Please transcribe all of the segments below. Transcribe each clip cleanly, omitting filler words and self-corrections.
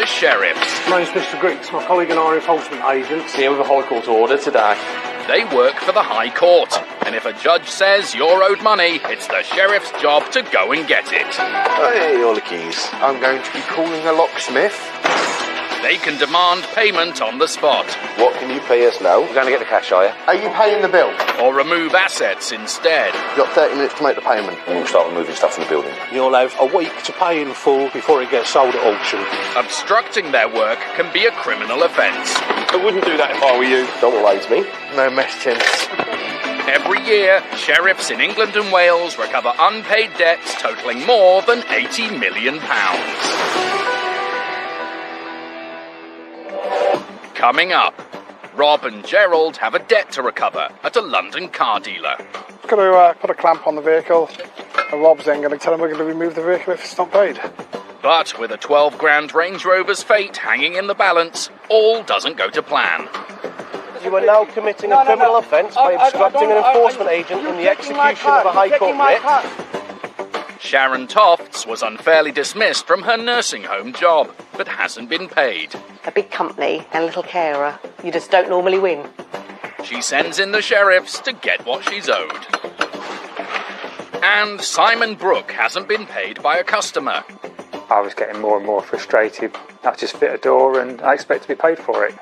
The Sheriffs. My name's Mr. Griggs, my colleague and our enforcement agent. Here with a High Court order today. They work for the High Court, and if a judge says you're owed money, it's the Sheriff's job to go and get it. Hey, all the keys. I'm going to be calling a locksmith. They can demand payment on the spot. What can you pay us now? You're going to get the cash, are you? Are you paying the bill? Or remove assets instead. You've got 30 minutes to make the payment. And we'll start removing stuff from the building. You'll have a week to pay in full before it gets sold at auction. Obstructing their work can be a criminal offence. I wouldn't do that if I were you. Don't worry me. No mess tins. Every year, sheriffs in England and Wales recover unpaid debts totalling more than £80 million. Coming up, Rob and Gerald have a debt to recover at a London car dealer. Got to put a clamp on the vehicle, and Rob's then going to tell him we're going to remove the vehicle if it's not paid. But with a 12 grand Range Rover's fate hanging in the balance, all doesn't go to plan. You are now committing a criminal offence by obstructing an enforcement agent in the execution of a High Court writ. Sharon Tofts was unfairly dismissed from her nursing home job, but hasn't been paid. A big company and a little carer. You just don't normally win. She sends in the sheriffs to get what she's owed. And Simon Brooke hasn't been paid by a customer. I was getting more and more frustrated. I just fit a door and I expect to be paid for it.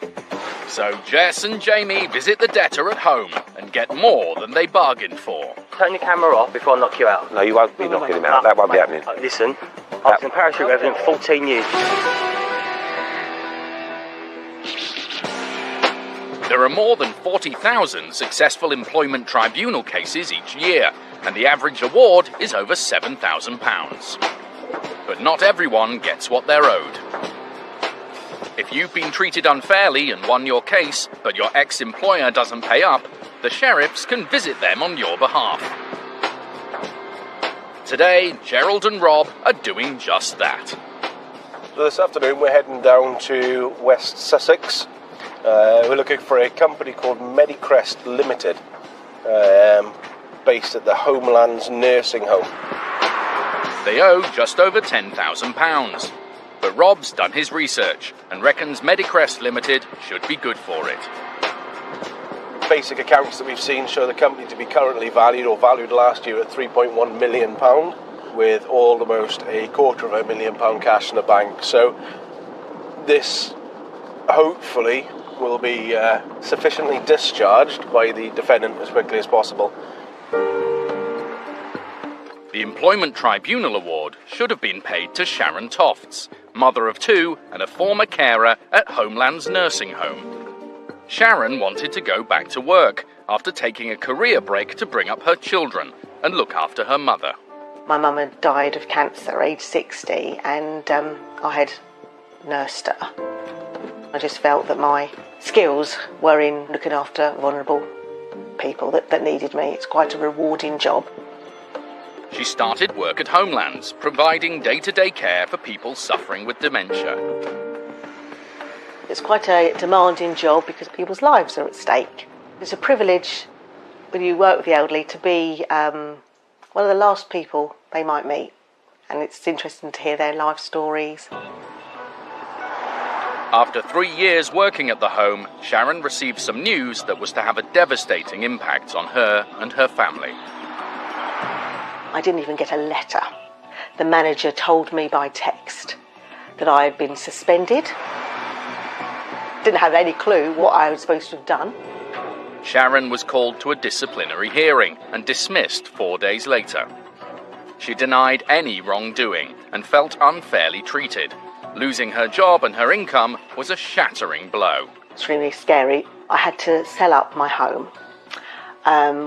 So Jess and Jamie visit the debtor at home and get more than they bargained for. Turn your camera off before I knock you out. No, you won't be knocking him out. That won't be happening. Listen, I was in parachute resident 14 years. There are more than 40,000 successful employment tribunal cases each year, and the average award is over £7,000. But not everyone gets what they're owed. If you've been treated unfairly and won your case, but your ex-employer doesn't pay up, the sheriffs can visit them on your behalf. Today, Gerald and Rob are doing just that. So this afternoon we're heading down to West Sussex. We're looking for a company called Medicrest Limited, based at the Homelands Nursing Home. They owe just over £10,000. But Rob's done his research and reckons Medicrest Limited should be good for it. Basic accounts that we've seen show the company to be currently valued last year at £3.1 million, with almost £250,000 cash in the bank. So this hopefully will be sufficiently discharged by the defendant as quickly as possible. The Employment Tribunal Award should have been paid to Sharon Tofts, mother of two and a former carer at Homelands Nursing Home. Sharon wanted to go back to work after taking a career break to bring up her children and look after her mother. My mum had died of cancer, age 60, and I had nursed her. I just felt that my skills were in looking after vulnerable people that needed me. It's quite a rewarding job. She started work at Homelands, providing day-to-day care for people suffering with dementia. It's quite a demanding job because people's lives are at stake. It's a privilege when you work with the elderly to be one of the last people they might meet, and it's interesting to hear their life stories. After 3 years working at the home, Sharon received some news that was to have a devastating impact on her and her family. I didn't even get a letter. The manager told me by text that I had been suspended. Didn't have any clue what I was supposed to have done. Sharon was called to a disciplinary hearing and dismissed 4 days later. She denied any wrongdoing and felt unfairly treated. Losing her job and her income was a shattering blow. It's really scary. I had to sell up my home.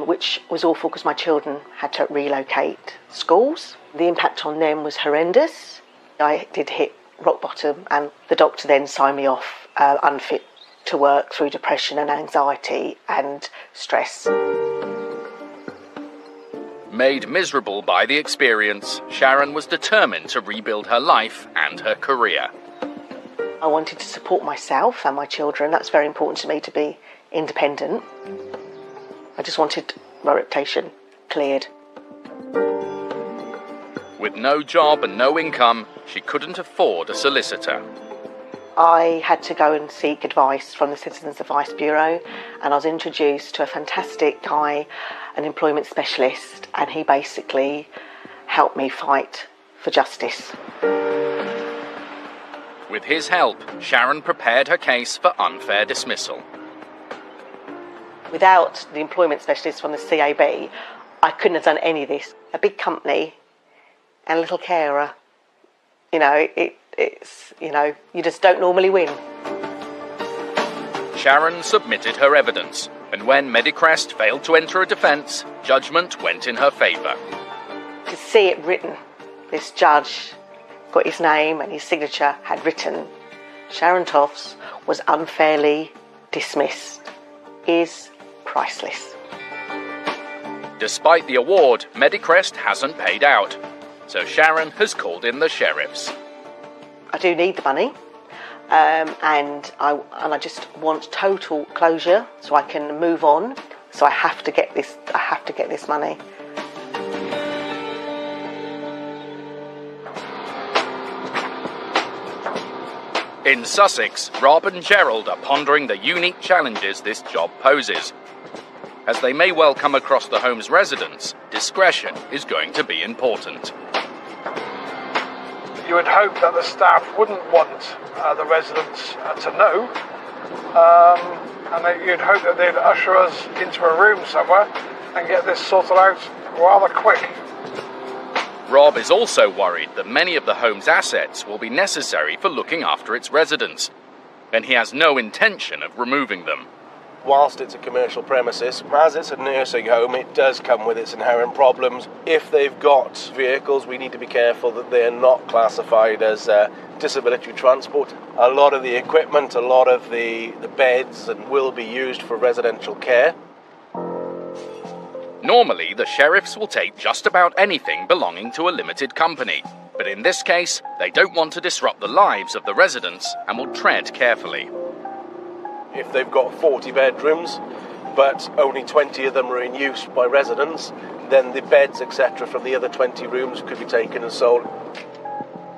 Which was awful because my children had to relocate schools. The impact on them was horrendous. I did hit rock bottom, and the doctor then signed me off unfit to work through depression and anxiety and stress. Made miserable by the experience, Sharon was determined to rebuild her life and her career. I wanted to support myself and my children. That's very important to me, to be independent. I just wanted my reputation cleared. With no job and no income, she couldn't afford a solicitor. I had to go and seek advice from the Citizens Advice Bureau, and I was introduced to a fantastic guy, an employment specialist, and he basically helped me fight for justice. With his help, Sharon prepared her case for unfair dismissal. Without the employment specialist from the CAB, I couldn't have done any of this. A big company and a little carer, it's you just don't normally win. Sharon submitted her evidence, and when Medicrest failed to enter a defence, judgment went in her favour. To see it written, this judge got his name and his signature had written, Sharon Toffs was unfairly dismissed, is priceless. Despite the award, Medicrest hasn't paid out, so Sharon has called in the sheriffs. I do need the money, and I just want total closure so I can move on. So I have to get this. I have to get this money. In Sussex, Rob and Gerald are pondering the unique challenges this job poses. As they may well come across the home's residents, discretion is going to be important. You would hope that the staff wouldn't want the residents to know, and that you'd hope that they'd usher us into a room somewhere and get this sorted out rather quick. Rob is also worried that many of the home's assets will be necessary for looking after its residents, and he has no intention of removing them. Whilst it's a commercial premises, as it's a nursing home, it does come with its inherent problems. If they've got vehicles, we need to be careful that they're not classified as disability transport. A lot of the equipment, a lot of the beds will be used for residential care. Normally, the sheriffs will take just about anything belonging to a limited company, but in this case, they don't want to disrupt the lives of the residents and will tread carefully. If they've got 40 bedrooms, but only 20 of them are in use by residents, then the beds, etc., from the other 20 rooms could be taken and sold.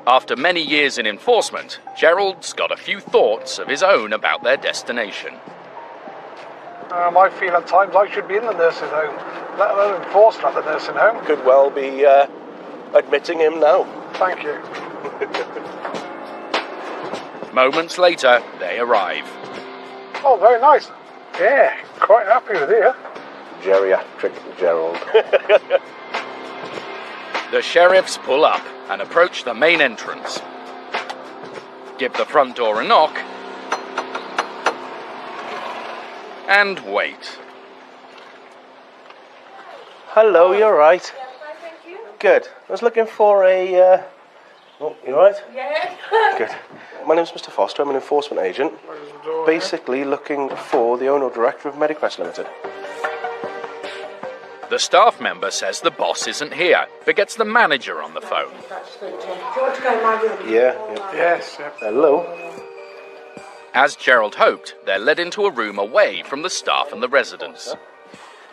After many years in enforcement, Gerald's got a few thoughts of his own about their destination. I feel at times I should be in the nursing home, let alone enforcing at the nursing home. Could well be admitting him now. Thank you. Moments later, they arrive. Oh, very nice. Yeah, quite happy with you. Geriatric Gerald. The sheriffs pull up and approach the main entrance. Give the front door a knock. And wait. Hello, you alright? Fine, thank you. Good. I was looking for a... Oh, you alright? Yeah. Good. My name's Mr. Foster. I'm an enforcement agent. Basically looking for the owner or director of Medicrest Limited. The staff member says the boss isn't here, but gets the manager on the phone. Do you want to go in my room? Yeah. Yes. Hello. As Gerald hoped, they're led into a room away from the staff and the residents.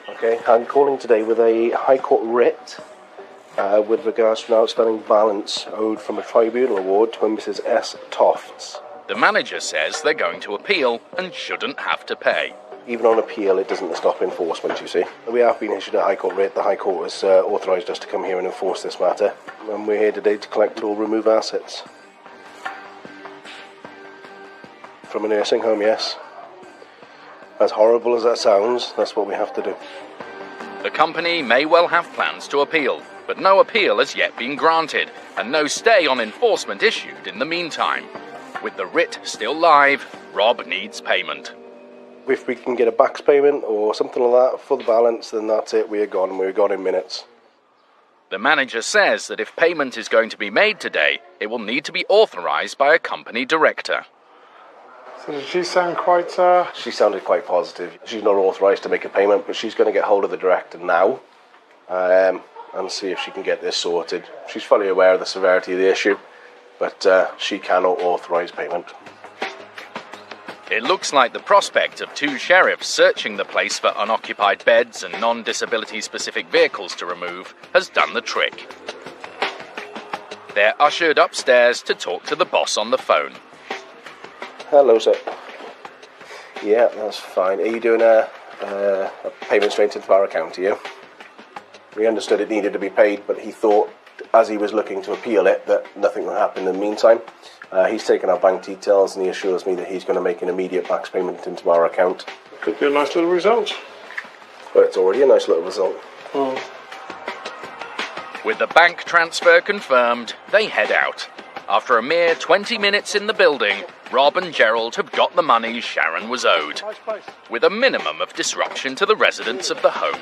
Okay, I'm calling today with a High Court writ with regards to an outstanding balance owed from a tribunal award to a Mrs. S. Tofts. The manager says they're going to appeal and shouldn't have to pay. Even on appeal, it doesn't stop enforcement, you see. We have been issued a High Court writ. The High Court has authorised us to come here and enforce this matter. And we're here today to collect or remove assets. From a nursing home, yes. As horrible as that sounds, that's what we have to do. The company may well have plans to appeal, but no appeal has yet been granted, and no stay on enforcement issued in the meantime. With the writ still live, Rob needs payment. If we can get a backs payment or something like that for the balance, then that's it. We're gone. We're gone in minutes. The manager says that if payment is going to be made today, it will need to be authorised by a company director. So did she sound quite... She sounded quite positive. She's not authorised to make a payment, but she's going to get hold of the director now and see if she can get this sorted. She's fully aware of the severity of the issue, but she cannot authorise payment. It looks like the prospect of two sheriffs searching the place for unoccupied beds and non-disability-specific vehicles to remove has done the trick. They're ushered upstairs to talk to the boss on the phone. Hello, sir. Yeah, that's fine. Are you doing a payment straight into our account, are you? We understood it needed to be paid, but he thought, as he was looking to appeal it, that nothing would happen in the meantime. He's taken our bank details and he assures me that he's going to make an immediate back payment into our account. Could be a nice little result. But it's already a nice little result. With the bank transfer confirmed, they head out. After a mere 20 minutes in the building, Rob and Gerald have got the money Sharon was owed, with a minimum of disruption to the residents of the home.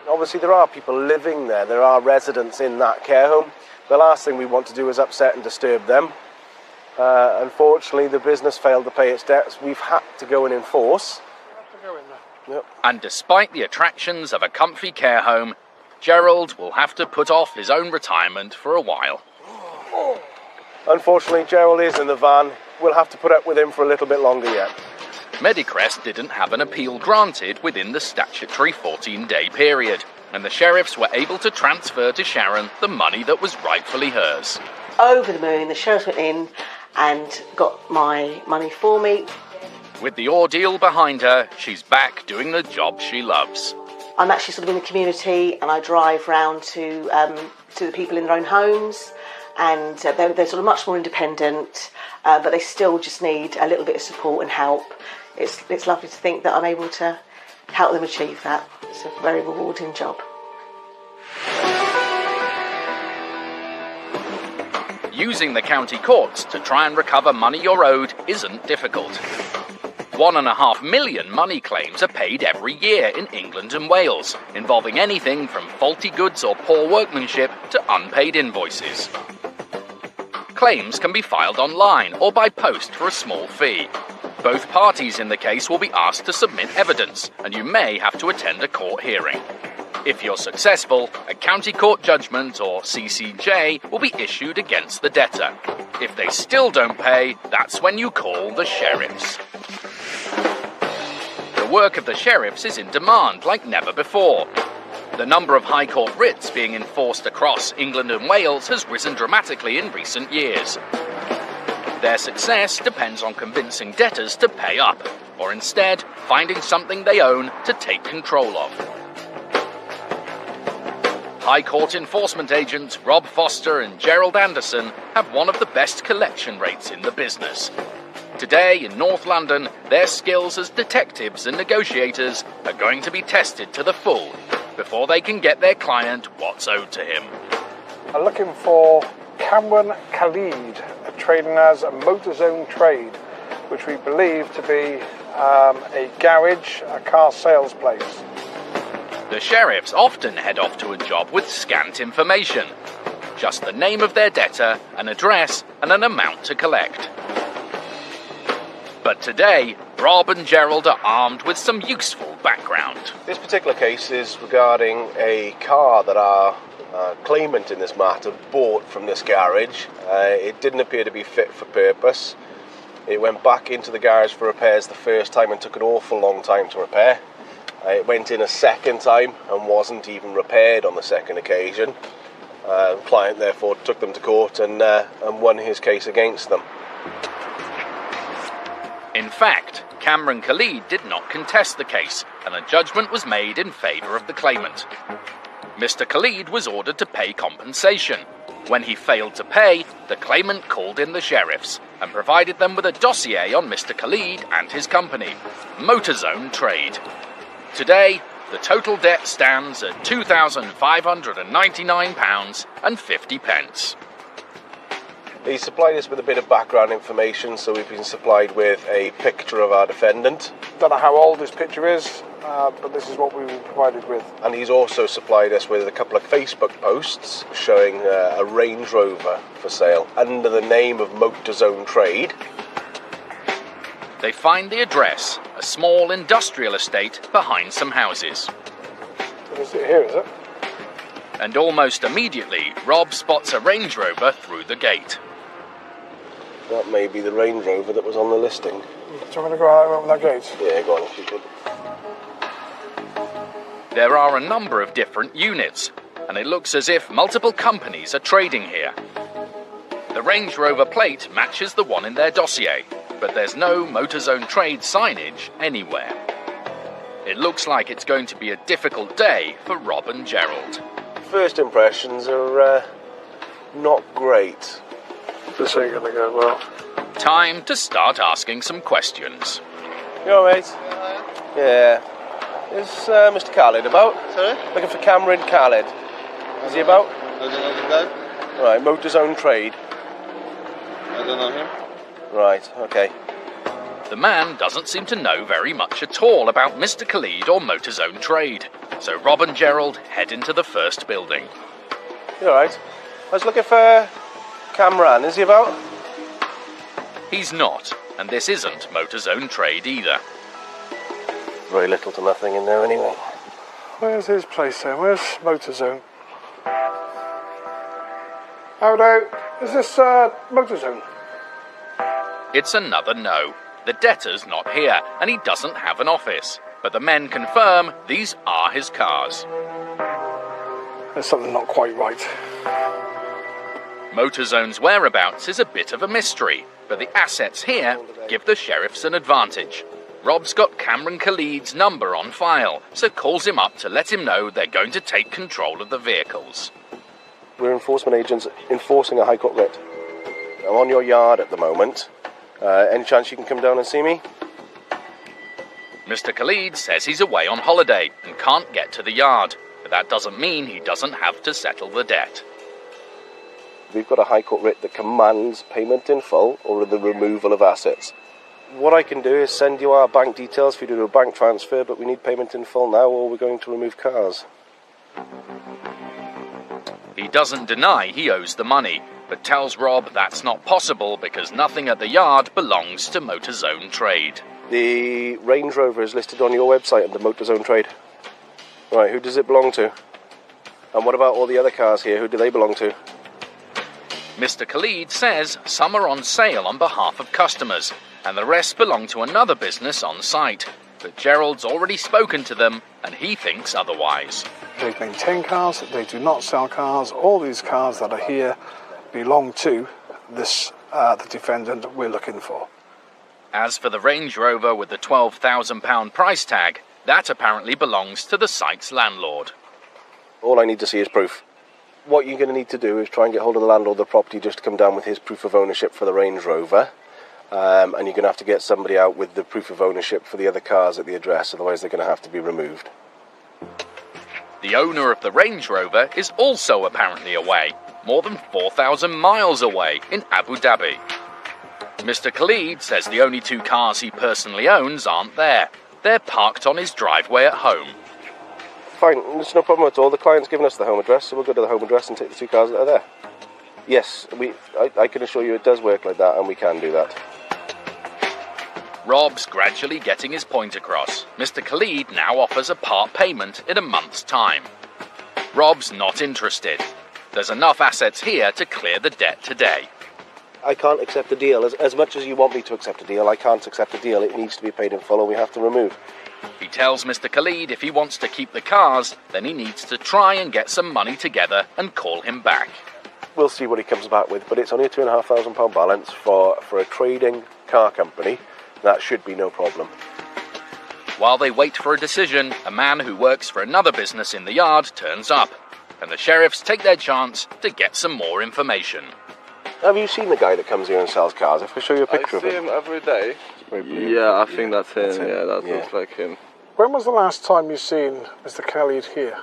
Obviously, there are people living there. There are residents in that care home. The last thing we want to do is upset and disturb them. Unfortunately, the business failed to pay its debts. We've had to go and enforce. Yep. And despite the attractions of a comfy care home, Gerald will have to put off his own retirement for a while. Unfortunately, Gerald is in the van. We'll have to put up with him for a little bit longer yet. Medicrest didn't have an appeal granted within the statutory 14-day period, and the sheriffs were able to transfer to Sharon the money that was rightfully hers. Over the moon, the sheriffs went in and got my money for me. With the ordeal behind her, she's back doing the job she loves. I'm actually sort of in the community and I drive round to the people in their own homes, and they're sort of much more independent, but they still just need a little bit of support and help. It's lovely to think that I'm able to help them achieve that. It's a very rewarding job. Using the county courts to try and recover money you're owed isn't difficult. 1.5 million money claims are paid every year in England and Wales, involving anything from faulty goods or poor workmanship to unpaid invoices. Claims can be filed online or by post for a small fee. Both parties in the case will be asked to submit evidence, and you may have to attend a court hearing. If you're successful, a county court judgment, or CCJ, will be issued against the debtor. If they still don't pay, that's when you call the sheriffs. The work of the sheriffs is in demand like never before. The number of High Court writs being enforced across England and Wales has risen dramatically in recent years. Their success depends on convincing debtors to pay up, or instead finding something they own to take control of. High Court enforcement agents Rob Foster and Gerald Anderson have one of the best collection rates in the business. Today, in North London, their skills as detectives and negotiators are going to be tested to the full before they can get their client what's owed to him. I'm looking for Cameron Khalid, trading as a Motorzone Trade, which we believe to be a garage, a car sales place. The sheriffs often head off to a job with scant information. Just the name of their debtor, an address, and an amount to collect. But today, Rob and Gerald are armed with some useful background. This particular case is regarding a car that our claimant in this matter bought from this garage. It didn't appear to be fit for purpose. It went back into the garage for repairs the first time and took an awful long time to repair. It went in a second time and wasn't even repaired on the second occasion. The client therefore took them to court and won his case against them. In fact, Cameron Khalid did not contest the case, and a judgment was made in favour of the claimant. Mr. Khalid was ordered to pay compensation. When he failed to pay, the claimant called in the sheriffs and provided them with a dossier on Mr. Khalid and his company, Motorzone Trade. Today, the total debt stands at £2,599.50. He supplied us with a bit of background information, so we've been supplied with a picture of our defendant. Don't know how old this picture is, but this is what we were provided with. And he's also supplied us with a couple of Facebook posts showing a Range Rover for sale under the name of Motorzone Trade. They find the address, a small industrial estate behind some houses. Is it here, is it? And almost immediately, Rob spots a Range Rover through the gate. That may be the Range Rover that was on the listing. Do you want me to go out and open that gate? Yeah, go on if you could. There are a number of different units, and it looks as if multiple companies are trading here. The Range Rover plate matches the one in their dossier, but there's no Motorzone Trade signage anywhere. It looks like it's going to be a difficult day for Rob and Gerald. First impressions are not great. This ain't gonna go well. Time to start asking some questions. You alright, mate? Yeah. Is Mr. Khalid about? Sorry? Looking for Cameron Khalid. Is he about? I don't know the guy. Right, Motorzone Trade. I don't know him. Right, okay. The man doesn't seem to know very much at all about Mr. Khalid or Motorzone Trade, so Rob and Gerald head into the first building. You alright? I was looking for Cameron. Is he about? He's not, and this isn't Motorzone Trade either. Very little to nothing in there anyway. Where's his place then? Where's Motorzone? Howdo, is this Motorzone? It's another no. The debtor's not here, and he doesn't have an office. But the men confirm these are his cars. There's something not quite right. Motorzone's whereabouts is a bit of a mystery, but the assets here give the sheriffs an advantage. Rob's got Cameron Khalid's number on file, so calls him up to let him know they're going to take control of the vehicles. We're enforcement agents enforcing a High Court writ. I'm on your yard at the moment. Any chance you can come down and see me? Mr. Khalid says he's away on holiday and can't get to the yard, but that doesn't mean he doesn't have to settle the debt. We've got a High Court writ that commands payment in full or the removal of assets. What I can do is send you our bank details for you to do a bank transfer, but we need payment in full now or we're going to remove cars. He doesn't deny he owes the money, but tells Rob that's not possible because nothing at the yard belongs to Motorzone Trade. The Range Rover is listed on your website under Motorzone Trade. Right, who does it belong to? And what about all the other cars here? Who do they belong to? Mr. Khalid says some are on sale on behalf of customers, and the rest belong to another business on site. But Gerald's already spoken to them, and he thinks otherwise. They maintain cars, they do not sell cars. All these cars that are here belong to this the defendant that we're looking for. As for the Range Rover with the £12,000 price tag, that apparently belongs to the site's landlord. All I need to see is proof. What you're going to need to do is try and get hold of the landlord of the property just to come down with his proof of ownership for the Range Rover. And you're going to have to get somebody out with the proof of ownership for the other cars at the address, otherwise they're going to have to be removed. The owner of the Range Rover is also apparently away, more than 4,000 miles away in Abu Dhabi. Mr. Khalid says the only two cars he personally owns aren't there. They're parked on his driveway at home. Fine, there's no problem at all. The client's given us the home address, so we'll go to the home address and take the two cars that are there. Yes, I can assure you it does work like that, and we can do that. Rob's gradually getting his point across. Mr. Khalid now offers a part payment in a month's time. Rob's not interested. There's enough assets here to clear the debt today. I can't accept a deal. As much as you want me to accept a deal, I can't accept a deal. It needs to be paid in full or we have to remove. He tells Mr. Khalid if he wants to keep the cars, then he needs to try and get some money together and call him back. We'll see what he comes back with, but it's only a £2,500 balance for a trading car company. That should be no problem. While they wait for a decision, a man who works for another business in the yard turns up, and the sheriffs take their chance to get some more information. Have you seen the guy that comes here and sells cars? If I show you a picture of him. I see him every day. Yeah, Yeah, I think that's him. Yeah, that looks like him. When was the last time you seen Mr. Khalid here?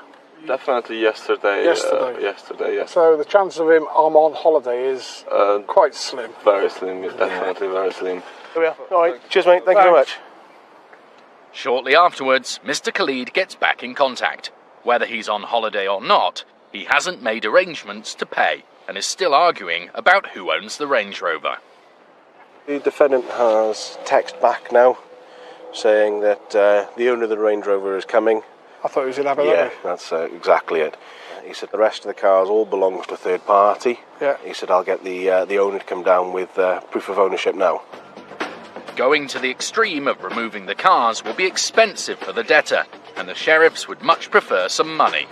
Definitely yesterday. Yesterday? Yes. So the chance of him on holiday is quite slim. Very slim. It's definitely very slim. Here we are. All right. Cheers, mate. Thank you very much. Shortly afterwards, Mr. Khalid gets back in contact. Whether he's on holiday or not, he hasn't made arrangements to pay and is still arguing about who owns the Range Rover. The defendant has text back now saying that the owner of the Range Rover is coming. I thought he was in Abu Dhabi. Yeah, that's exactly it. He said the rest of the cars all belongs to third party. Yeah. He said I'll get the owner to come down with proof of ownership now. Going to the extreme of removing the cars will be expensive for the debtor, and the sheriffs would much prefer some money.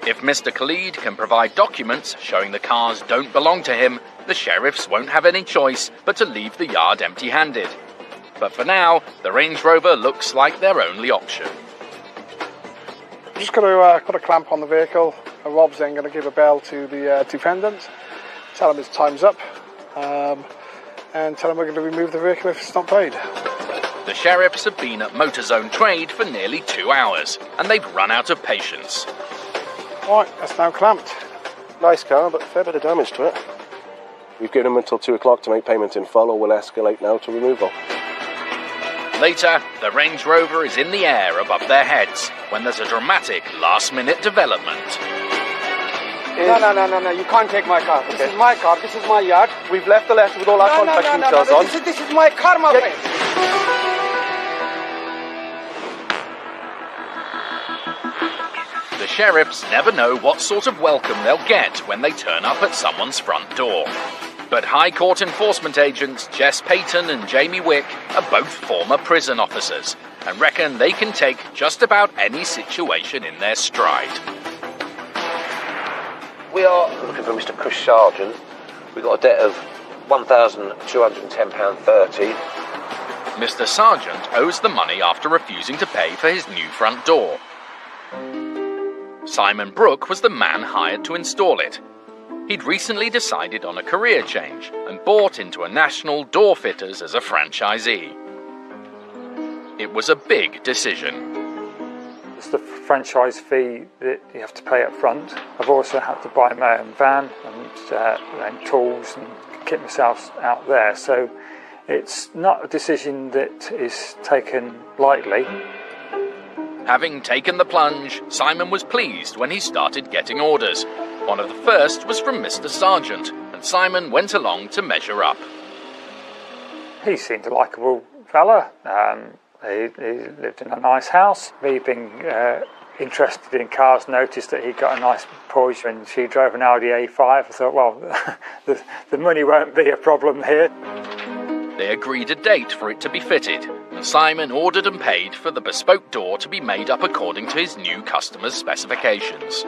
If Mr. Khalid can provide documents showing the cars don't belong to him, the sheriffs won't have any choice but to leave the yard empty-handed. But for now, the Range Rover looks like their only option. I'm just going to put a clamp on the vehicle. Rob's then going to give a bell to the defendant, tell him his time's up, and tell him we're going to remove the vehicle if it's not paid. The sheriffs have been at Motorzone Trade for nearly 2 hours, and they've run out of patience. Right, that's now clamped. Nice car, but a fair bit of damage to it. We've given them until 2 o'clock to make payment in full, or we'll escalate now to removal. Later, the Range Rover is in the air above their heads when there's a dramatic last-minute development. No, you can't take my car. This is my car, this is my yard. We've left the letter with all our contact details on. This is my car, my friend. The sheriffs never know what sort of welcome they'll get when they turn up at someone's front door. But High Court enforcement agents Jess Payton and Jamie Wick are both former prison officers and reckon they can take just about any situation in their stride. We are looking for Mr. Chris Sargent. We've got a debt of £1,210.30. Mr. Sargent owes the money after refusing to pay for his new front door. Simon Brooke was the man hired to install it. He'd recently decided on a career change and bought into a National Door Fitters as a franchisee. It was a big decision. It's the franchise fee that you have to pay up front. I've also had to buy my own van and tools and kit myself out there. So it's not a decision that is taken lightly. Having taken the plunge, Simon was pleased when he started getting orders. One of the first was from Mr. Sargent, and Simon went along to measure up. He seemed a likeable fella. He lived in a nice house. Me being interested in cars, noticed that he got a nice Porsche and she drove an Audi A5. I thought, well, the money won't be a problem here. They agreed a date for it to be fitted, and Simon ordered and paid for the bespoke door to be made up according to his new customer's specifications.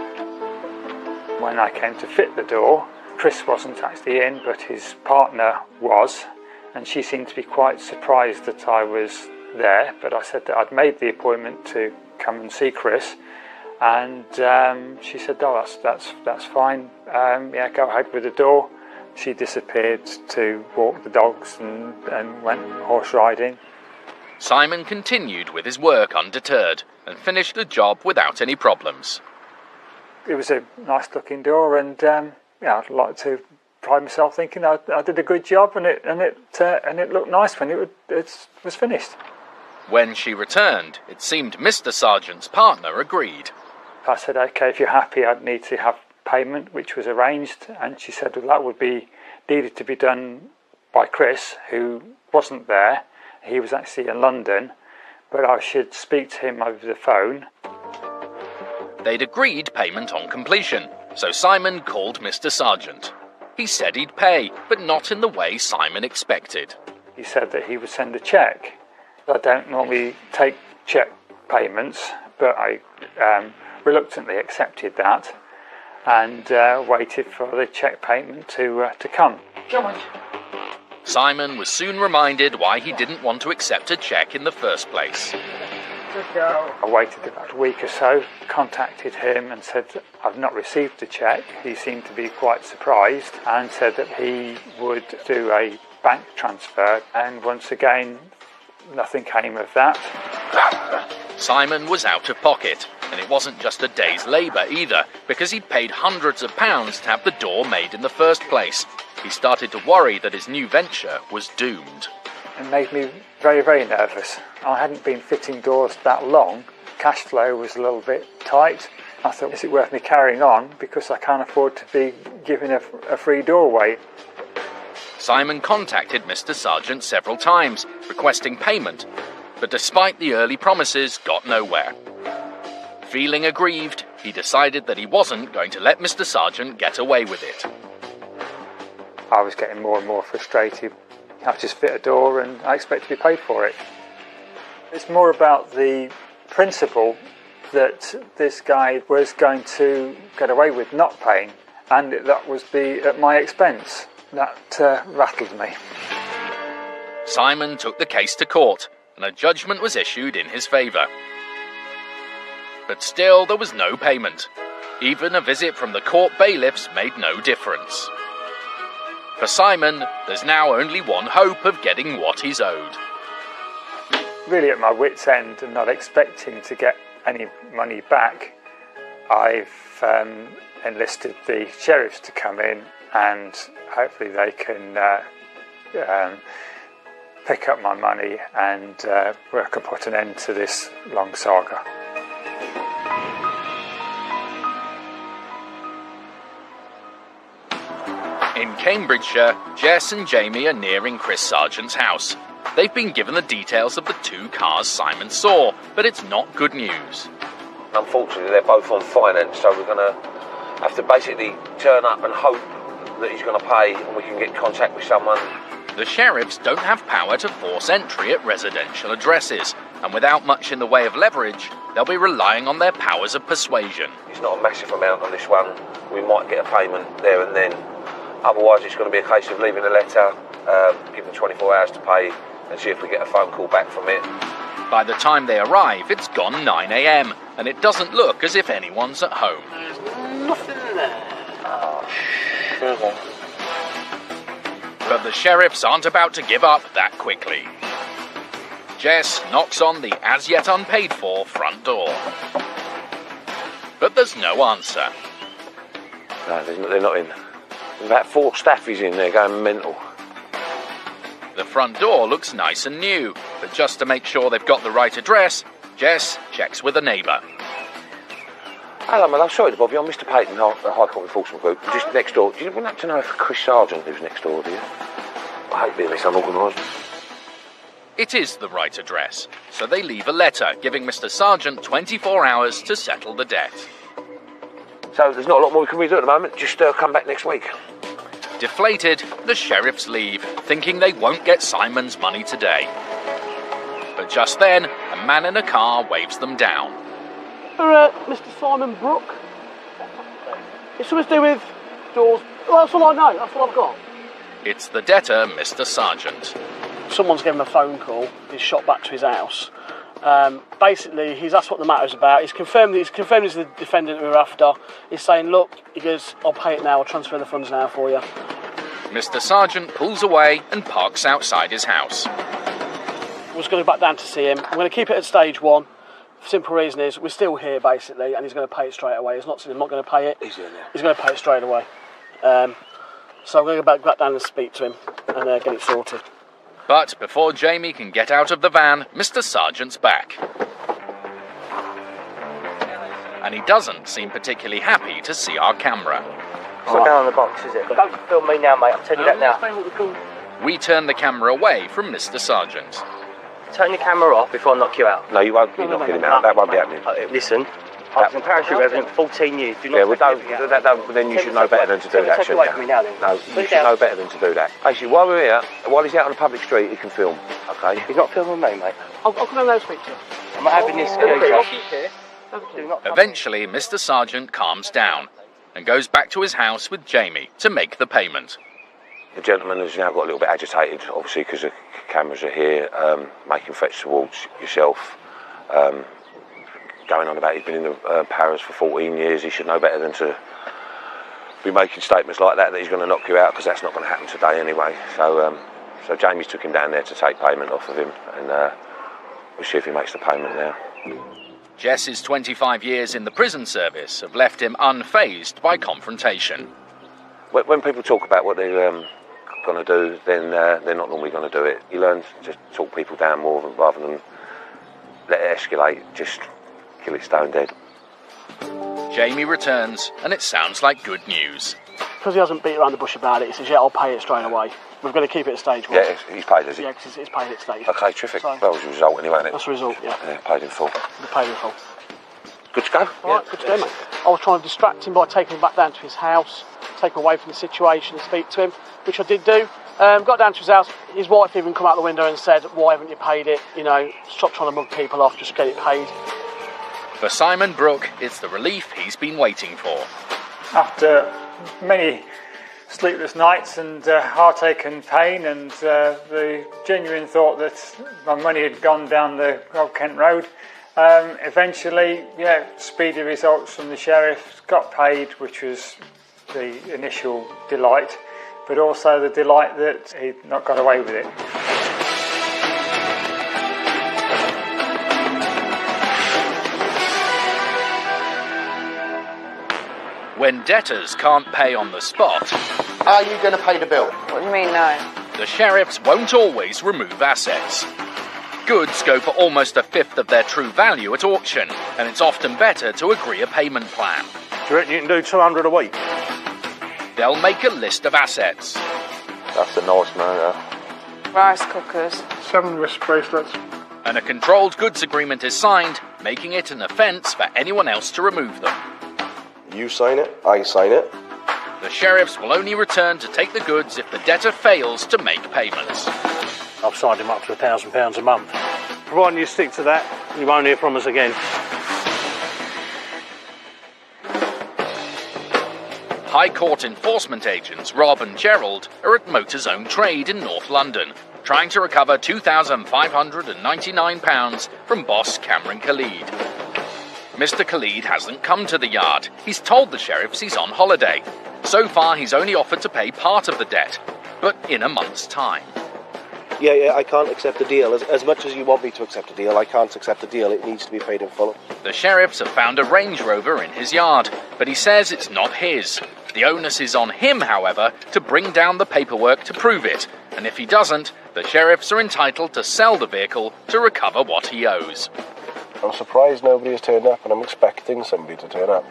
When I came to fit the door, Chris wasn't actually in, but his partner was, and she seemed to be quite surprised that I was there, but I said that I'd made the appointment to come and see Chris, and she said, oh, that's fine, yeah, go ahead with the door. She disappeared to walk the dogs and went horse riding. Simon continued with his work undeterred and finished the job without any problems. It was a nice looking door, and yeah, I'd like to pride myself thinking I did a good job, and it looked nice when it was finished. When she returned, it seemed Mr. Sargent's partner agreed. I said, okay, if you're happy, I'd need to have payment, which was arranged, and she said, well, that would be needed to be done by Chris, who wasn't there. He was actually in London, but I should speak to him over the phone. They'd agreed payment on completion, so Simon called Mr. Sargent. He said he'd pay, but not in the way Simon expected. He said that he would send a cheque. I don't normally take cheque payments, but I reluctantly accepted that and waited for the cheque payment to come. Come on. Simon was soon reminded why he didn't want to accept a cheque in the first place. Good girl. I waited about a week or so, contacted him and said I've not received the cheque. He seemed to be quite surprised and said that he would do a bank transfer, and once again nothing came of that. Simon was out of pocket, and it wasn't just a day's labour either, because he'd paid hundreds of pounds to have the door made in the first place. He started to worry that his new venture was doomed. It made me very, very nervous. I hadn't been fitting doors that long. Cash flow was a little bit tight. I thought, is it worth me carrying on, because I can't afford to be giving a free doorway. Simon contacted Mr. Sargent several times, requesting payment, but despite the early promises, got nowhere. Feeling aggrieved, he decided that he wasn't going to let Mr. Sargent get away with it. I was getting more and more frustrated. I just fit a door and I expect to be paid for it. It's more about the principle that this guy was going to get away with not paying, and that was at my expense. that rattled me. Simon took the case to court, and a judgment was issued in his favour. But still, there was no payment. Even a visit from the court bailiffs made no difference. For Simon, there's now only one hope of getting what he's owed. Really at my wit's end and not expecting to get any money back, I've enlisted the sheriffs to come in, and hopefully they can pick up my money and work and put an end to this long saga. In Cambridgeshire, Jess and Jamie are nearing Chris Sargent's house. They've been given the details of the two cars Simon saw, but it's not good news. Unfortunately, they're both on finance, so we're going to have to basically turn up and hope that he's going to pay and we can get in contact with someone. The sheriffs don't have power to force entry at residential addresses, and without much in the way of leverage, they'll be relying on their powers of persuasion. It's not a massive amount on this one. We might get a payment there and then. Otherwise, it's going to be a case of leaving a letter, giving 24 hours to pay, and see if we get a phone call back from it. By the time they arrive, it's gone 9 a.m, and it doesn't look as if anyone's at home. There's nothing there. Oh, sugar. But the sheriffs aren't about to give up that quickly. Jess knocks on the as-yet unpaid-for front door. But there's no answer. No, they're not in. There's about 4 staffies in there going mental. The front door looks nice and new, but just to make sure they've got the right address, Jess checks with a neighbour. Hello, my love. Sorry to bother you. I'm Mr. Payton, High Court Enforcement Group. Just next door. Do you want to know if Chris Sargent lives next door, do you? I hate being this unorganised. It is the right address, so they leave a letter giving Mr. Sargent 24 hours to settle the debt. So there's not a lot more we can redo at the moment. Just come back next week. Deflated, the sheriffs leave, thinking they won't get Simon's money today. But just then, a man in a car waves them down. Mr. Simon Brooke. It's something to do with doors. Well, that's all I know. That's all I've got. It's the debtor, Mr. Sargent. Someone's given him a phone call. He's shot back to his house. Basically, he's asked what the matter's about. He's confirmed he's the defendant we were after. He's saying, look, he goes, I'll pay it now. I'll transfer the funds now for you. Mr. Sargent pulls away and parks outside his house. We're just going to go back down to see him. I'm going to keep it at stage 1. The simple reason is we're still here, basically, and he's going to pay it straight away. He's not saying I'm not going to pay it. He's going to pay it straight away. So I'm going to go back down and speak to him and get it sorted. But before Jamie can get out of the van, Mr. Sargent's back. And he doesn't seem particularly happy to see our camera. It's not down on the box, is it? Don't film me now, mate. I'm telling you that now. We turn the camera away from Mr. Sargent. Turn your camera off before I knock you out. No, you won't be knocking him out. That won't be happening. Listen, I was a parachute resident for 14 years. Do not then you should know better than to do that, shouldn't you? No, you should know better than to do that. Basically, while we're here, while he's out on a public street, he can film, okay? He's not filming me, mate. I'll come down and speak to you. I'm not having this. Eventually, Mr. Sargent calms down and goes back to his house with Jamie to make the payment. The gentleman has now got a little bit agitated, obviously, because the cameras are here, making threats towards yourself, going on about he's been in the Paris for 14 years. He should know better than to be making statements like that he's going to knock you out, because that's not going to happen today anyway. So Jamie's took him down there to take payment off of him, and we'll see if he makes the payment now. Jess's 25 years in the prison service have left him unfazed by confrontation. When people talk about what they're going to do, then they're not normally going to do it. You learn to talk people down more rather than let it escalate. Just kill it stone dead. Jamie returns, and it sounds like good news. Because he hasn't beat around the bush about it, he says, yeah, I'll pay it straight away. We've got to keep it at stage 1. Yeah, he's paid, has he? Yeah, because it's paid at stage. Okay, terrific. So, well, it was a result anyway, isn't it? That's the result, yeah. Yeah, paid in full. Paid in full. Good to go? All right, good to go, mate. I was trying to distract him by taking him back down to his house, take him away from the situation and speak to him, which I did do. Got down to his house. His wife even come out the window and said, why haven't you paid it? You know, stop trying to mug people off, just get it paid. For Simon Brooke, it's the relief he's been waiting for. After many sleepless nights and heartache and pain, and the genuine thought that my money had gone down the Old Kent Road. Eventually, speedy results from the sheriff, got paid, which was the initial delight, but also the delight that he'd not got away with it. When debtors can't pay on the spot, Are you going to pay the bill? What do you mean, no? the sheriffs won't always remove assets. Goods go for almost a fifth of their true value at auction, and it's often better to agree a payment plan. Do you reckon you can do 200 a week? They'll make a list of assets. That's a nice man. Rice cookers. 7 wrist bracelets. And a controlled goods agreement is signed, making it an offence for anyone else to remove them. You sign it, I sign it. The sheriffs will only return to take the goods if the debtor fails to make payments. I've signed him up to £1,000 a month. Providing you stick to that, you won't hear from us again. High Court enforcement agents Rob and Gerald are at Motorzone Trade in North London, trying to recover £2,599 from boss Cameron Khalid. Mr. Khalid hasn't come to the yard. He's told the sheriffs he's on holiday. So far, he's only offered to pay part of the debt, but in a month's time. Yeah, I can't accept the deal. As much as you want me to accept a deal, I can't accept the deal. It needs to be paid in full. The sheriffs have found a Range Rover in his yard, but he says it's not his. The onus is on him, however, to bring down the paperwork to prove it, and if he doesn't, the sheriffs are entitled to sell the vehicle to recover what he owes. I'm surprised nobody has turned up, and I'm expecting somebody to turn up.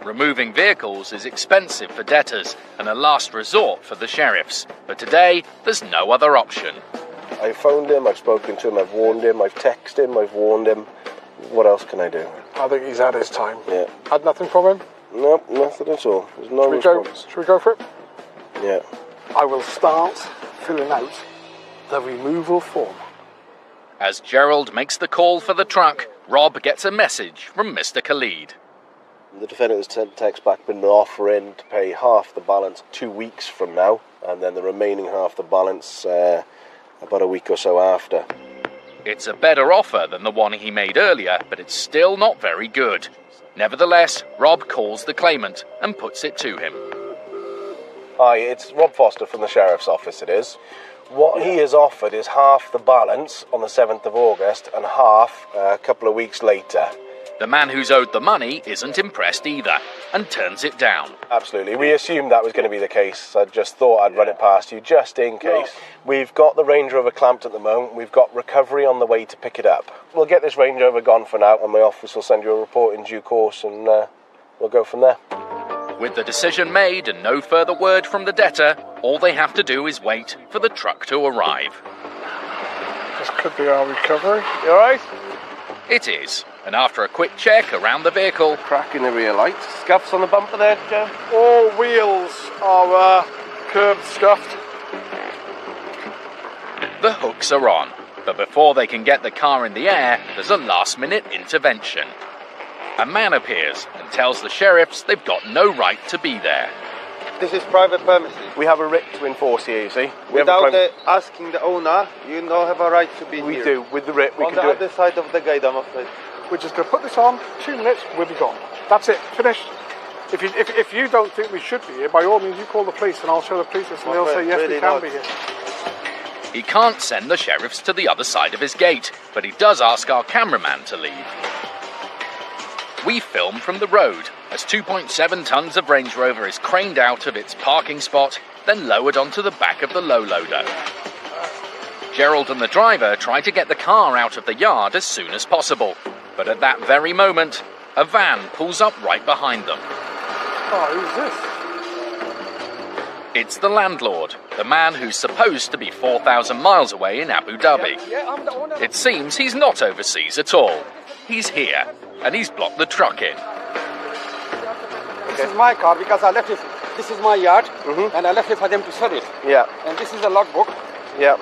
Removing vehicles is expensive for debtors and a last resort for the sheriffs, but today there's no other option. I've phoned him, I've spoken to him, I've warned him, I've texted him, I've warned him. What else can I do? I think he's had his time. Yeah. Had nothing from him? Nope, nothing at all. There's no response. Should we go for it? Yeah. I will start filling out the removal form. As Gerald makes the call for the truck, Rob gets a message from Mr. Khalid. The defendant has sent text back, been offering to pay half the balance 2 weeks from now, and then the remaining half the balance about a week or so after. It's a better offer than the one he made earlier, but it's still not very good. Nevertheless, Rob calls the claimant and puts it to him. Hi, it's Rob Foster from the Sheriff's Office, it is. What he has offered is half the balance on the 7th of August and half a couple of weeks later. The man who's owed the money isn't impressed either and turns it down. Absolutely. We assumed that was going to be the case. I just thought I'd run it past you just in case. We've got the Range Rover clamped at the moment. We've got recovery on the way to pick it up. We'll get this Range Rover gone for now, and my office will send you a report in due course, and we'll go from there. With the decision made and no further word from the debtor, all they have to do is wait for the truck to arrive. This could be our recovery. You alright? It is, and after a quick check around the vehicle, Crack in the rear light. Scuffs on the bumper there, Joe? All wheels are curb scuffed. the hooks are on. But before they can get the car in the air, there's a last-minute intervention. A man appears and tells the sheriffs they've got no right to be there. This is private premises. We have a writ to enforce here, you see. Without asking the owner, you don't have a right to be here. We do. With the writ, we on can the do other it. side of the gate, I'm afraid. We're just going to put this on, 2 minutes, we'll be gone. That's it, finished. If you don't think we should be here, by all means you call the police and I'll show the police this and they'll say yes, really we can not. be here. He can't send the sheriffs to the other side of his gate, but he does ask our cameraman to leave. We film from the road as 2.7 tons of Range Rover is craned out of its parking spot, then lowered onto the back of the low loader. Gerald and the driver try to get the car out of the yard as soon as possible, but at that very moment, a van pulls up right behind them. Oh, who's this? It's the landlord, the man who's supposed to be 4,000 miles away in Abu Dhabi. Yeah, I'm the owner. It seems he's not overseas at all. He's here, and he's blocked the truck in. This is my car because I left it. This is my yard, and I left it for them to service. Yeah. And this is a logbook. Yeah.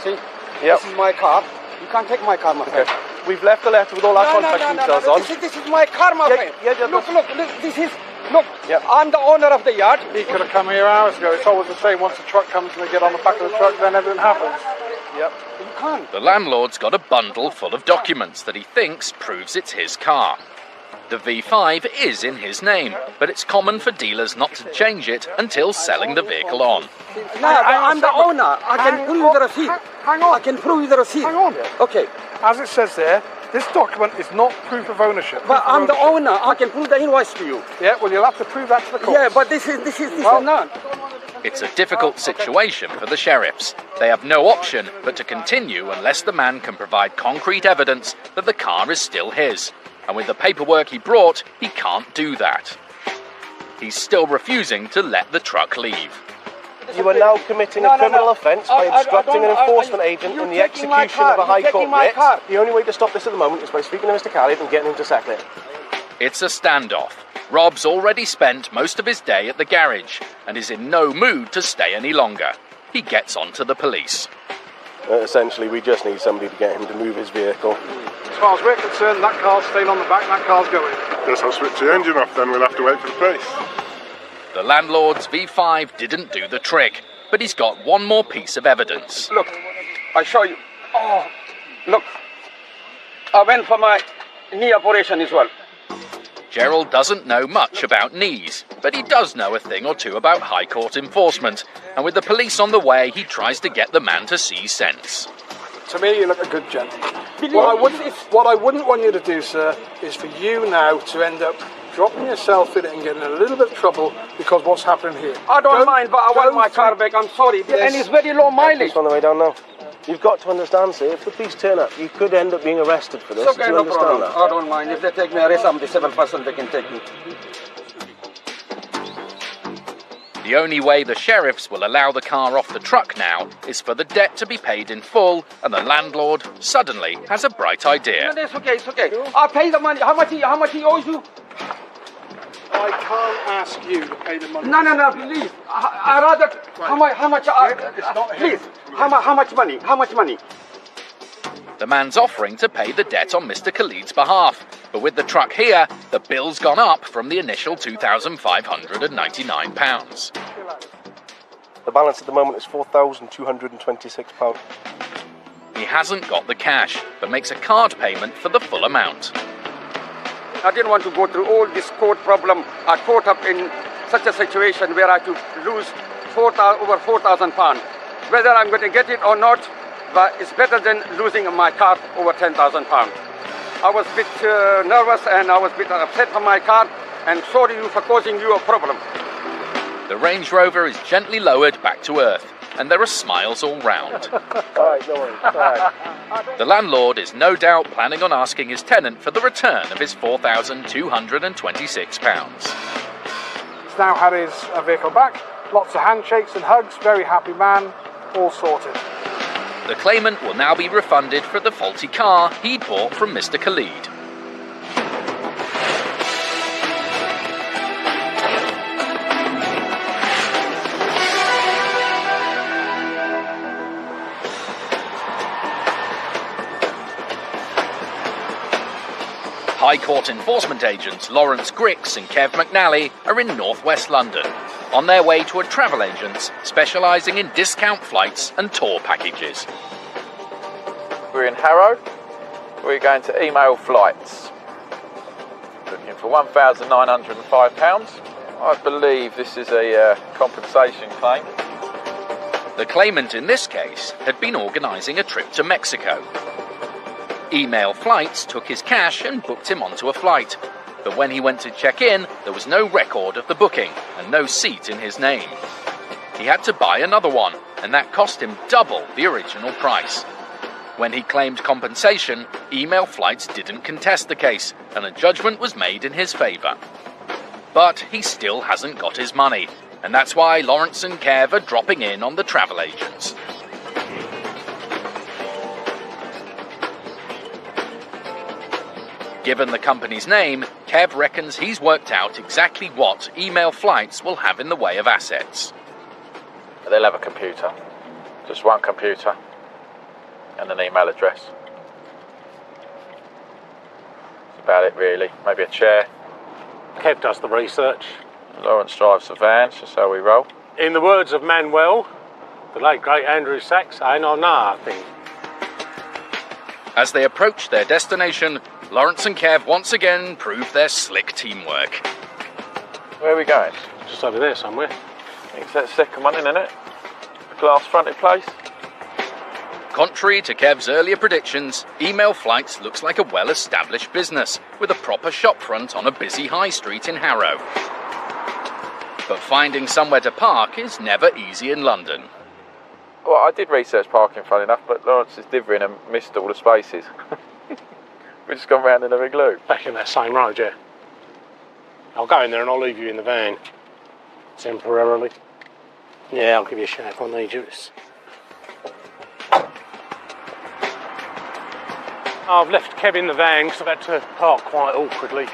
See? Yeah. This is my car. You can't take my car, my friend. We've left the letter with all our contact details on. This is my car, my friend. Yeah, Look, this is Look, I'm the owner of the yard. He could have come here hours ago. It's always the same. Once the truck comes and they get on the back of the truck, then everything happens. Yep. You can't. The landlord's got a bundle full of documents that he thinks proves it's his car. The V5 is in his name, but it's common for dealers not to change it until selling the vehicle on. No, I'm the owner. I can prove you the receipt. Hang on. I can prove you the receipt. Hang on. Okay. As it says there, this document is not proof of ownership. But I'm the owner. I can prove the invoice to you. Yeah, well, you'll have to prove that to the court. Yeah, but this is not. It's a difficult situation for the sheriffs. They have no option but to continue unless the man can provide concrete evidence that the car is still his. And with the paperwork he brought, he can't do that. He's still refusing to let the truck leave. You are now committing a criminal offence by obstructing an enforcement agent in the execution of a High Court writ. The only way to stop this at the moment is by speaking to Mr. Khalid and getting him to settle it. It's a standoff. Rob's already spent most of his day at the garage and is in no mood to stay any longer. He gets on to the police. Essentially, we just need somebody to get him to move his vehicle. As far as we're concerned, that car's staying on the back, that car's going. Guess I'll switch the engine off then, we'll have to wait for the police. The landlord's V5 didn't do the trick, but he's got one more piece of evidence. Look, I show you. Oh, look. I went for my knee operation as well. Gerald doesn't know much about knees, but he does know a thing or two about High Court enforcement, and with the police on the way, he tries to get the man to see sense. To me, you look a good gentleman. What I wouldn't want you to do, sir, is for you now to end up dropping yourself in it and getting in a little bit of trouble because what's happening here. I don't mind, but I want my car back. I'm sorry. And it's very low mileage. It's on the way down now. You've got to understand, sir, if the police turn up, you could end up being arrested for this. It's okay, Do you no understand problem. that? I don't mind. If they take me arrest, I'm the 7%, they can take me. The only way the sheriffs will allow the car off the truck now is for the debt to be paid in full, and the landlord suddenly has a bright idea. No, it's okay. I'll pay the money. How much he owes you? I can't ask you to pay the money. No, please. I rather. How much? It's not him. Please. How much money? How much money? The man's offering to pay the debt on Mr. Khalid's behalf, but with the truck here, the bill's gone up from the initial £2,599. The balance at the moment is £4,226. He hasn't got the cash, but makes a card payment for the full amount. I didn't want to go through all this court problem. I caught up in such a situation where I had to lose over £4,000. Whether I'm going to get it or not, but it's better than losing my car over £10,000. I was a bit nervous and I was a bit upset for my car, and sorry for causing you a problem. The Range Rover is gently lowered back to earth, and there are smiles all round. Alright, no worries. Alright. The landlord is no doubt planning on asking his tenant for the return of his £4,226. He's now had his vehicle back. Lots of handshakes and hugs. Very happy man. All sorted. The claimant will now be refunded for the faulty car he'd bought from Mr. Khalid. High Court enforcement agents Lawrence Grix and Kev McNally are in northwest London, on their way to a travel agent specialising in discount flights and tour packages. We're in Harrow. We're going to Email Flights. Looking for £1,905. I believe this is a compensation claim. The claimant in this case had been organising a trip to Mexico. Email Flights took his cash and booked him onto a flight. But when he went to check in, there was no record of the booking and no seat in his name. He had to buy another one, and that cost him double the original price. When he claimed compensation, Email Flights didn't contest the case, and a judgment was made in his favour. But he still hasn't got his money, and that's why Lawrence and Kev are dropping in on the travel agents. Given the company's name, Kev reckons he's worked out exactly what Email Flights will have in the way of assets. They'll have a computer. Just one computer. And an email address. That's about it really. Maybe a chair. Kev does the research. Lawrence drives the van, just how we roll. In the words of Manuel, the late great Andrew Sachs, I know nothing. As they approach their destination, Lawrence and Kev once again prove their slick teamwork. Where are we going? Just over there somewhere. I think it's that second one, isn't it? The glass fronted place. Contrary to Kev's earlier predictions, Email Flights looks like a well-established business with a proper shopfront on a busy high street in Harrow. But finding somewhere to park is never easy in London. Well, I did research parking, funny enough, but Lawrence is divvying and missed all the spaces. We've just gone round in a big loop. Back in that same road, yeah. I'll go in there and I'll leave you in the van. Temporarily. Yeah, I'll give you a shout if I need you. I've left Kev in the van because I've had to park quite awkwardly.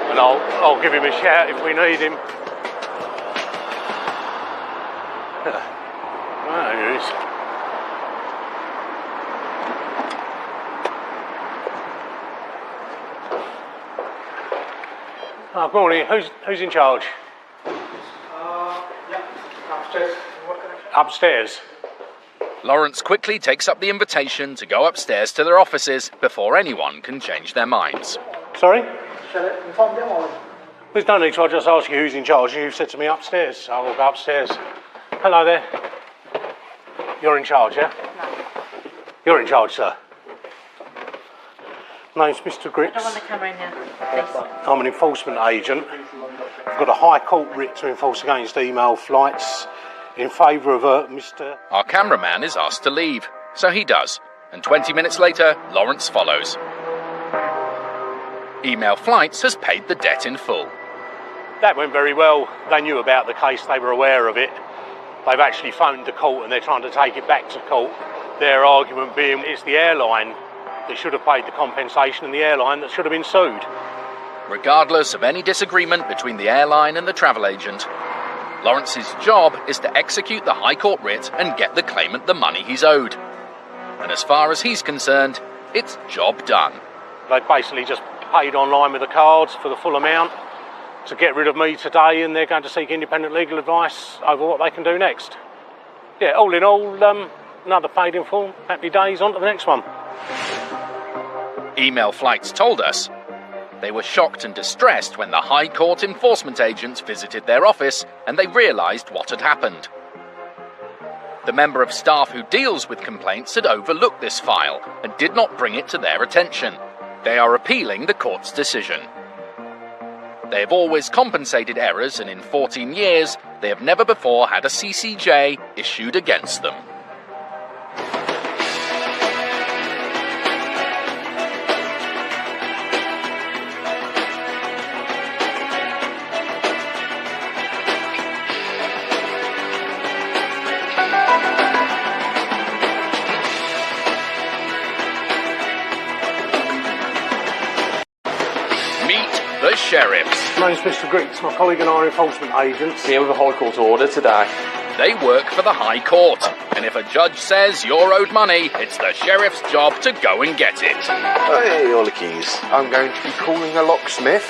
And I'll give him a shout if we need him. There he is. Oh, good morning. Who's in charge? Upstairs. Upstairs. Lawrence quickly takes up the invitation to go upstairs to their offices before anyone can change their minds. Sorry? There's no need to. I'll just ask you who's in charge. You said to me upstairs, so I'll go upstairs. Hello there. You're in charge, yeah? No. You're in charge, sir. Name's Mr. Grits. I don't want the camera in here, please. I'm an enforcement agent. I've got a High Court writ to enforce against Email Flights in favour of Mr. Our cameraman is asked to leave, so he does, and 20 minutes later, Lawrence follows. Email Flights has paid the debt in full. That went very well. They knew about the case, they were aware of it. They've actually phoned the court and they're trying to take it back to court. Their argument being it's the airline that should have paid the compensation and the airline that should have been sued. Regardless of any disagreement between the airline and the travel agent, Lawrence's job is to execute the High Court writ and get the claimant the money he's owed. And as far as he's concerned, it's job done. They basically just paid online with the cards for the full amount to get rid of me today, and they're going to seek independent legal advice over what they can do next. Yeah, all in all, another paid in full. Happy days, on to the next one. Email Flights told us they were shocked and distressed when the High Court enforcement agents visited their office and they realised what had happened. The member of staff who deals with complaints had overlooked this file and did not bring it to their attention. They are appealing the court's decision. They have always compensated errors, and in 14 years, they have never before had a CCJ issued against them. The sheriffs. My name's Mr. Grits. My colleague and I are enforcement agents. Here with a High Court order today. They work for the High Court, and if a judge says you're owed money, it's the sheriff's job to go and get it. Hey, all the keys. I'm going to be calling a locksmith.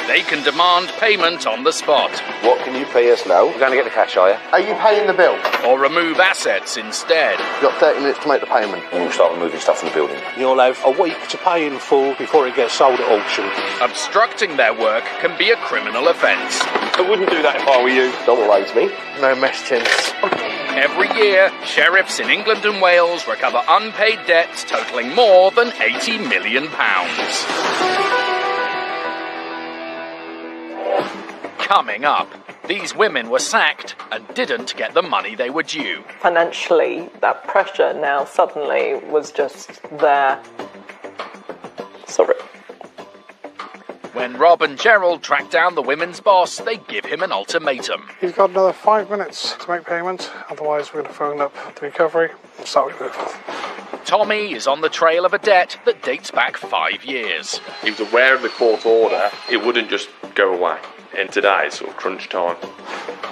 They can demand payment on the spot. What can you pay us now? We're going to get the cash, are you? Are you paying the bill? Or remove assets instead. You've got 30 minutes to make the payment. And we'll start removing stuff from the building. You'll have a week to pay in full before it gets sold at auction. Obstructing their work can be a criminal offence. I wouldn't do that if I were you. Don't raise me. No mess tins. Every year, sheriffs in England and Wales recover unpaid debts totalling more than £80 million. Coming up, these women were sacked and didn't get the money they were due. Financially, that pressure now suddenly was just there. Sorry. When Rob and Gerald track down the women's boss, they give him an ultimatum. He's got another 5 minutes to make payment, otherwise we're going to phone up the recovery and start with Tommy is on the trail of a debt that dates back 5 years. He was aware of the court order. It wouldn't just go away. And today it's sort of crunch time.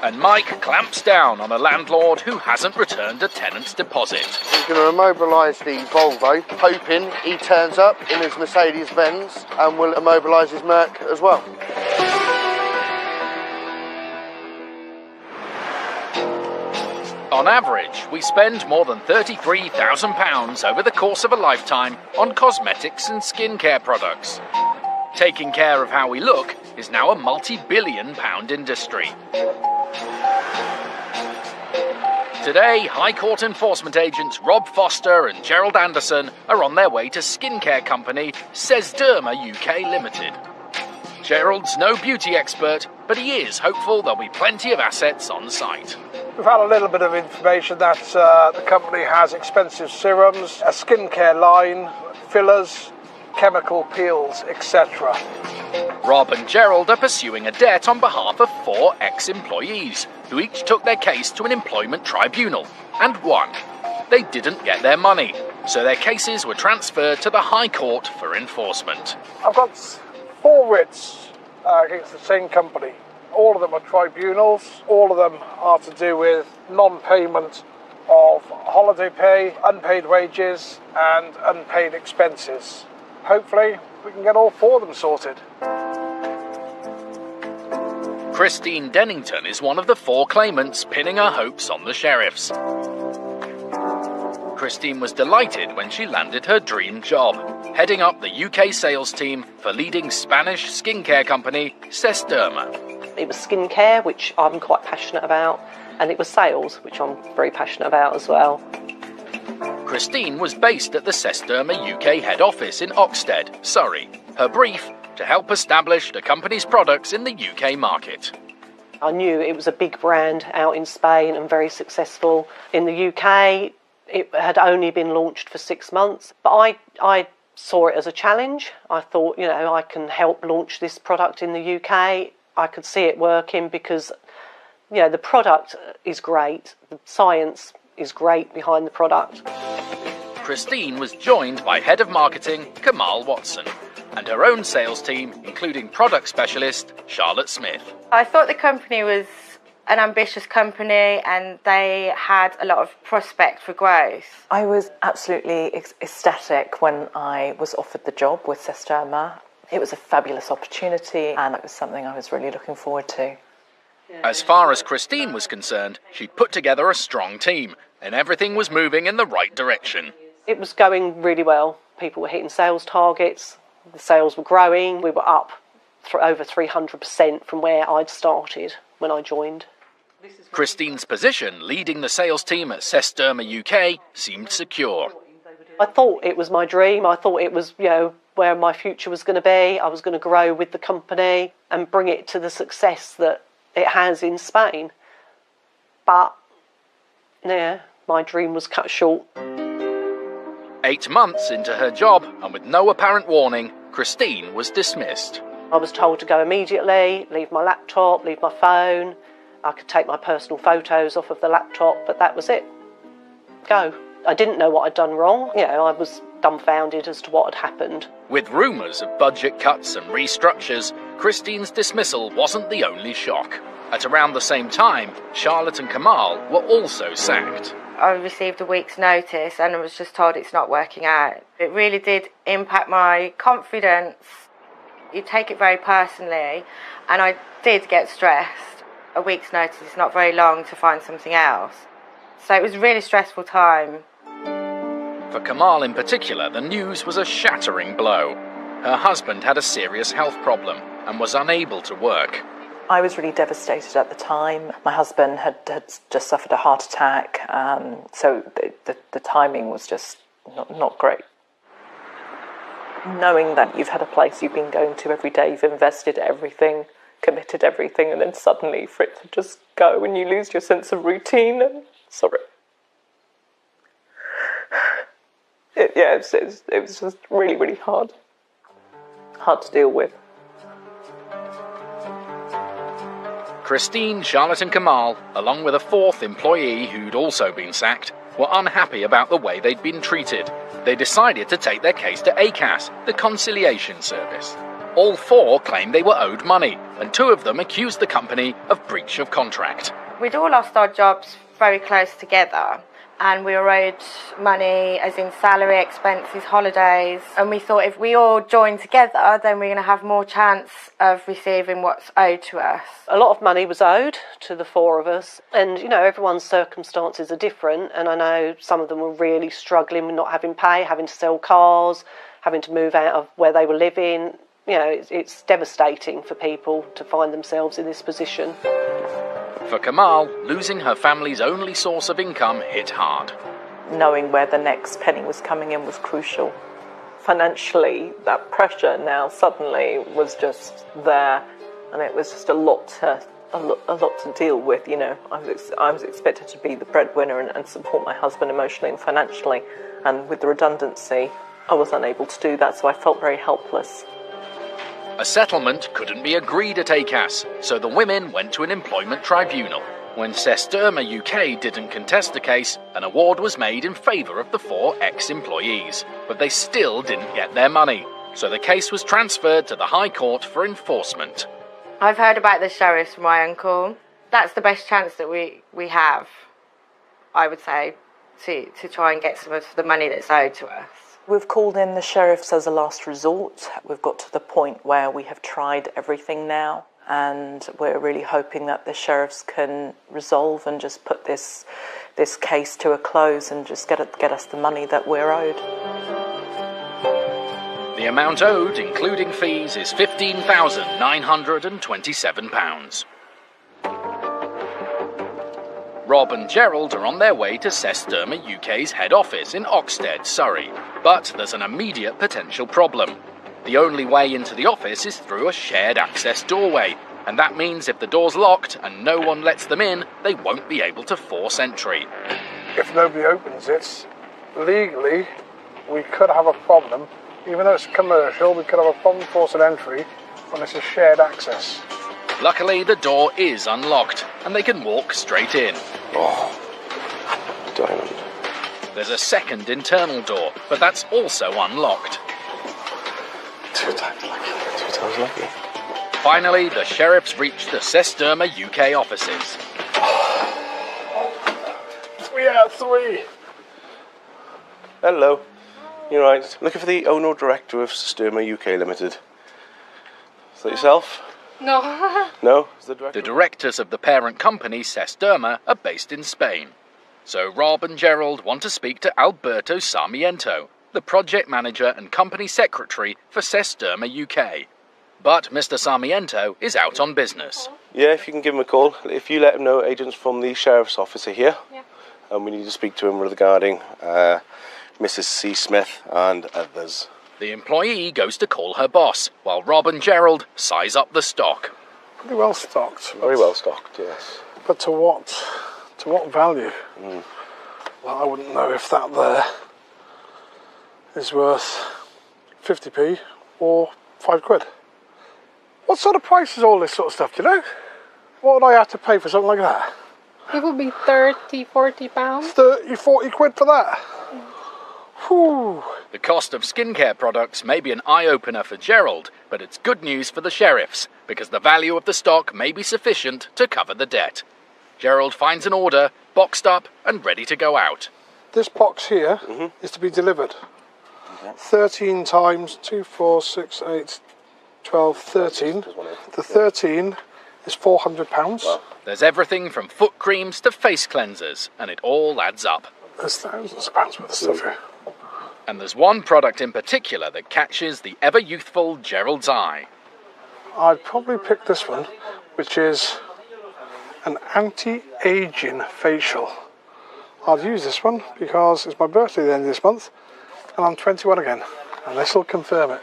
And Mike clamps down on a landlord who hasn't returned a tenant's deposit. He's going to immobilise the Volvo, hoping he turns up in his Mercedes-Benz and will immobilise his Merc as well. On average, we spend more than £33,000 over the course of a lifetime on cosmetics and skincare products. Taking care of how we look is now a multi-billion-pound industry. Today, High Court enforcement agents Rob Foster and Gerald Anderson are on their way to skincare company Sesderma UK Limited. Gerald's no beauty expert, but he is hopeful there'll be plenty of assets on site. We've had a little bit of information that the company has expensive serums, a skincare line, fillers, chemical peels, etc. Rob and Gerald are pursuing a debt on behalf of 4 ex-employees, who each took their case to an employment tribunal, and won. They didn't get their money, so their cases were transferred to the High Court for enforcement. I've got 4 writs against the same company. All of them are tribunals. All of them are to do with non-payment of holiday pay, unpaid wages and unpaid expenses. Hopefully we can get all 4 of them sorted. Christine Dennington is one of the 4 claimants pinning her hopes on the sheriffs. Christine was delighted when she landed her dream job, heading up the UK sales team for leading Spanish skincare company Sesderma. It was skincare, which I'm quite passionate about, and it was sales, which I'm very passionate about as well. Christine was based at the Sesderma UK head office in Oxted, Surrey. Her brief, to help establish the company's products in the UK market. I knew it was a big brand out in Spain and very successful. In the UK, it had only been launched for 6 months, but I saw it as a challenge. I thought, I can help launch this product in the UK. I could see it working because, the product is great. The science is great behind the product. Christine was joined by Head of Marketing, Kamal Watson, and her own sales team, including product specialist, Charlotte Smith. I thought the company was an ambitious company and they had a lot of prospect for growth. I was absolutely ecstatic when I was offered the job with Sesderma. It was a fabulous opportunity and it was something I was really looking forward to. As far as Christine was concerned, she'd put together a strong team and everything was moving in the right direction. It was going really well. People were hitting sales targets, the sales were growing, we were up over 300% from where I'd started when I joined. Christine's position leading the sales team at Sesderma UK seemed secure. I thought it was my dream. I thought it was, where my future was going to be. I was going to grow with the company and bring it to the success that it has in Spain. But, my dream was cut short. 8 months into her job, and with no apparent warning, Christine was dismissed. I was told to go immediately, leave my laptop, leave my phone. I could take my personal photos off of the laptop, but that was it. Go. I didn't know what I'd done wrong. I was dumbfounded as to what had happened. With rumours of budget cuts and restructures, Christine's dismissal wasn't the only shock. At around the same time, Charlotte and Kamal were also sacked. I received a week's notice and I was just told it's not working out. It really did impact my confidence. You take it very personally, and I did get stressed. A week's notice is not very long to find something else. So it was a really stressful time. For Kamal in particular, the news was a shattering blow. Her husband had a serious health problem and was unable to work. I was really devastated at the time. My husband had just suffered a heart attack, so the timing was just not great. Knowing that you've had a place you've been going to every day, you've invested everything, committed everything, and then suddenly for it to just go and you lose your sense of routine. Sorry. It was just really, really hard to deal with. Christine, Charlotte and Kamal, along with a 4th employee who'd also been sacked, were unhappy about the way they'd been treated. They decided to take their case to ACAS, the Conciliation Service. All 4 claimed they were owed money, and 2 of them accused the company of breach of contract. We'd all lost our jobs very close together, and we were owed money as in salary, expenses, holidays, and we thought if we all joined together then we're going to have more chance of receiving what's owed to us. A lot of money was owed to the 4 of us, and everyone's circumstances are different, and I know some of them were really struggling with not having pay, having to sell cars, having to move out of where they were living. It's devastating for people to find themselves in this position. For Kamal, losing her family's only source of income hit hard. Knowing where the next penny was coming in was crucial. Financially, that pressure now suddenly was just there, and it was just a lot to deal with. I was expected to be the breadwinner and support my husband emotionally and financially, and with the redundancy, I was unable to do that, so I felt very helpless. A settlement couldn't be agreed at ACAS, so the women went to an employment tribunal. When Sesderma UK didn't contest the case, an award was made in favour of the 4 ex-employees, but they still didn't get their money, so the case was transferred to the High Court for enforcement. I've heard about the sheriffs from my uncle. That's the best chance that we have, I would say, to try and get some of the money that's owed to us. We've called in the sheriffs as a last resort. We've got to the point where we have tried everything now, and we're really hoping that the sheriffs can resolve and just put this case to a close and just get us the money that we're owed. The amount owed, including fees, is £15,927. Rob and Gerald are on their way to Sesderma UK's head office in Oxted, Surrey. But there's an immediate potential problem. The only way into the office is through a shared access doorway, and that means if the door's locked and no one lets them in, they won't be able to force entry. If nobody opens it, legally, we could have a problem. Even though it's commercial, we could have a problem forcing entry when it's a shared access. Luckily, the door is unlocked, and they can walk straight in. Oh, diamond. There's a second internal door, but that's also unlocked. 2 times lucky. 2 times lucky. Finally, the sheriffs reach the Sesderma UK offices. 3 out of 3. Hello. You're right. Looking for the owner or director of Sesderma UK Limited. Is that yourself? No. No? The directors of the parent company, Sesderma, are based in Spain. So Rob and Gerald want to speak to Alberto Sarmiento, the project manager and company secretary for Sesderma UK. But Mr. Sarmiento is out on business. Yeah, if you can give him a call. If you let him know agents from the sheriff's office are here. Yeah. And we need to speak to him regarding Mrs. C. Smith and others. The employee goes to call her boss, while Rob and Gerald size up the stock. Pretty well stocked. Very well stocked, yes. But to what value? Well, I wouldn't know if that there is worth 50p or £5. What sort of price is all this sort of stuff, do you know? What would I have to pay for something like that? It would be 30, 40 pounds. 30, 40 quid for that? Whew. The cost of skincare products may be an eye-opener for Gerald, but it's good news for the sheriffs, because the value of the stock may be sufficient to cover the debt. Gerald finds an order, boxed up and ready to go out. This box here is to be delivered. 13 times 2, 4, 6, 8, 12, 13. The 13 is £400. Wow. There's everything from foot creams to face cleansers, and it all adds up. There's thousands of pounds worth of stuff here. And there's one product in particular that catches the ever-youthful Gerald's eye. I'd probably pick this one, which is an anti-aging facial. I'd use this one because it's my birthday at the end of this month, and I'm 21 again, and this will confirm it.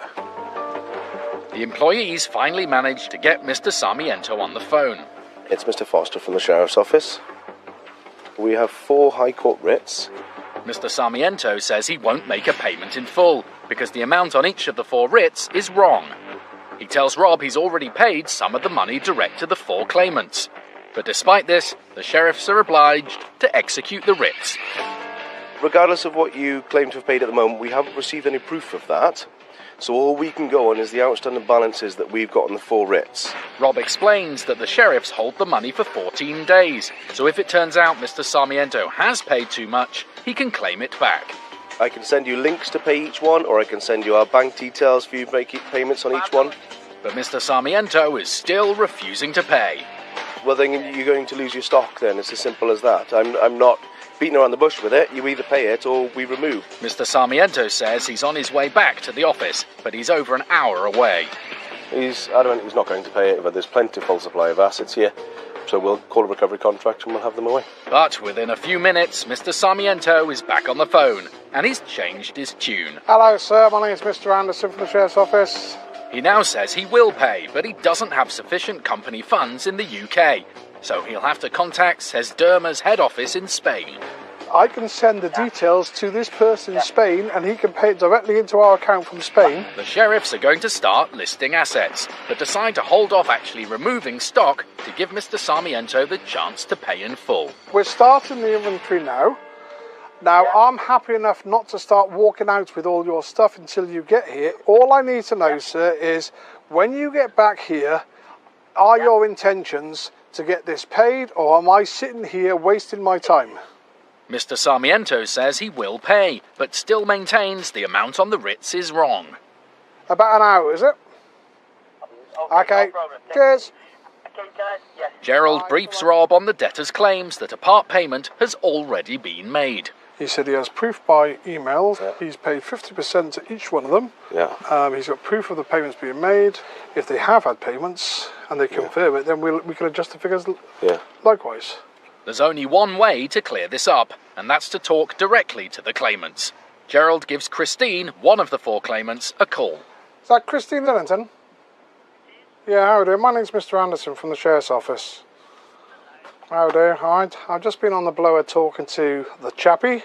The employees finally managed to get Mr. Sarmiento on the phone. It's Mr. Foster from the sheriff's office. We have 4 High Court writs. Mr. Sarmiento says he won't make a payment in full because the amount on each of the 4 writs is wrong. He tells Rob he's already paid some of the money direct to the 4 claimants. But despite this, the sheriffs are obliged to execute the writs. regardless of what you claim to have paid at the moment, we haven't received any proof of that. So all we can go on is the outstanding balances that we've got on the 4 writs. Rob explains that the sheriffs hold the money for 14 days, so if it turns out Mr. Sarmiento has paid too much, he can claim it back. I can send you links to pay each one, or I can send you our bank details for you to make payments on each one. But Mr. Sarmiento is still refusing to pay. Well, then you're going to lose your stock then. It's as simple as that. I'm not beating around the bush with it. You either pay it or we remove. Mr. Sarmiento says he's on his way back to the office, but he's over an hour away. He's adamant he's not going to pay it, but there's plentiful supply of assets here. So we'll call a recovery contract and we'll have them away. But within a few minutes, Mr. Sarmiento is back on the phone, and he's changed his tune. Hello, sir. My name's Mr. Anderson from the Sheriff's Office. He now says he will pay, but he doesn't have sufficient company funds in the UK. So he'll have to contact Sesderma's head office in Spain. I can send the details to this person in Spain and he can pay it directly into our account from Spain. The sheriffs are going to start listing assets, but decide to hold off actually removing stock to give Mr. Sarmiento the chance to pay in full. We're starting the inventory now. Now, I'm happy enough not to start walking out with all your stuff until you get here. All I need to know, sir, is when you get back here, are your intentions to get this paid, or am I sitting here wasting my time? Mr. Sarmiento says he will pay, but still maintains the amount on the writs is wrong. About an hour, is it? Okay. Cheers. Gerald briefs Rob on the debtor's claims that a part payment has already been made. He said he has proof by email. He's paid 50% to each one of them. Yeah. He's got proof of the payments being made. If they have had payments and they confirm it, then we can adjust the figures likewise. There's only one way to clear this up, and that's to talk directly to the claimants. Gerald gives Christine, one of the 4 claimants, a call. Is that Christine Dillington? Yeah, how are you doing? My name's Mr. Anderson from the Sheriff's Office. How are you doing? All right. I've just been on the blower talking to the chappie.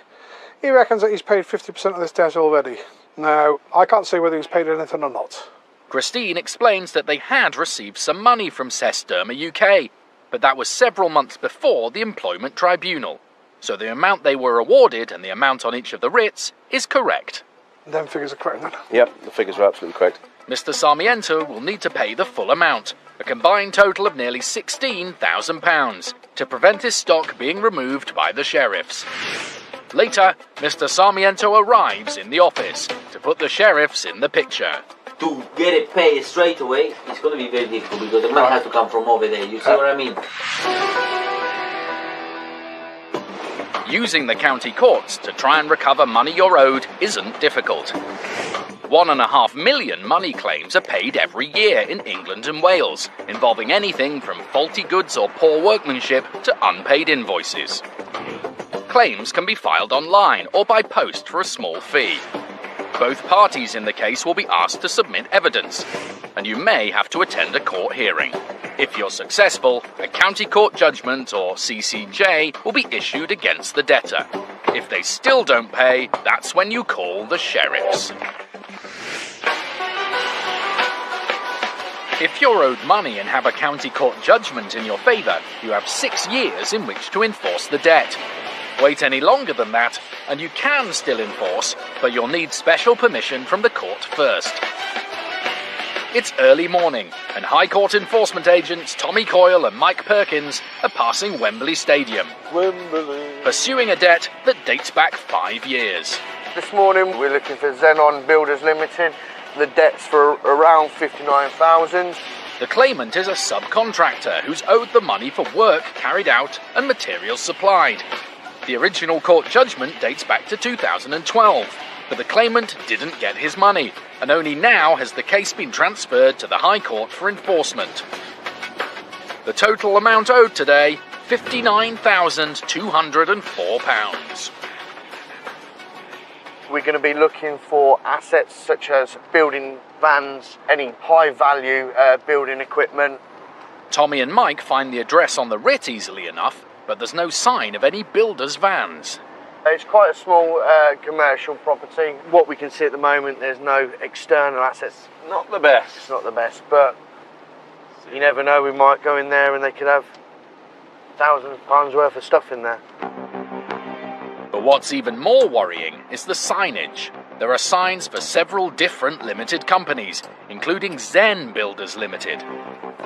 He reckons that he's paid 50% of this debt already. Now, I can't say whether he's paid anything or not. Christine explains that they had received some money from Sesderma UK, but that was several months before the Employment Tribunal. So the amount they were awarded and the amount on each of the writs is correct. Them figures are correct then? Yep, the figures are absolutely correct. Mr. Sarmiento will need to pay the full amount, a combined total of nearly £16,000, to prevent his stock being removed by the sheriffs. Later, Mr. Sarmiento arrives in the office to put the sheriffs in the picture. To get it paid straight away, it's going to be very difficult because the money has to come from over there. You see what I mean? Using the county courts to try and recover money you're owed isn't difficult. 1.5 million money claims are paid every year in England and Wales, involving anything from faulty goods or poor workmanship to unpaid invoices. Claims can be filed online or by post for a small fee. Both parties in the case will be asked to submit evidence, and you may have to attend a court hearing. If you're successful, a county court judgment, or CCJ, will be issued against the debtor. If they still don't pay, that's when you call the sheriffs. If you're owed money and have a county court judgment in your favour, you have 6 years in which to enforce the debt. Wait any longer than that, and you can still enforce, but you'll need special permission from the court first. It's early morning, and High Court enforcement agents Tommy Coyle and Mike Perkins are passing Wembley Stadium, pursuing a debt that dates back 5 years. This morning we're looking for Xenon Builders Limited. The debt's for around 59,000. The claimant is a subcontractor who's owed the money for work carried out and materials supplied. The original court judgment dates back to 2012, but the claimant didn't get his money, and only now has the case been transferred to the High Court for enforcement. The total amount owed today, £59,204. We're going to be looking for assets such as building vans, any high-value building equipment. Tommy and Mike find the address on the writ easily enough, but there's no sign of any builders' vans. It's quite a small commercial property. What we can see at the moment, there's no external assets. Not the best. It's not the best, but you never know, we might go in there and they could have £1,000 worth of stuff in there. But What's even more worrying is the signage. There are signs for several different limited companies, including Zen Builders Limited.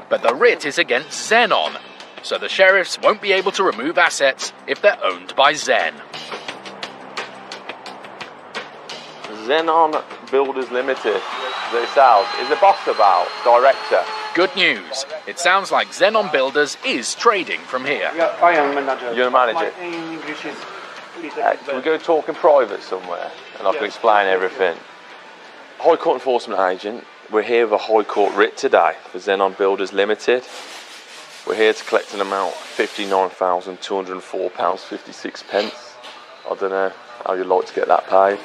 But the writ is against Xenon, so the sheriffs won't be able to remove assets if they're owned by Zen. Xenon Builders Limited. Themselves. Is the boss about? Director? Good news. It sounds like Xenon Builders is trading from here. Yeah, I am manager. You're a manager? My English is... Can we go talk in private somewhere and I can explain everything? High Court Enforcement Agent, we're here with a High Court writ today for Xenon Builders Limited. We're here to collect an amount of £59,204.56. I don't know how you'd like to get that paid.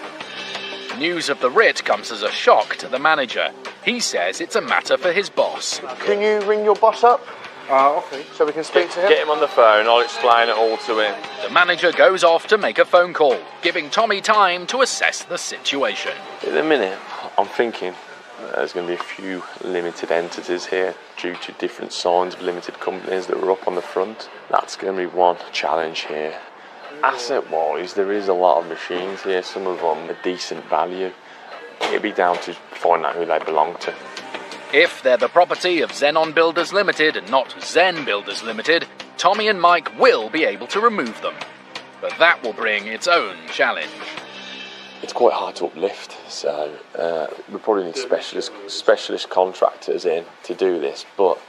News of the writ comes as a shock to the manager. He says it's a matter for his boss. Can you ring your boss up? Okay. So we can speak to him? Get him on the phone, I'll explain it all to him. The manager goes off to make a phone call, giving Tommy time to assess the situation. At the minute, I'm thinking there's going to be a few limited entities here due to different signs of limited companies that are up on the front. That's going to be one challenge here. Asset-wise, there is a lot of machines here, some of them are decent value. It'll be down to find out who they belong to. If they're the property of Xenon Builders Limited and not Zen Builders Limited, Tommy and Mike will be able to remove them. But that will bring its own challenge. It's quite hard to uplift, so we probably need specialist contractors in to do this, but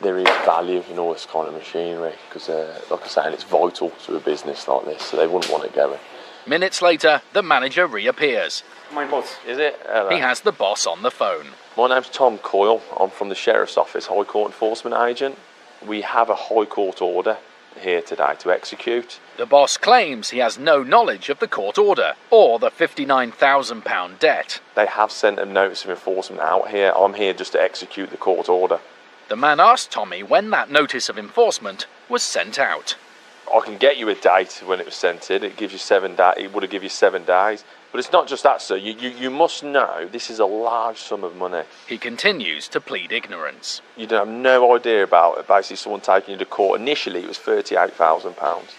there is value in all this kind of machinery because, like I say, it's vital to a business like this, so they wouldn't want it going. Minutes later, the manager reappears. My boss. Is it? Hello. He has the boss on the phone. My name's Tom Coyle. I'm from the Sheriff's Office, High Court Enforcement Agent. We have a High Court order here today to execute. The boss claims he has no knowledge of the court order or the £59,000 debt. They have sent a notice of enforcement out here. I'm here just to execute the court order. The man asked Tommy when that notice of enforcement was sent out. I can get you a date when it was sent in. It gives you 7 days. It would have given you 7 days. But it's not just that, sir. You must know this is a large sum of money. He continues to plead ignorance. You don't have no idea about it. Basically, someone taking you to court. Initially, it was £38,000.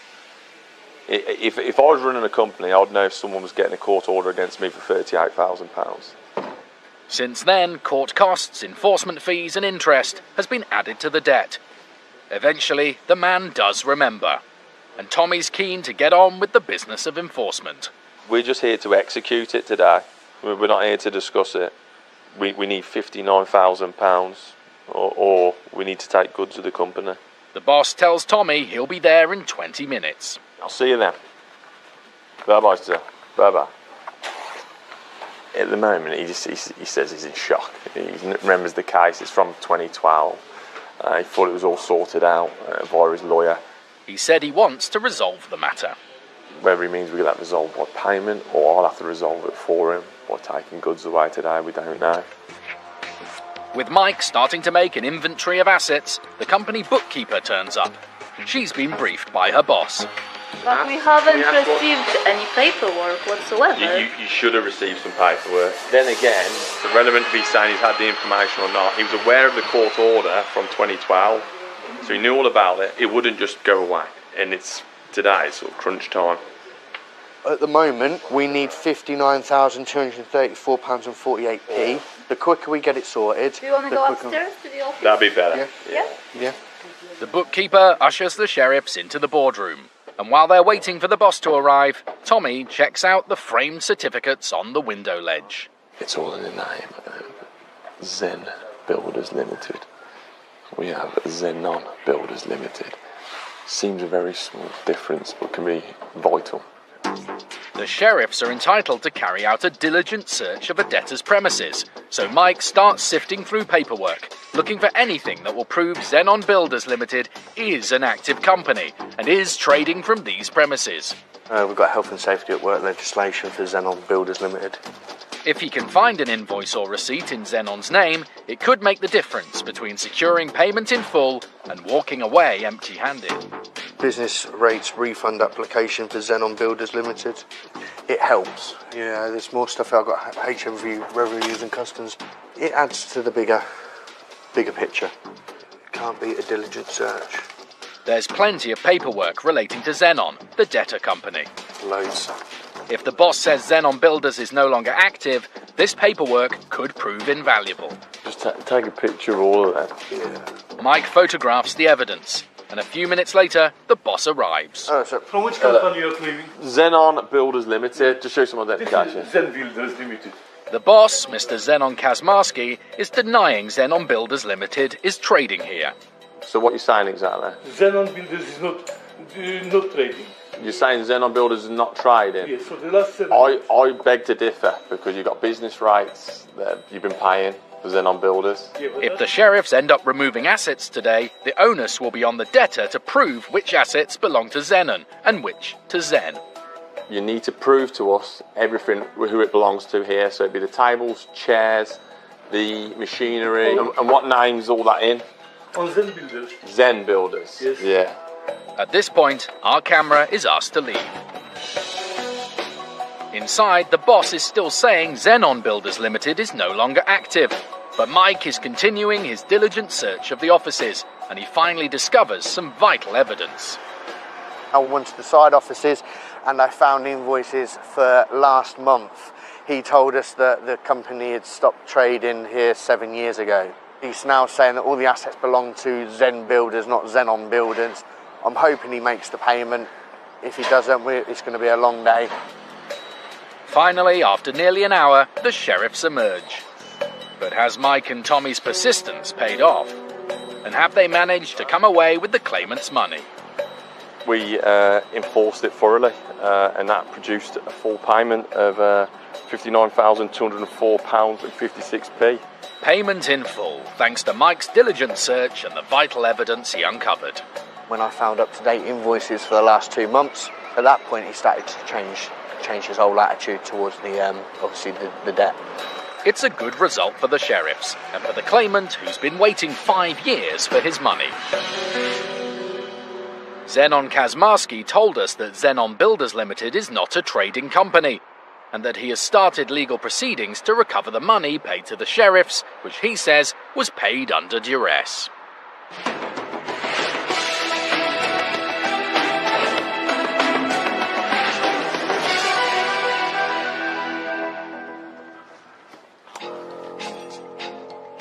If I was running a company, I'd know if someone was getting a court order against me for £38,000. Since then, court costs, enforcement fees and interest has been added to the debt. Eventually, the man does remember. And Tommy's keen to get on with the business of enforcement. We're just here to execute it today. We're not here to discuss it. We need £59,000 or we need to take goods to the company. The boss tells Tommy he'll be there in 20 minutes. I'll see you then. Bye-bye, sir. Bye-bye. At the moment, he says he's in shock. He remembers the case. It's from 2012. He thought it was all sorted out via his lawyer. He said he wants to resolve the matter. Whether he means we get that resolved by payment or I'll have to resolve it for him by taking goods away today, we don't know. With Mike starting to make an inventory of assets, the company bookkeeper turns up. She's been briefed by her boss. But we haven't received any paperwork whatsoever. You should have received some paperwork. Then again, it's irrelevant if he's saying he's had the information or not. He was aware of the court order from 2012, so he knew all about it. It wouldn't just go away. And it's today, sort of crunch time. At the moment, we need £59,234.48p. The quicker we get it sorted... Do you want to go upstairs to the office? That'd be better. Yeah. The bookkeeper ushers the sheriffs into the boardroom. And while they're waiting for the boss to arrive, Tommy checks out the framed certificates on the window ledge. It's all in the name of Zen Builders Limited. We have Xenon Builders Limited. Seems a very small difference, but can be vital. The sheriffs are entitled to carry out a diligent search of a debtor's premises, so Mike starts sifting through paperwork, looking for anything that will prove Xenon Builders Limited is an active company and is trading from these premises. We've got health and safety at work legislation for Xenon Builders Limited. If he can find an invoice or receipt in Xenon's name, it could make the difference between securing payment in full and walking away empty-handed. Business rates refund application for Xenon Builders Limited. It helps. Yeah, there's more stuff. I've got HMV revenues and customs. It adds to the bigger picture. Can't beat a diligent search. There's plenty of paperwork relating to Xenon, the debtor company. Loads. If the boss says Xenon Builders is no longer active, this paperwork could prove invaluable. Just take a picture of all of that. Mike photographs the evidence, and a few minutes later, the boss arrives. From which company are you claiming? Xenon Builders Limited. Just show some identification. Zen Builders Limited. The boss, Mr. Zenon Kazmarski, is denying Xenon Builders Limited is trading here. So what are you saying exactly? Xenon Builders is not trading. You're saying Xenon Builders is not trading? Yes, for the last 7 I beg to differ, because you've got business rights that you've been paying for Xenon Builders. If the sheriffs end up removing assets today, the onus will be on the debtor to prove which assets belong to Xenon and which to Zen. You need to prove to us everything who it belongs to here, so it'd be the tables, chairs, the machinery, and what name's all that in? On Zen Builders. Zen Builders. Yes. Yeah. At this point, our camera is asked to leave. Inside, the boss is still saying Xenon Builders Limited is no longer active, but Mike is continuing his diligent search of the offices, and he finally discovers some vital evidence. I went to the side offices and I found invoices for last month. He told us that the company had stopped trading here 7 years ago. He's now saying that all the assets belong to Zen Builders, not Xenon Builders. I'm hoping he makes the payment. If he doesn't, it's going to be a long day. Finally, after nearly an hour, the sheriffs emerge. But has Mike and Tommy's persistence paid off? And have they managed to come away with the claimant's money? We enforced it thoroughly, and that produced a full payment of £59,204.56. Payment in full, thanks to Mike's diligent search and the vital evidence he uncovered. When I found up-to-date invoices for the last 2 months, at that point he started to change his whole attitude towards the obviously the debt. It's a good result for the sheriffs, and for the claimant who's been waiting 5 years for his money. Zenon Kazmarski told us that Xenon Builders Limited is not a trading company, and that he has started legal proceedings to recover the money paid to the sheriffs, which he says was paid under duress.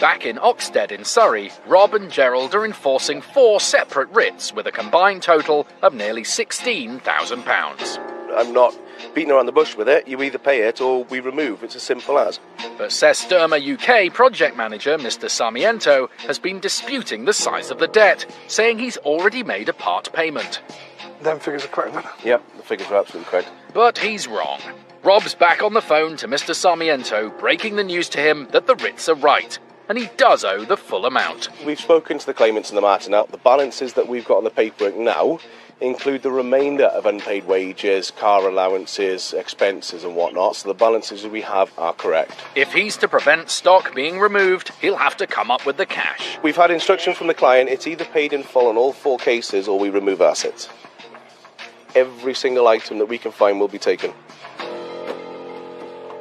Back in Oxted in Surrey, Rob and Gerald are enforcing 4 separate writs with a combined total of nearly £16,000. I'm not beating around the bush with it. You either pay it or we remove. It's as simple as. But says Sturma UK project manager Mr. Sarmiento has been disputing the size of the debt, saying he's already made a part payment. Them figures are correct, then? Yep, the figures are absolutely correct. But he's wrong. Rob's back on the phone to Mr. Sarmiento, breaking the news to him that the writs are right, and he does owe the full amount. We've spoken to the claimants in the matter now. The balances that we've got on the paperwork now include the remainder of unpaid wages, car allowances, expenses and whatnot, so the balances we have are correct. If he's to prevent stock being removed, he'll have to come up with the cash. We've had instruction from the client, it's either paid in full on all 4 cases or we remove assets. Every single item that we can find will be taken.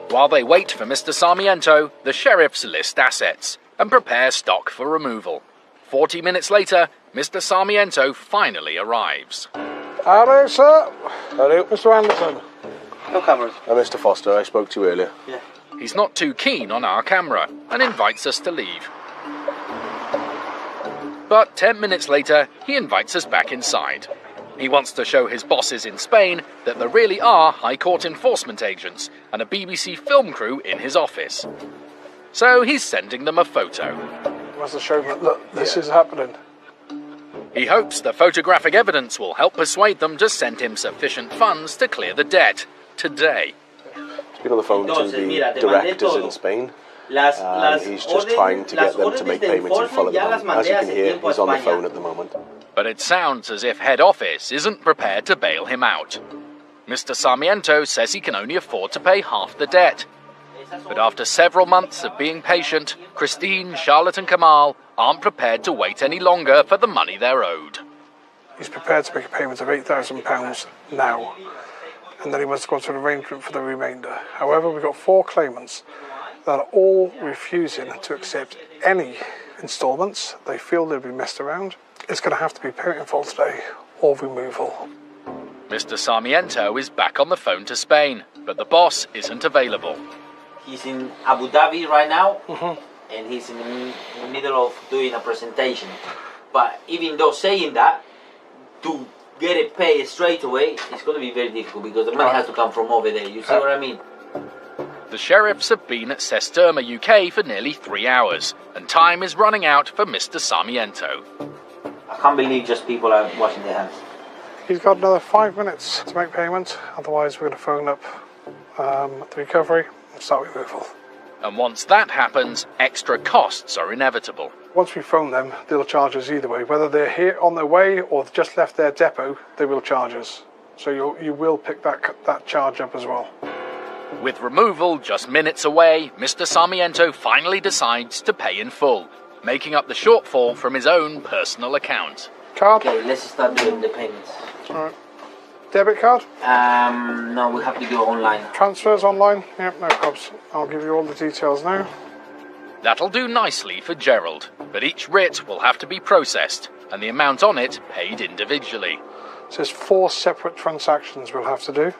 While they wait for Mr. Sarmiento, the sheriffs list assets and prepare stock for removal. 40 minutes later, Mr. Sarmiento finally arrives. Hello, sir. Hello. Mr. Anderson. No cameras. Mr. Foster, I spoke to you earlier. Yeah. He's not too keen on our camera and invites us to leave. But 10 minutes later, he invites us back inside. He wants to show his bosses in Spain that there really are High Court enforcement agents and a BBC film crew in his office. So he's sending them a photo. Wants to show them, look, this is happening. He hopes the photographic evidence will help persuade them to send him sufficient funds to clear the debt today. He's been on the phone to the directors in Spain. He's just trying to get them to make payments in full at the moment. As you can hear, he's on the phone at the moment. But it sounds as if head office isn't prepared to bail him out. Mr. Sarmiento says he can only afford to pay half the debt. But after several months of being patient, Christine, Charlotte and Kamal aren't prepared to wait any longer for the money they're owed. He's prepared to make a payment of £8,000 now, and then he wants to go to an arrangement for the remainder. However, we've got 4 claimants that are all refusing to accept any instalments. They feel they've been messed around. It's going to have to be payment in full today or removal. Mr. Sarmiento is back on the phone to Spain, but the boss isn't available. He's in Abu Dhabi right now, and he's in the middle of doing a presentation. But even though saying that, to get it paid straight away, it's going to be very difficult because the money has to come from over there. You see what I mean? The sheriffs have been at Sesterma, UK for nearly 3 hours, and time is running out for Mr. Sarmiento. I can't believe just people are washing their hands. He's got another 5 minutes to make payment, otherwise we're going to phone up the recovery and start removal. And once that happens, extra costs are inevitable. Once we phone them, they'll charge us either way. Whether they're here on their way or just left their depot, they will charge us. So you will pick that charge up as well. With removal just minutes away, Mr. Sarmiento finally decides to pay in full, making up the shortfall from his own personal account. Card? Okay, let's start doing the payments. Alright. Debit card? No, we have to do it online. Transfers online? Yep, no problems. I'll give you all the details now. That'll do nicely for Gerald, but each writ will have to be processed, and the amount on it paid individually. So there's 4 separate transactions we'll have to do.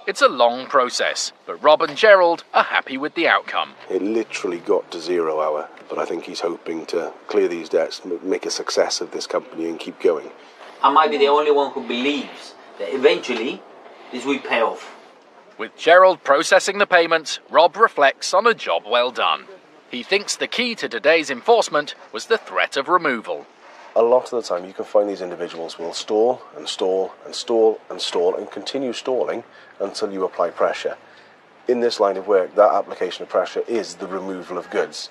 It's a long process, but Rob and Gerald are happy with the outcome. It literally got to 0 hour, but I think he's hoping to clear these debts, make a success of this company and keep going. I might be the only one who believes that eventually this will pay off. With Gerald processing the payment, Rob reflects on a job well done. He thinks the key to today's enforcement was the threat of removal. A lot of the time you can find these individuals will stall and stall and stall and stall and continue stalling until you apply pressure. In this line of work, that application of pressure is the removal of goods.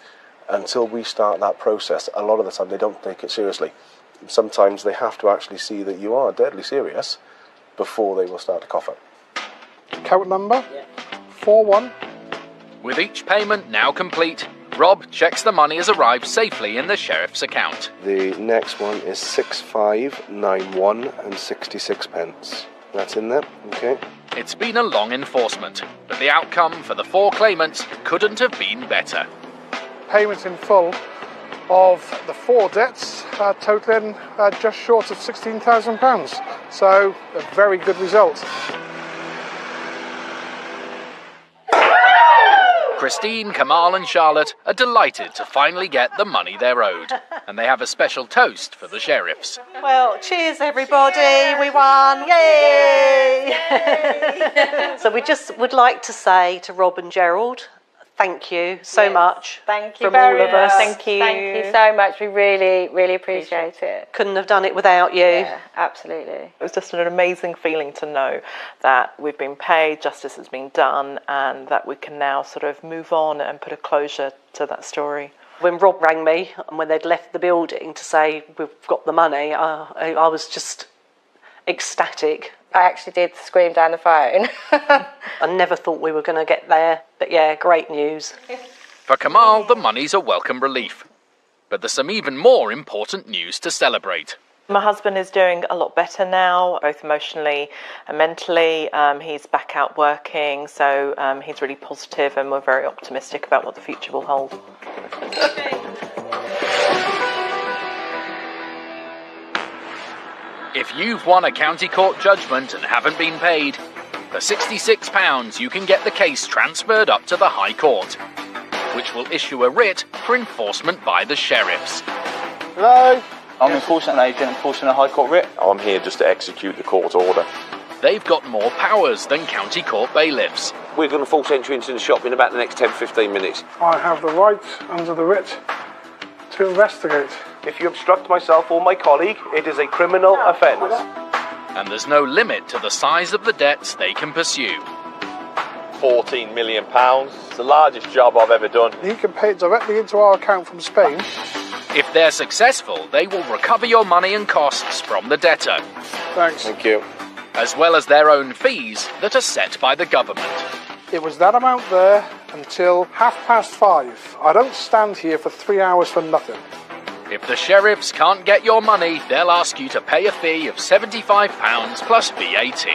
Until we start that process, a lot of the time they don't take it seriously. Sometimes they have to actually see that you are deadly serious before they will start to cough up. Account number? 41. With each payment now complete, Rob checks the money has arrived safely in the sheriff's account. The next one is 6591 and 66 pence. That's in there, okay. It's been a long enforcement, but the outcome for the 4 claimants couldn't have been better. Payment in full of the 4 debts, totaling just short of £16,000. So, a very good result. Christine, Kamal and Charlotte are delighted to finally get the money they're owed, and they have a special toast for the sheriffs. Well, cheers everybody, we won, yay! So we just would like to say to Rob and Gerald, thank you so much. Thank you from very all of us. much. Thank you so much. We really, really appreciate it. Couldn't have done it without you. Yeah, absolutely. It was just an amazing feeling to know that we've been paid, justice has been done, and that we can now sort of move on and put a closure to that story. When Rob rang me and when they'd left the building to say we've got the money, I was just ecstatic. I actually did scream down the phone. I never thought we were going to get there, but yeah, great news. For Kamal, the money's a welcome relief. But there's some even more important news to celebrate. My husband is doing a lot better now, both emotionally and mentally. He's back out working, so he's really positive and we're very optimistic about what the future will hold. If you've won a county court judgment and haven't been paid, for £66 you can get the case transferred up to the High Court, which will issue a writ for enforcement by the sheriffs. Hello? I'm an enforcement agent enforcing a High Court writ. I'm here just to execute the court order. They've got more powers than county court bailiffs. We're going to force entry into the shop in about the next 10-15 minutes. I have the right, under the writ, to investigate. If you obstruct myself or my colleague, it is a criminal offence. And there's no limit to the size of the debts they can pursue. £14 million. It's the largest job I've ever done. He can pay it directly into our account from Spain. If they're successful, they will recover your money and costs from the debtor. Thanks. Thank you. As well as their own fees that are set by the government. It was that amount there until 5:30. I don't stand here for 3 hours for nothing. If the sheriffs can't get your money, they'll ask you to pay a fee of £75 plus VAT.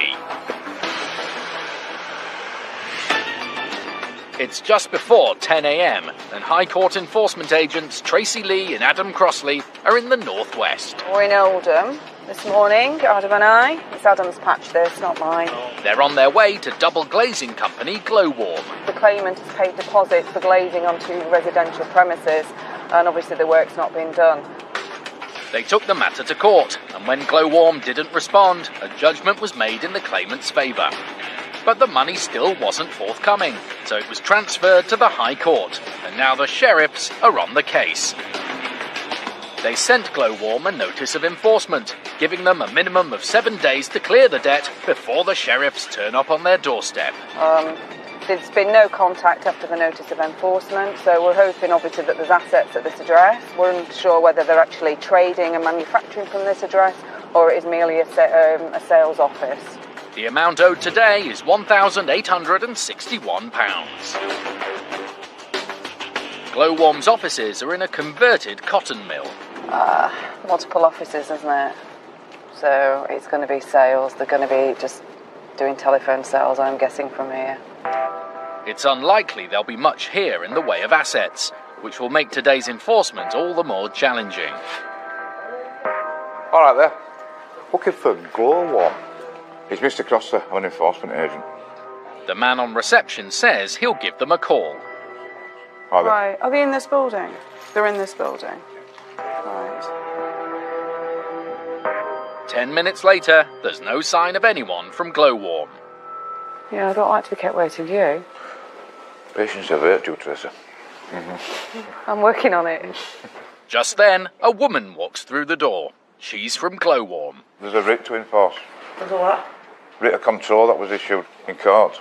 It's just before 10 a.m. and High Court enforcement agents Tracy Lee and Adam Crossley are in the northwest. We're in Oldham this morning, Adam and I. It's Adam's patch this, not mine. They're on their way to double glazing company Glowworm. The claimant has paid deposits for glazing onto residential premises, and obviously the work's not been done. They took the matter to court, and when Glowworm didn't respond, a judgment was made in the claimant's favour. But the money still wasn't forthcoming, so it was transferred to the High Court, and now the sheriffs are on the case. They sent Glowworm a notice of enforcement, giving them a minimum of 7 days to clear the debt before the sheriffs turn up on their doorstep. There's been no contact after the notice of enforcement, so we're hoping obviously that there's assets at this address. We're unsure whether they're actually trading and manufacturing from this address, or it is merely a sales office. The amount owed today is £1,861. Glowworm's offices are in a converted cotton mill. Multiple offices, isn't it? So it's going to be sales. They're going to be just doing telephone sales, I'm guessing, from here. It's unlikely there'll be much here in the way of assets, which will make today's enforcement all the more challenging. All right there. Looking for Glowworm. It's Mr. Crosser, I'm an enforcement agent. The man on reception says he'll give them a call. Right. Are they in this building? They're in this building. Right. 10 minutes later, there's no sign of anyone from Glowworm. Yeah, I don't like to be kept waiting, do you? Patience is a virtue, Teresa. I'm working on it. Just then, a woman walks through the door. She's from Glowworm. There's a writ to enforce. There's a what? Writ of control that was issued in court.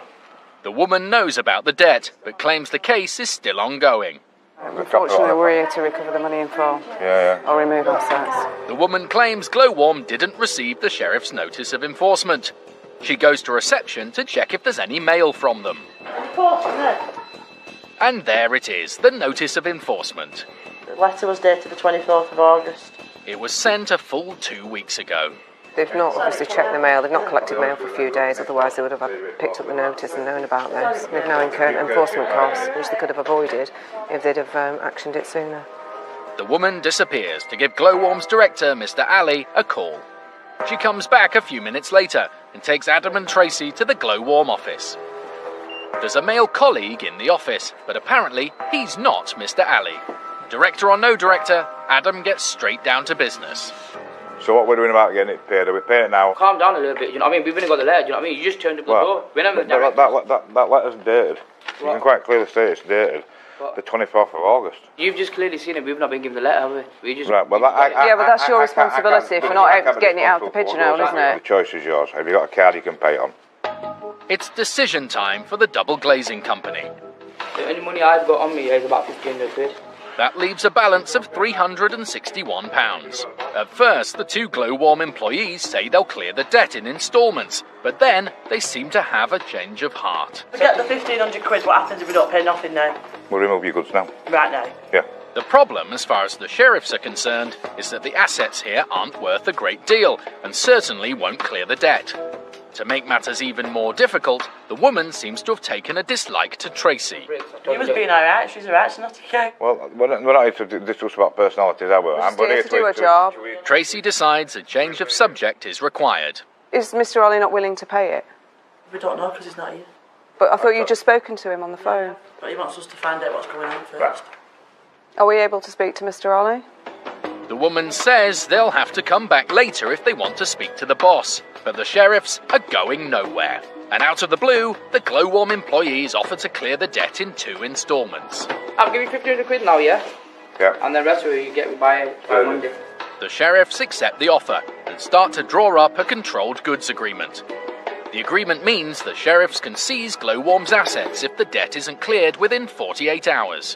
The woman knows about the debt, but claims the case is still ongoing. Unfortunately, we're here to recover the money in full. Yeah. Or remove assets. The woman claims Glowworm didn't receive the sheriff's notice of enforcement. She goes to reception to check if there's any mail from them. And there it is, the notice of enforcement. The letter was dated the 24th of August. It was sent a full 2 weeks ago. They've not obviously checked the mail. They've not collected mail for a few days, otherwise they would have picked up the notice and known about this. They've now incurred enforcement costs, which they could have avoided if they'd have actioned it sooner. The woman disappears to give Glowworm's director, Mr. Ali, a call. She comes back a few minutes later and takes Adam and Tracy to the Glowworm office. There's a male colleague in the office, but apparently he's not Mr. Ali. Director or no director, Adam gets straight down to business. So what we're doing about getting it paid? Are we paying it now? Calm down a little bit, you know what I mean? We've only got the letter, you know what I mean? You just turned up the door. Whenever that letter's dated. You can quite clearly say it's dated. The 24th of August. You've just clearly seen it. We've not been given the letter, have we? Right, well, but that's your responsibility for not getting it out of the pigeonhole, isn't it? The choice is yours. Have you got a card you can pay on? It's decision time for the double glazing company. The only money I've got on me is about 1,500 quid. That leaves a balance of £361. At first, the two Glowworm employees say they'll clear the debt in instalments, but then they seem to have a change of heart. Forget the 1,500 quid, what happens if we don't pay nothing now? We'll remove your goods now. Right now? Yeah. The problem, as far as the sheriffs are concerned, is that the assets here aren't worth a great deal, and certainly won't clear the debt. To make matters even more difficult, the woman seems to have taken a dislike to Tracy. You was being alright, she's alright, she's not okay. Well, we're not here to discuss about personalities, are we? I'm here to do a job. Tracy decides a change of subject is required. Is Mr. Ali not willing to pay it? We don't know because he's not here. But I thought you'd just spoken to him on the phone. But he wants us to find out what's going on first. Are we able to speak to Mr. Ali? The woman says they'll have to come back later if they want to speak to the boss, but the sheriffs are going nowhere. And out of the blue, the Glowworm employees offer to clear the debt in 2 instalments. I'll give you 1,500 quid now, yeah? Yeah. And the rest of it you get by Monday. The sheriffs accept the offer and start to draw up a controlled goods agreement. The agreement means the sheriffs can seize Glowworm's assets if the debt isn't cleared within 48 hours.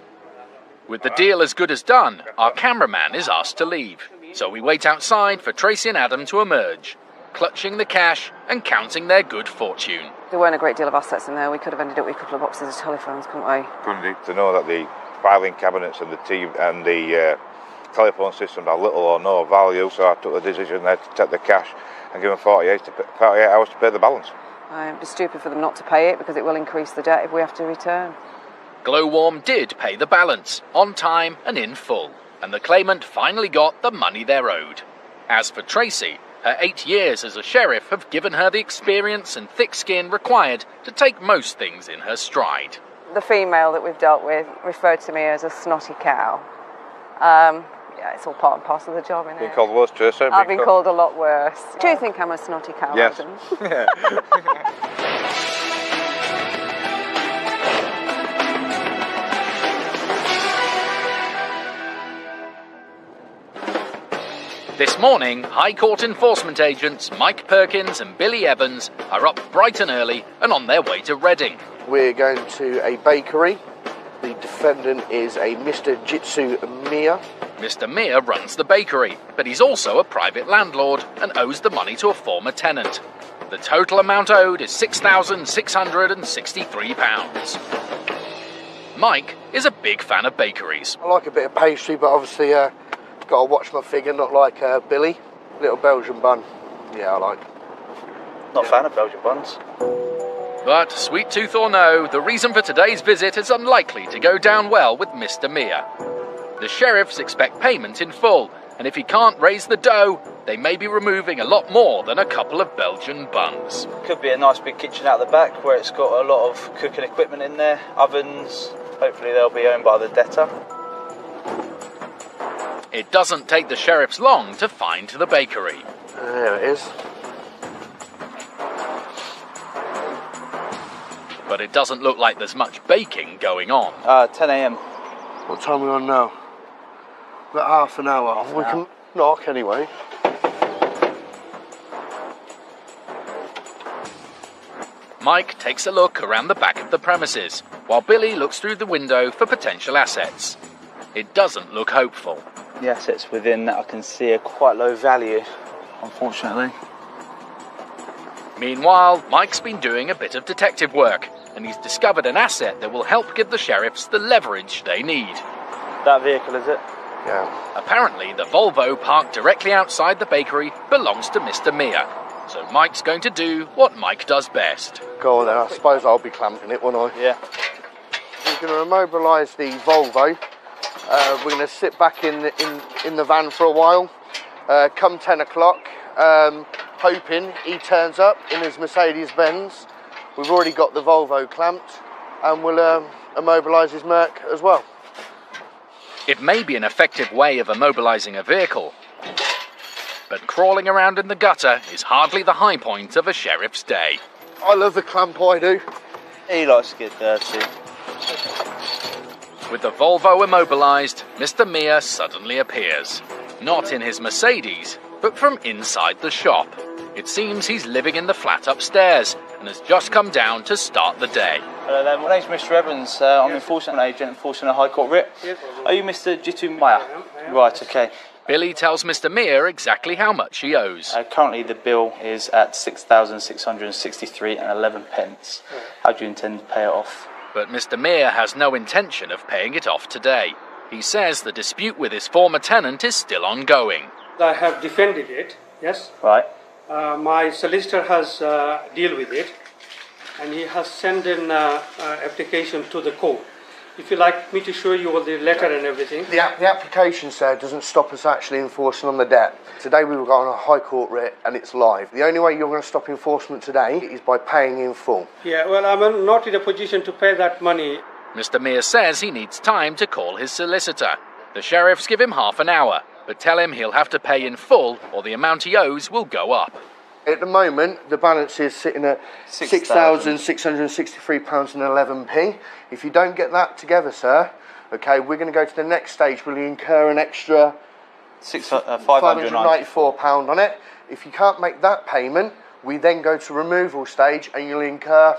With the deal as good as done, our cameraman is asked to leave, so we wait outside for Tracy and Adam to emerge, clutching the cash and counting their good fortune. There weren't a great deal of assets in there. We could have ended up with a couple of boxes of telephones, couldn't we? Couldn't you? To know that the filing cabinets and the telephone systems are little or no value, so I took the decision there to take the cash and give them 48 hours to pay the balance. It'd be stupid for them not to pay it because it will increase the debt if we have to return. Glowworm did pay the balance, on time and in full, and the claimant finally got the money they're owed. As for Tracy, her 8 years as a sheriff have given her the experience and thick skin required to take most things in her stride. The female that we've dealt with referred to me as a snotty cow. Yeah, it's all part and parcel of the job, isn't it? Been called worse, Tracy. I've been called a lot worse. Do you think I'm a snotty cow, Yes. Adam? Yeah. This morning, High Court enforcement agents Mike Perkins and Billy Evans are up bright and early and on their way to Reading. We're going to a bakery. The defendant is a Mr. Jitsu Mia. Mr. Mia runs the bakery, but he's also a private landlord and owes the money to a former tenant. The total amount owed is £6,663. Mike is a big fan of bakeries. I like a bit of pastry, but obviously got to watch my figure, not like Billy. Little Belgian bun. Yeah, I like. Not a fan of Belgian buns. But, sweet tooth or no, the reason for today's visit is unlikely to go down well with Mr. Mia. The sheriffs expect payment in full, and if he can't raise the dough, they may be removing a lot more than a couple of Belgian buns. Could be a nice big kitchen out the back where it's got a lot of cooking equipment in there, ovens. Hopefully they'll be owned by the debtor. It doesn't take the sheriffs long to find the bakery. There it is. But it doesn't look like there's much baking going on. 10 a.m. What time are we on now? About half an hour. We can knock anyway. Mike takes a look around the back of the premises, while Billy looks through the window for potential assets. It doesn't look hopeful. The assets within that I can see are quite low value, unfortunately. Meanwhile, Mike's been doing a bit of detective work, and he's discovered an asset that will help give the sheriffs the leverage they need. That vehicle, is it? Yeah. Apparently, the Volvo parked directly outside the bakery belongs to Mr. Mia, so Mike's going to do what Mike does best. Go on then, I suppose I'll be clamping it, won't I? Yeah. We're going to immobilise the Volvo. We're going to sit back in the van for a while. Come 10 o'clock, hoping he turns up in his Mercedes-Benz. We've already got the Volvo clamped, and we'll immobilise his Merc as well. It may be an effective way of immobilising a vehicle, but crawling around in the gutter is hardly the high point of a sheriff's day. I love the clamp, I do. He likes to get dirty. With the Volvo immobilised, Mr. Mia suddenly appears. Not in his Mercedes, but from inside the shop. It seems he's living in the flat upstairs and has just come down to start the day. Hello there, my name's Mr. Evans. I'm an enforcement agent enforcing a High Court writ. Yes. Are you Mr. Jitsu Maya? Right, okay. Billy tells Mr. Mia exactly how much he owes. Currently the bill is at £6,663.11. How do you intend to pay it off? But Mr. Mia has no intention of paying it off today. He says the dispute with his former tenant is still ongoing. I have defended it, yes. Right. My solicitor has dealt with it, and he has sent an application to the court. If you like me to show you all the letter and everything. The application, sir, doesn't stop us actually enforcing on the debt. Today we've got on a High Court writ and it's live. The only way you're going to stop enforcement today is by paying in full. Yeah, well, I'm not in a position to pay that money. Mr. Mia says he needs time to call his solicitor. The sheriffs give him half an hour, but tell him he'll have to pay in full or the amount he owes will go up. At the moment, the balance is sitting at £6,663.11. If you don't get that together, sir, okay, we're going to go to the next stage. We'll incur an extra £594 on it. If you can't make that payment, we then go to removal stage and you'll incur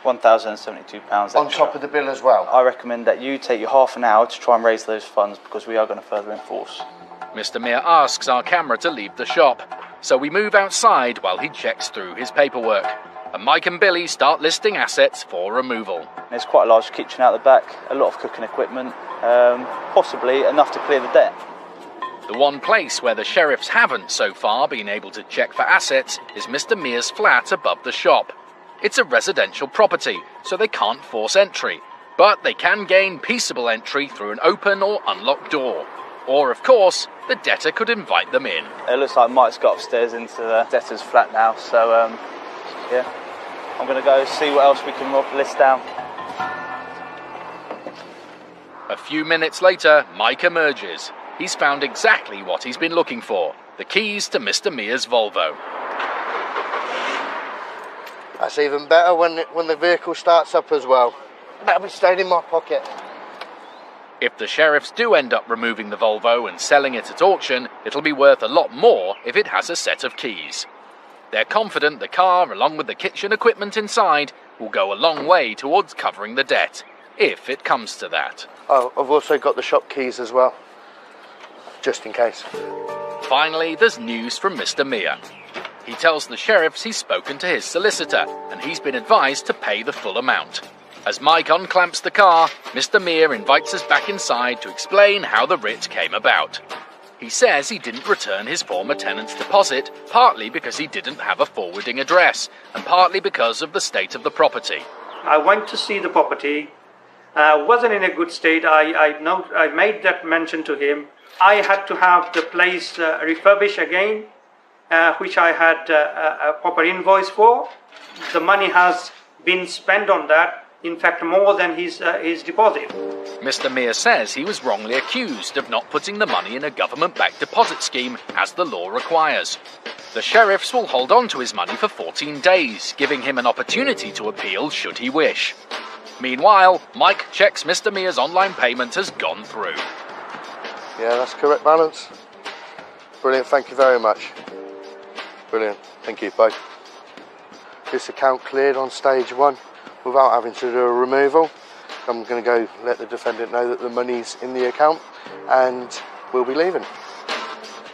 £1,072 on top of the bill as well. I recommend that you take your half an hour to try and raise those funds because we are going to further enforce. Mr. Mia asks our camera to leave the shop, so we move outside while he checks through his paperwork. And Mike and Billy start listing assets for removal. There's quite a large kitchen out the back, a lot of cooking equipment, possibly enough to clear the debt. The one place where the sheriffs haven't so far been able to check for assets is Mr. Mia's flat above the shop. It's a residential property, so they can't force entry. But they can gain peaceable entry through an open or unlocked door. Or, of course, the debtor could invite them in. It looks like Mike's got upstairs into the debtor's flat now, so yeah, I'm going to go see what else we can list down. A few minutes later, Mike emerges. He's found exactly what he's been looking for, the keys to Mr. Mia's Volvo. That's even better when the vehicle starts up as well. That'll be staying in my pocket. If the sheriffs do end up removing the Volvo and selling it at auction, it'll be worth a lot more if it has a set of keys. They're confident the car, along with the kitchen equipment inside, will go a long way towards covering the debt, if it comes to that. Oh, I've also got the shop keys as well, just in case. Finally, there's news from Mr. Mia. He tells the sheriffs he's spoken to his solicitor, and he's been advised to pay the full amount. As Mike unclamps the car, Mr. Mia invites us back inside to explain how the writ came about. He says he didn't return his former tenant's deposit, partly because he didn't have a forwarding address, and partly because of the state of the property. I went to see the property, wasn't in a good state. I made that mention to him. I had to have the place refurbished again, which I had a proper invoice for. The money has been spent on that. In fact, more than his deposit. Mr. Mia says he was wrongly accused of not putting the money in a government-backed deposit scheme as the law requires. The sheriffs will hold on to his money for 14 days, giving him an opportunity to appeal should he wish. Meanwhile, Mike checks Mr. Mia's online payment has gone through. Yeah, that's correct balance. Brilliant, thank you very much. Brilliant, thank you both. This account cleared on stage 1. Without having to do a removal. I'm going to go let the defendant know that the money's in the account and we'll be leaving.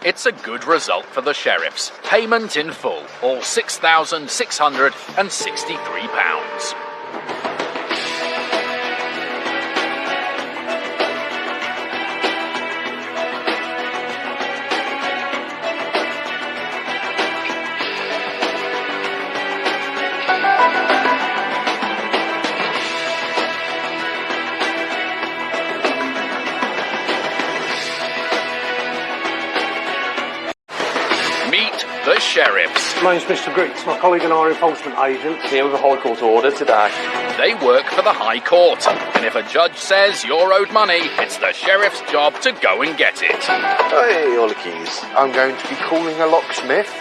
It's a good result for the sheriffs. Payment in full, all £6,663. The sheriffs. My name's Mr. Griggs. My colleague and I are enforcement agents. Here with a High Court order today. They work for the High Court, and if a judge says you're owed money, it's the sheriff's job to go and get it. Hey, all the keys. I'm going to be calling a locksmith.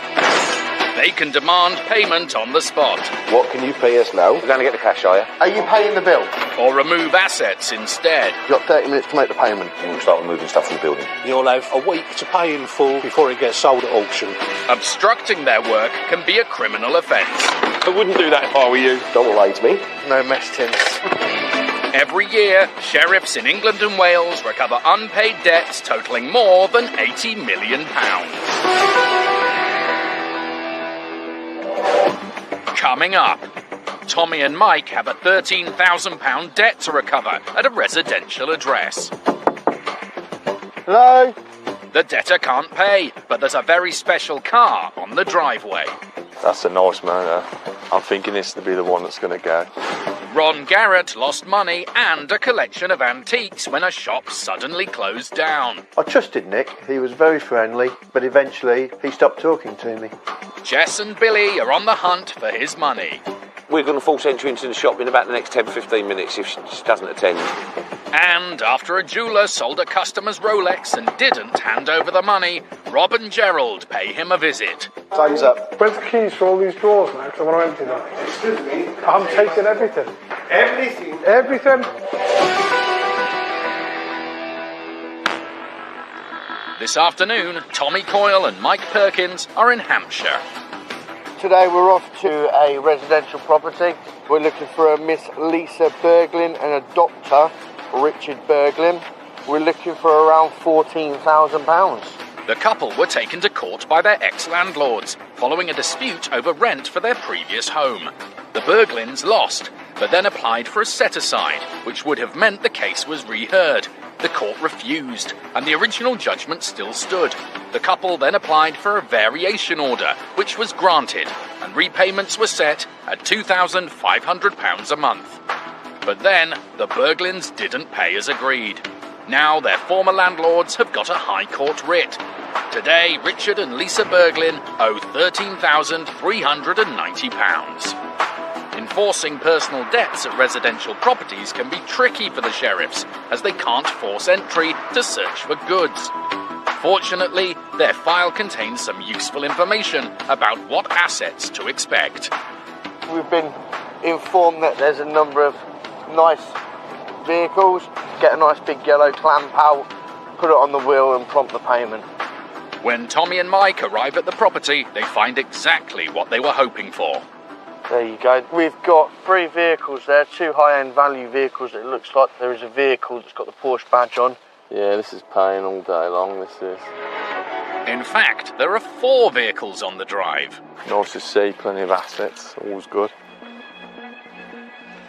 They can demand payment on the spot. What can you pay us now? We're going to get the cash, are you? Are you paying the bill? Or remove assets instead. You've got 30 minutes to make the payment. And we'll start removing stuff from the building. You'll have a week to pay in full before it gets sold at auction. Obstructing their work can be a criminal offence. I wouldn't do that if I were you. Don't lie to me. No mess tins. Every year, sheriffs in England and Wales recover unpaid debts totalling more than £80 million. Coming up, Tommy and Mike have a £13,000 debt to recover at a residential address. Hello? The debtor can't pay, but there's a very special car on the driveway. That's a nice motor. I'm thinking this to be the one that's going to go. Ron Garrett lost money and a collection of antiques when a shop suddenly closed down. I trusted Nick. He was very friendly, but eventually he stopped talking to me. Jess and Billy are on the hunt for his money. We're going to force entry into the shop in about the next 10-15 minutes if she just doesn't attend. And after a jeweller sold a customer's Rolex and didn't hand over the money, Rob and Gerald pay him a visit. Time's up. Where's the keys for all these drawers now? Because I want to empty them. Excuse me? I'm taking everything. Everything? Everything. This afternoon, Tommy Coyle and Mike Perkins are in Hampshire. Today we're off to a residential property. We're looking for a Miss Lisa Berglin and a Dr. Richard Berglin. We're looking for around £14,000. The couple were taken to court by their ex-landlords, following a dispute over rent for their previous home. The Berglins lost, but then applied for a set-aside, which would have meant the case was reheard. The court refused, and the original judgment still stood. The couple then applied for a variation order, which was granted, and repayments were set at £2,500 a month. But then, the Berglins didn't pay as agreed. Now their former landlords have got a High Court writ. Today, Richard and Lisa Berglin owe £13,390. Enforcing personal debts at residential properties can be tricky for the sheriffs, as they can't force entry to search for goods. Fortunately, their file contains some useful information about what assets to expect. We've been informed that there's a number of nice vehicles. Get a nice big yellow clamp out, put it on the wheel and prompt the payment. When Tommy and Mike arrive at the property, they find exactly what they were hoping for. There you go. We've got 3 vehicles there, 2 high-end value vehicles. It looks like there is a vehicle that's got the Porsche badge on. Yeah, this is paying all day long, this is. In fact, there are 4 vehicles on the drive. Nice to see, plenty of assets, all's good.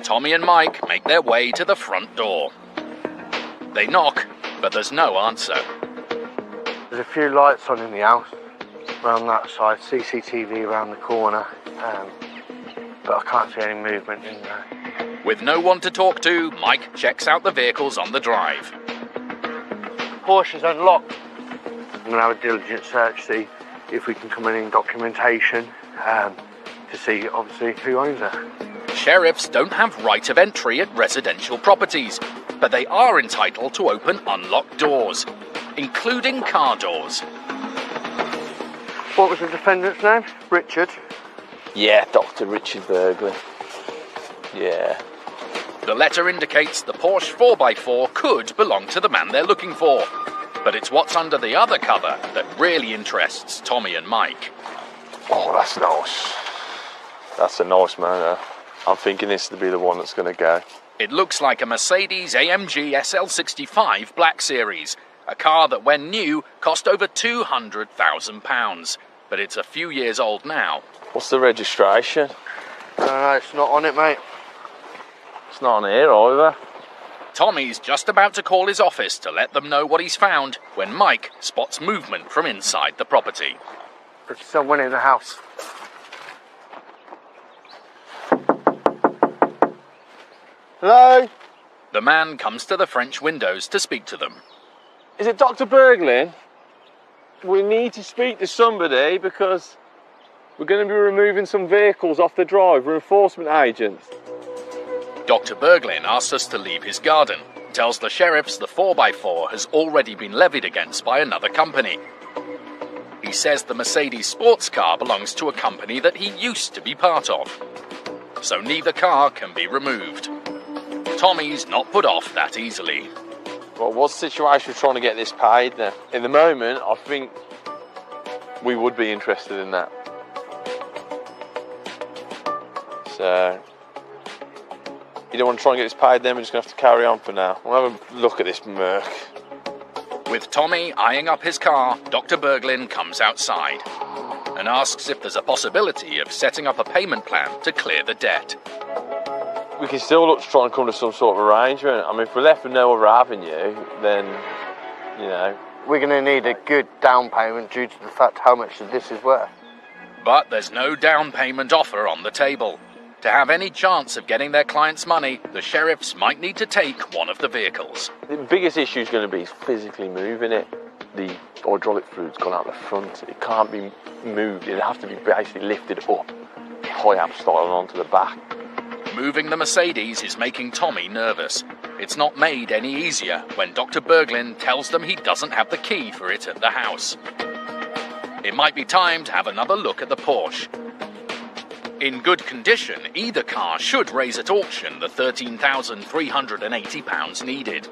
Tommy and Mike make their way to the front door. They knock, but there's no answer. There's a few lights on in the house, around that side, CCTV around the corner, but I can't see any movement in there. With no one to talk to, Mike checks out the vehicles on the drive. Porsche's unlocked. I'm going to have a diligent search, see if we can come in documentation to see, obviously, who owns it. Sheriffs don't have right of entry at residential properties, but they are entitled to open unlocked doors, including car doors. What was the defendant's name? Richard? Yeah, Dr. Richard Berglin. Yeah. The letter indicates the Porsche 4x4 could belong to the man they're looking for. But it's what's under the other cover that really interests Tommy and Mike. Oh, that's nice. That's a nice motor. I'm thinking this to be the one that's going to go. It looks like a Mercedes AMG SL65 Black Series, a car that when new cost over £200,000. But it's a few years old now. What's the registration? It's not on it, mate. It's not on here either. Tommy's just about to call his office to let them know what he's found when Mike spots movement from inside the property. There's someone in the house. Hello? The man comes to the French windows to speak to them. Is it Dr. Berglin? We need to speak to somebody because we're going to be removing some vehicles off the drive. We're enforcement agents. Dr. Berglin asks us to leave his garden, tells the sheriffs the 4x4 has already been levied against by another company. He says the Mercedes sports car belongs to a company that he used to be part of, so neither car can be removed. Tommy's not put off that easily. Well, what's the situation with trying to get this paid then? In the moment, I think we would be interested in that. So, you don't want to try and get this paid then? We're just going to have to carry on for now. We'll have a look at this Merc. With Tommy eyeing up his car, Dr. Berglin comes outside and asks if there's a possibility of setting up a payment plan to clear the debt. We can still look to try and come to some sort of arrangement. I mean, if we're left with no other avenue, then, you know. We're going to need a good down payment due to the fact how much this is worth. But there's no down payment offer on the table. To have any chance of getting their clients' money, the sheriffs might need to take one of the vehicles. The biggest issue is going to be physically moving it. The hydraulic fluid's gone out the front. It can't be moved. It'll have to be basically lifted up, high-up style, onto the back. Moving the Mercedes is making Tommy nervous. It's not made any easier when Dr. Berglin tells them he doesn't have the key for it at the house. It might be time to have another look at the Porsche. In good condition, either car should raise at auction the £13,380 needed.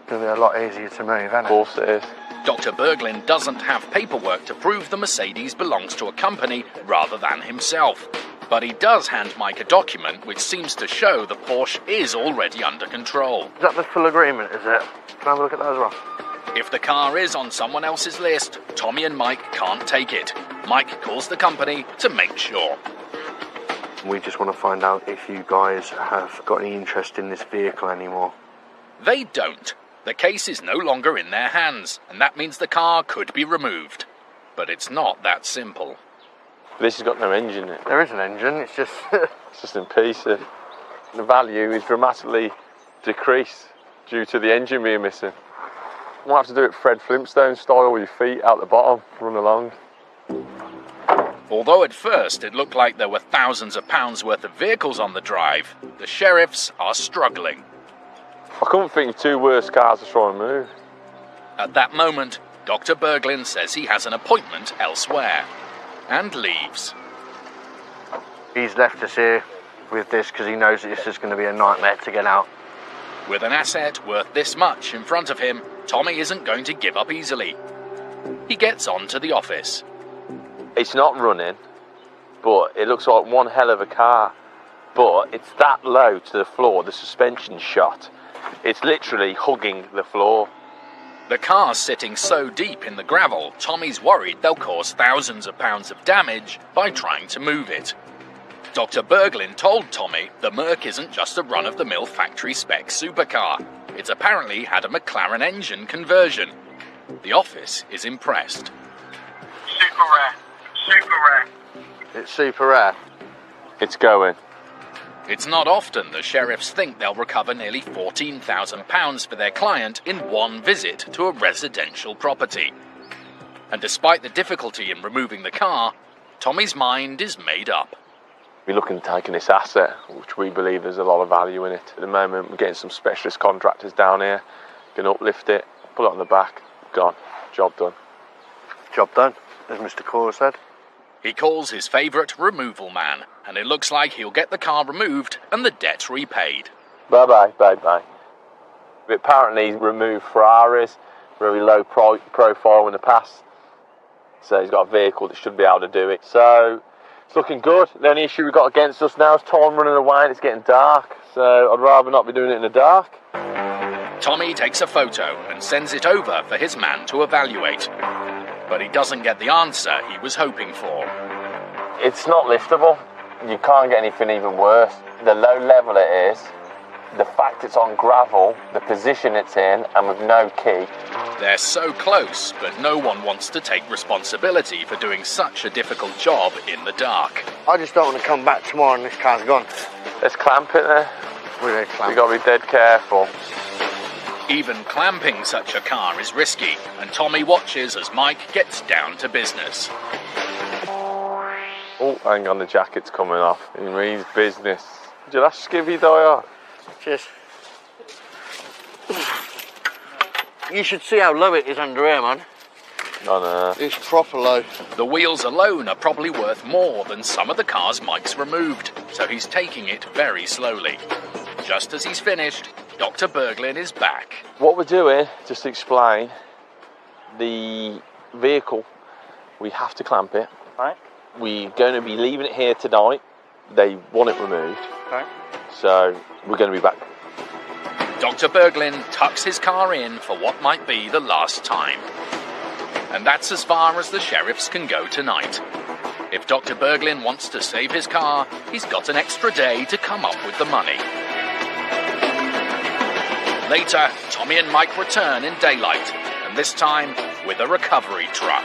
It'll be a lot easier to move, isn't it? Of course it is. Dr. Berglin doesn't have paperwork to prove the Mercedes belongs to a company rather than himself. But he does hand Mike a document which seems to show the Porsche is already under control. Is that the full agreement, is it? Can I have a look at that as well? If the car is on someone else's list, Tommy and Mike can't take it. Mike calls the company to make sure. We just want to find out if you guys have got any interest in this vehicle anymore. They don't. The case is no longer in their hands, and that means the car could be removed. But it's not that simple. This has got no engine in it. There is an engine, it's just... It's just in pieces. The value is dramatically decreased due to the engine being missing. We'll have to do it Fred Flintstone style with your feet out the bottom, run along. Although at first it looked like there were thousands of pounds worth of vehicles on the drive, the sheriffs are struggling. I couldn't think of two worse cars to try and move. At that moment, Dr. Berglin says he has an appointment elsewhere and leaves. He's left us here with this because he knows that this is going to be a nightmare to get out. With an asset worth this much in front of him, Tommy isn't going to give up easily. He gets on to the office. It's not running, but it looks like one hell of a car. But it's that low to the floor, the suspension shot. It's literally hugging the floor. The car's sitting so deep in the gravel, Tommy's worried they'll cause thousands of pounds of damage by trying to move it. Dr. Berglin told Tommy the Merc isn't just a run-of-the-mill factory-spec supercar. It's apparently had a McLaren engine conversion. The office is impressed. Super rare. Super rare. It's super rare. It's going. It's not often the sheriffs think they'll recover nearly £14,000 for their client in one visit to a residential property. And despite the difficulty in removing the car, Tommy's mind is made up. We're looking at taking this asset, which we believe there's a lot of value in it. At the moment, we're getting some specialist contractors down here, can uplift it, pull it on the back, gone, job done. Job done, as Mr. Cora said. He calls his favourite removal man, and it looks like he'll get the car removed and the debt repaid. Bye-bye, bye-bye. We apparently removed Ferraris, very low profile in the past. So he's got a vehicle that should be able to do it. So it's looking good. The only issue we've got against us now is time running away and it's getting dark. So I'd rather not be doing it in the dark. Tommy takes a photo and sends it over for his man to evaluate. But he doesn't get the answer he was hoping for. It's not liftable. You can't get anything even worse. The low level it is, the fact it's on gravel, the position it's in, and with no key. They're so close, but no one wants to take responsibility for doing such a difficult job in the dark. I just don't want to come back tomorrow and this car's gone. Let's clamp it there. We're clamp. We've got to be dead careful. Even clamping such a car is risky, and Tommy watches as Mike gets down to business. Oh, hang on, the jacket's coming off. It means business. Did that skivvy die off? Cheers. You should see how low it is under here, man. No. It's proper low. The wheels alone are probably worth more than some of the cars Mike's removed, so he's taking it very slowly. Just as he's finished, Dr. Berglin is back. What we're doing, just to explain, the vehicle, we have to clamp it. Right. We're going to be leaving it here tonight. They want it removed. Okay. So we're going to be back. Dr. Berglin tucks his car in for what might be the last time. And that's as far as the sheriffs can go tonight. If Dr. Berglin wants to save his car, he's got an extra day to come up with the money. Later, Tommy and Mike return in daylight, and this time with a recovery truck.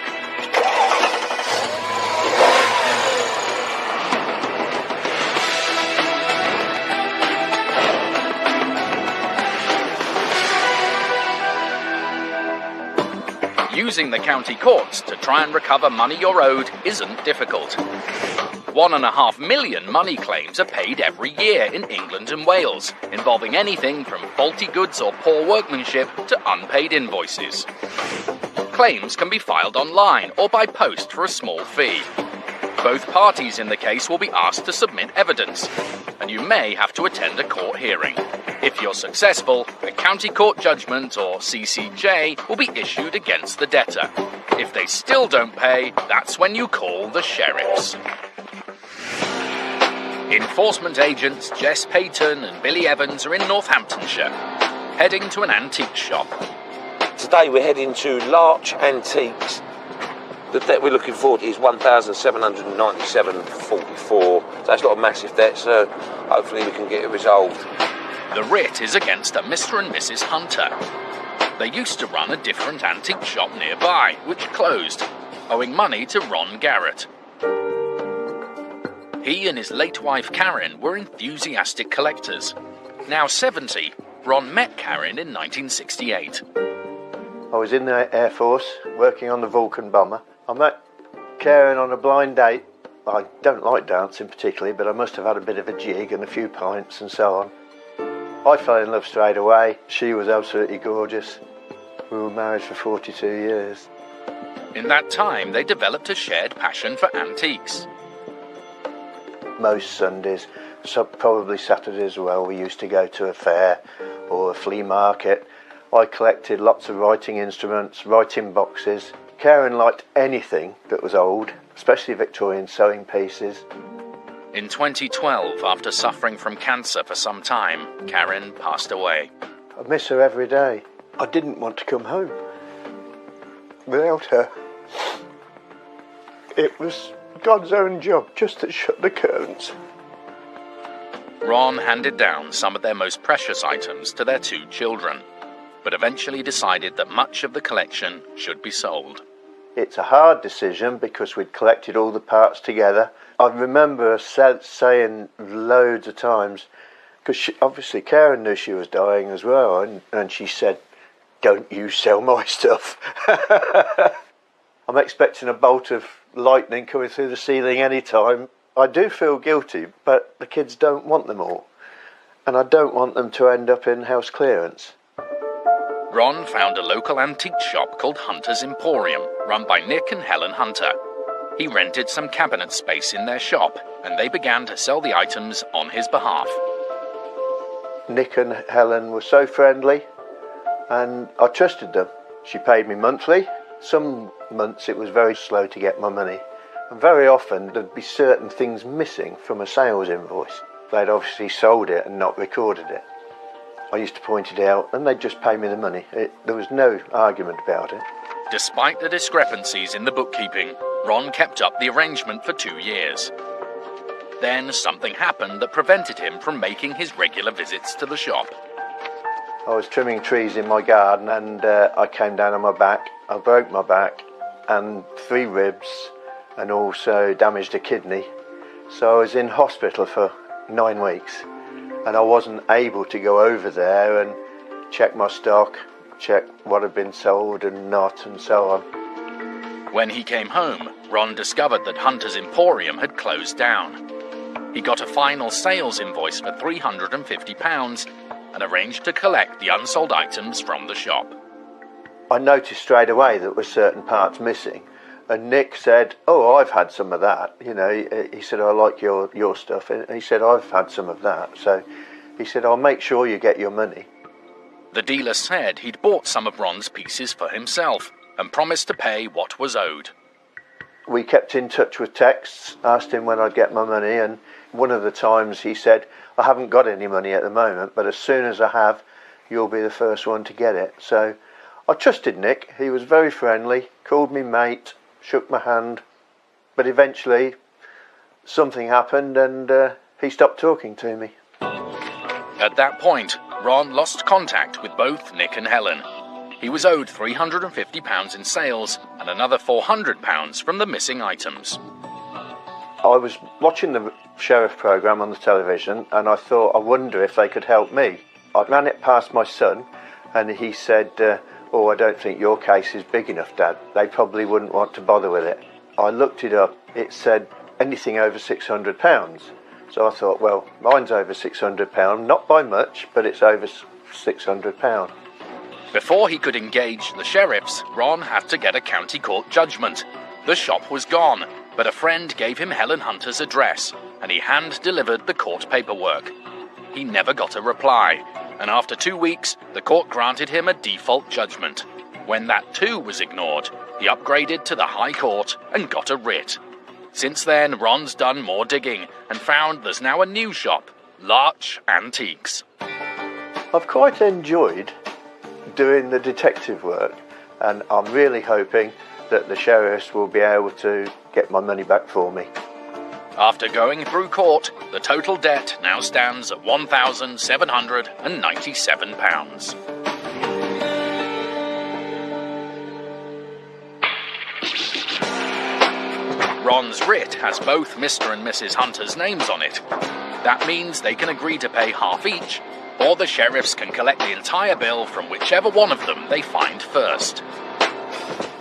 Using the county courts to try and recover money you're owed isn't difficult. 1.5 million money claims are paid every year in England and Wales, involving anything from faulty goods or poor workmanship to unpaid invoices. Claims can be filed online or by post for a small fee. Both parties in the case will be asked to submit evidence, and you may have to attend a court hearing. If you're successful, a county court judgment, or CCJ, will be issued against the debtor. If they still don't pay, that's when you call the sheriffs. Enforcement agents Jess Payton and Billy Evans are in Northamptonshire, heading to an antique shop. Today we're heading to Larch Antiques. The debt we're looking for is £1,797.44. So that's not a massive debt, so hopefully we can get it resolved. The writ is against a Mr. and Mrs. Hunter. They used to run a different antique shop nearby, which closed, owing money to Ron Garrett. He and his late wife Karen were enthusiastic collectors. Now 70, Ron met Karen in 1968. I was in the Air Force, working on the Vulcan bomber. I met Karen on a blind date. I don't like dancing particularly, but I must have had a bit of a jig and a few pints and so on. I fell in love straight away. She was absolutely gorgeous. We were married for 42 years. In that time, they developed a shared passion for antiques. Most Sundays, probably Saturdays as well, we used to go to a fair or a flea market. I collected lots of writing instruments, writing boxes. Karen liked anything that was old, especially Victorian sewing pieces. In 2012, after suffering from cancer for some time, Karen passed away. I miss her every day. I didn't want to come home without her. It was God's own job just to shut the curtains. Ron handed down some of their most precious items to their 2 children, but eventually decided that much of the collection should be sold. It's a hard decision because we'd collected all the parts together. I remember her saying loads of times, because obviously Karen knew she was dying as well, and she said, "Don't you sell my stuff." I'm expecting a bolt of lightning coming through the ceiling any time. I do feel guilty, but the kids don't want them all, and I don't want them to end up in house clearance. Ron found a local antique shop called Hunter's Emporium, run by Nick and Helen Hunter. He rented some cabinet space in their shop, and they began to sell the items on his behalf. Nick and Helen were so friendly, and I trusted them. She paid me monthly. Some months it was very slow to get my money, and very often there'd be certain things missing from a sales invoice. They'd obviously sold it and not recorded it. I used to point it out, and they'd just pay me the money. There was no argument about it. Despite the discrepancies in the bookkeeping, Ron kept up the arrangement for 2 years. Then something happened that prevented him from making his regular visits to the shop. I was trimming trees in my garden, and I came down on my back. I broke my back and 3 ribs, and also damaged a kidney. So I was in hospital for 9 weeks, and I wasn't able to go over there and check my stock, check what had been sold and not, and so on. When he came home, Ron discovered that Hunter's Emporium had closed down. He got a final sales invoice for £350 and arranged to collect the unsold items from the shop. I noticed straight away that there were certain parts missing, and Nick said, "Oh, I've had some of that." You know, he said, "I like your stuff," and he said, "I've had some of that." So he said, "I'll make sure you get your money." The dealer said he'd bought some of Ron's pieces for himself and promised to pay what was owed. We kept in touch with texts, asked him when I'd get my money, and one of the times he said, "I haven't got any money at the moment, but as soon as I have, you'll be the first one to get it." So I trusted Nick. He was very friendly, called me mate, shook my hand, but eventually something happened and he stopped talking to me. At that point, Ron lost contact with both Nick and Helen. He was owed £350 in sales and another £400 from the missing items. I was watching the sheriff programme on the television, and I thought, I wonder if they could help me. I ran it past my son, and he said, "Oh, I don't think your case is big enough, Dad. They probably wouldn't want to bother with it." I looked it up. It said anything over £600. So I thought, well, mine's over £600, not by much, but it's over £600. Before he could engage the sheriffs, Ron had to get a county court judgment. The shop was gone, but a friend gave him Helen Hunter's address, and he hand-delivered the court paperwork. He never got a reply, and after 2 weeks, the court granted him a default judgment. When that too was ignored, he upgraded to the High Court and got a writ. Since then, Ron's done more digging and found there's now a new shop, Larch Antiques. I've quite enjoyed doing the detective work, and I'm really hoping that the sheriffs will be able to get my money back for me. After going through court, the total debt now stands at £1,797. Ron's writ has both Mr. and Mrs. Hunter's names on it. That means they can agree to pay half each, or the sheriffs can collect the entire bill from whichever one of them they find first.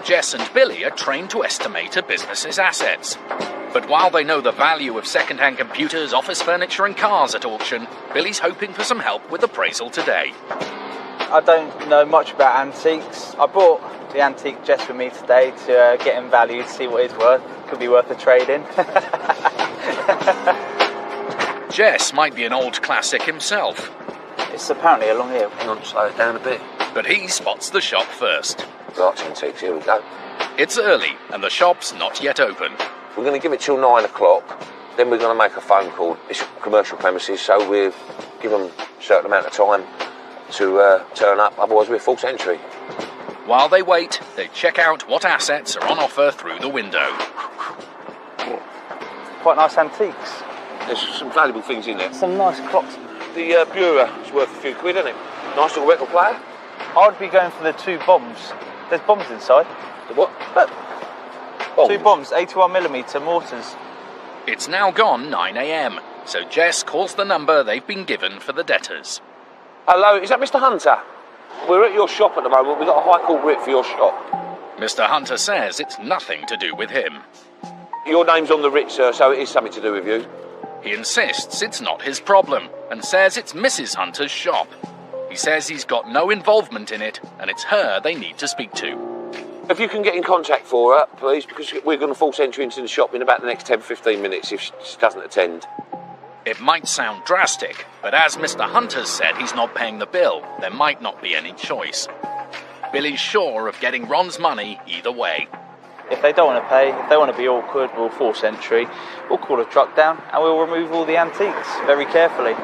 Jess and Billy are trained to estimate a business's assets. But while they know the value of second-hand computers, office furniture and cars at auction, Billy's hoping for some help with appraisal today. I don't know much about antiques. I brought the antique Jess with me today to get him valued, see what it's worth. Could be worth a trade-in. Jess might be an old classic himself. It's apparently along here. Hang on, slow it down a bit. But he spots the shop first. Larch Antiques, here we go. It's early, and the shop's not yet open. We're going to give it till 9 o'clock, then we're going to make a phone call. It's commercial premises, so we'll give them a certain amount of time to turn up, otherwise we're false entry. While they wait, they check out what assets are on offer through the window. Quite nice antiques. There's some valuable things in there. Some nice clocks. The Bureau is worth a few quid, isn't it? Nice little record player. I'd be going for the 2 bombs. There's bombs inside. The what? Look. Bombs? 2 bombs, 81mm mortars. It's now gone 9 a.m, so Jess calls the number they've been given for the debtors. Hello, is that Mr. Hunter? We're at your shop at the moment. We've got a High Court writ for your shop. Mr. Hunter says it's nothing to do with him. Your name's on the writ, sir, so it is something to do with you. He insists it's not his problem and says it's Mrs. Hunter's shop. He says he's got no involvement in it and it's her they need to speak to. If you can get in contact for her, please, because we're going to force entry into the shop in about the next 10-15 minutes if she doesn't attend. It might sound drastic, but as Mr. Hunter's said he's not paying the bill, there might not be any choice. Billy's sure of getting Ron's money either way. If they don't want to pay, if they want to be awkward, we'll force entry. We'll call a truck down and we'll remove all the antiques very carefully.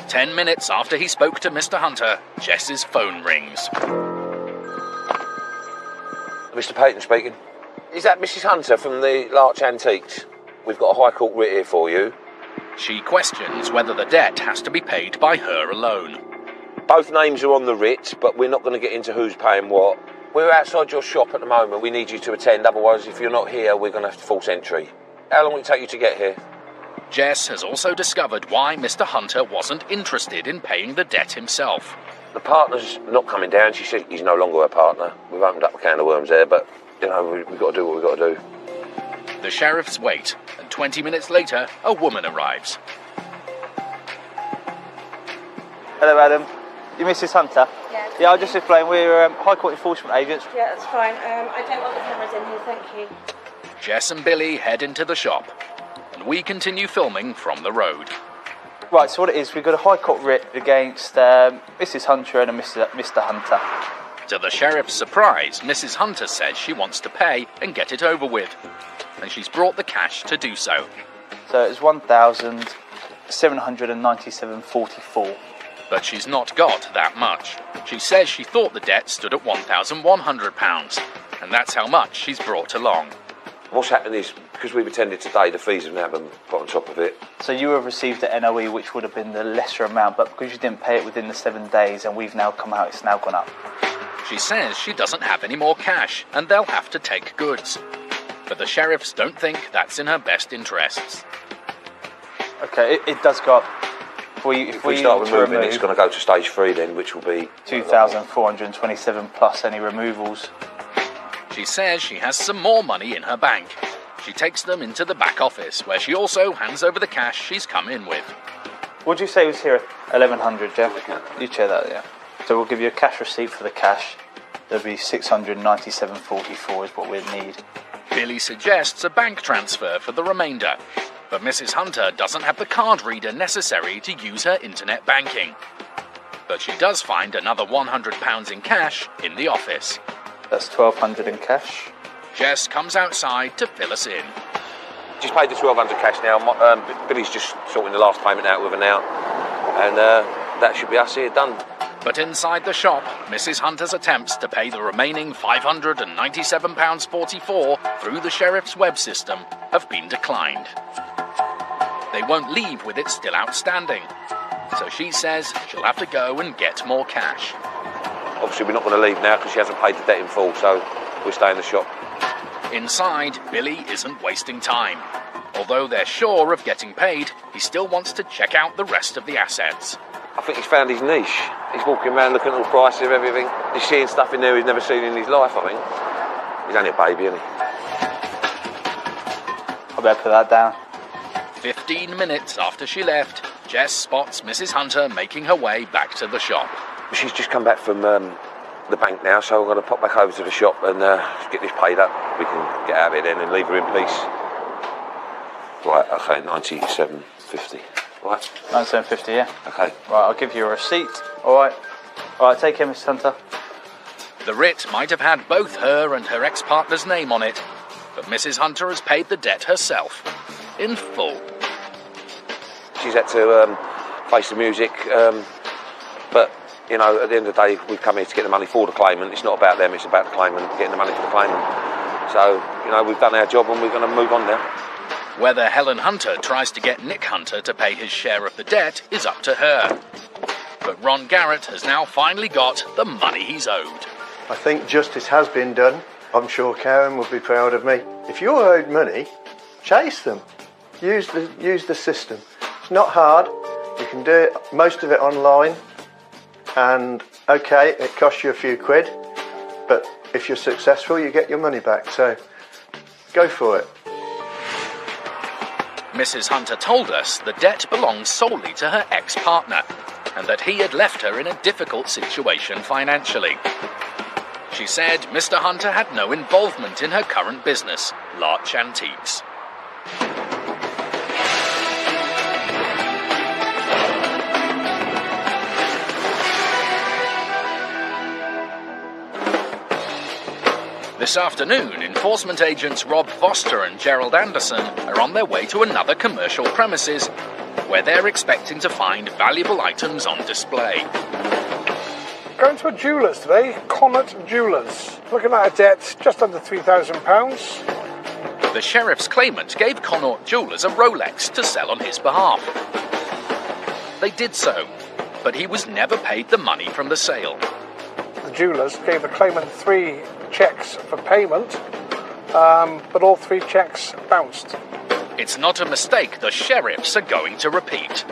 10 minutes after he spoke to Mr. Hunter, Jess's phone rings. Mr. Payton speaking. Is that Mrs. Hunter from the Larch Antiques? We've got a High Court writ here for you. She questions whether the debt has to be paid by her alone. Both names are on the writ, but we're not going to get into who's paying what. We're outside your shop at the moment. We need you to attend, otherwise if you're not here, we're going to have to force entry. How long will it take you to get here? Jess has also discovered why Mr. Hunter wasn't interested in paying the debt himself. The partner's not coming down. She said he's no longer her partner. We've opened up a can of worms there, but, you know, we've got to do what we've got to do. The sheriffs wait, and 20 minutes later, a woman arrives. Hello, Adam. You Mrs. Hunter? Yeah. Yeah, I'll just explain. We're High Court enforcement agents. Yeah, that's fine. I don't want the cameras in here, thank you. Jess and Billy head into the shop, and we continue filming from the road. Right, so what it is, we've got a High Court writ against Mrs. Hunter and Mr. Hunter. To the sheriff's surprise, Mrs. Hunter says she wants to pay and get it over with, and she's brought the cash to do so. So it's £1,797.44. But she's not got that much. She says she thought the debt stood at £1,100, and that's how much she's brought along. What's happened is, because we've attended today, the fees have now been put on top of it. So you have received an NOE, which would have been the lesser amount, but because you didn't pay it within the 7 days, and we've now come out, it's now gone up. She says she doesn't have any more cash, and they'll have to take goods. But the sheriffs don't think that's in her best interests. Okay, it does go up. If we start removing, it's going to go to stage 3 then, which will be 2,427 plus any removals. She says she has some more money in her bank. She takes them into the back office, where she also hands over the cash she's come in with. What did you say was here at 1,100, Jeff? You check that, yeah. So we'll give you a cash receipt for the cash. There'll be 697.44 is what we'd need. Billy suggests a bank transfer for the remainder, but Mrs. Hunter doesn't have the card reader necessary to use her internet banking. But she does find another £100 in cash in the office. That's 1,200 in cash. Jess comes outside to fill us in. She's paid the 1,200 cash now. Billy's just sorting the last payment out with her now, and that should be us here done. But inside the shop, Mrs. Hunter's attempts to pay the remaining £597.44 through the sheriff's web system have been declined. They won't leave with it still outstanding, so she says she'll have to go and get more cash. Obviously we're not going to leave now because she hasn't paid the debt in full, so we'll stay in the shop. Inside, Billy isn't wasting time. Although they're sure of getting paid, he still wants to check out the rest of the assets. I think he's found his niche. He's walking around looking at all the prices of everything. He's seeing stuff in there he's never seen in his life, I think. He's only a baby, isn't he? I better put that down. 15 minutes after she left, Jess spots Mrs. Hunter making her way back to the shop. She's just come back from the bank now, so I'm going to pop back over to the shop and get this paid up. We can get out of it then and leave her in peace. Right, okay, 97.50. Right? 97.50, yeah. Okay. Right, I'll give you a receipt. Alright, take care, Mrs. Hunter. The writ might have had both her and her ex-partner's name on it, but Mrs. Hunter has paid the debt herself, in full. She's had to face the music, but, you know, at the end of the day, we've come here to get the money for the claimant. It's not about them, it's about the claimant, getting the money for the claimant. So, you know, we've done our job and we're going to move on now. Whether Helen Hunter tries to get Nick Hunter to pay his share of the debt is up to her. But Ron Garrett has now finally got the money he's owed. I think justice has been done. I'm sure Karen will be proud of me. If you're owed money, chase them. Use the system. It's not hard. You can do it, most of it online. And okay, it costs you a few quid, but if you're successful, you get your money back. So go for it. Mrs. Hunter told us the debt belongs solely to her ex-partner and that he had left her in a difficult situation financially. She said Mr. Hunter had no involvement in her current business, Larch Antiques. This afternoon, enforcement agents Rob Foster and Gerald Anderson are on their way to another commercial premises where they're expecting to find valuable items on display. Going to a jeweller's today, Connaught Jewellers. Looking at a debt just under £3,000. The sheriff's claimant gave Connaught Jewellers a Rolex to sell on his behalf. They did so, but he was never paid the money from the sale. The jewellers gave the claimant 3 cheques for payment, but all 3 cheques bounced. It's not a mistake the sheriffs are going to repeat.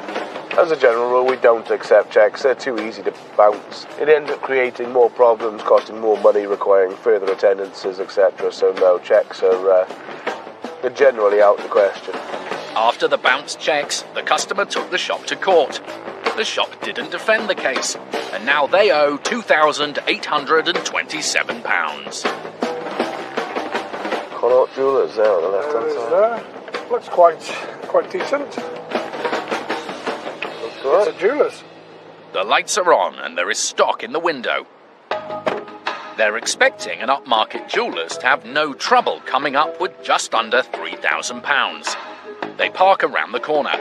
As a general rule, we don't accept cheques. They're too easy to bounce. It ends up creating more problems, costing more money, requiring further attendances, etc. So no, cheques are they're generally out of the question. After the bounced cheques, the customer took the shop to court. The shop didn't defend the case, and now they owe £2,827. Connaught Jewellers there on the left-hand side. Looks quite decent. It's a jeweller's. The lights are on and there is stock in the window. They're expecting an upmarket jewellers to have no trouble coming up with just under £3,000. They park around the corner,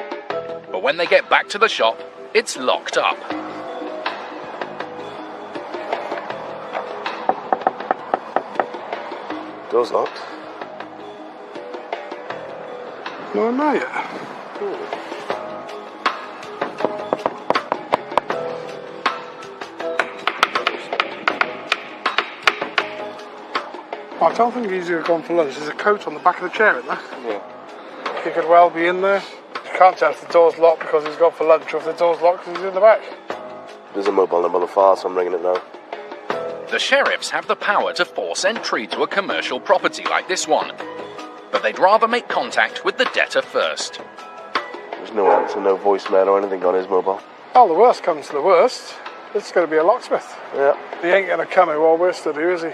but when they get back to the shop, it's locked up. Door's locked. No, not yet. I don't think he's gone for lunch. There's a coat on the back of the chair, isn't there? Yeah. He could well be in there. You can't tell if the door's locked because he's gone for lunch or if the door's locked because he's in the back. There's a mobile number on the file, so I'm ringing it now. The sheriffs have the power to force entry to a commercial property like this one, but they'd rather make contact with the debtor first. There's no answer, no voicemail or anything on his mobile. Well, the worst comes to the worst. It's going to be a locksmith. Yeah. He ain't going to come here while we're stood here, is he?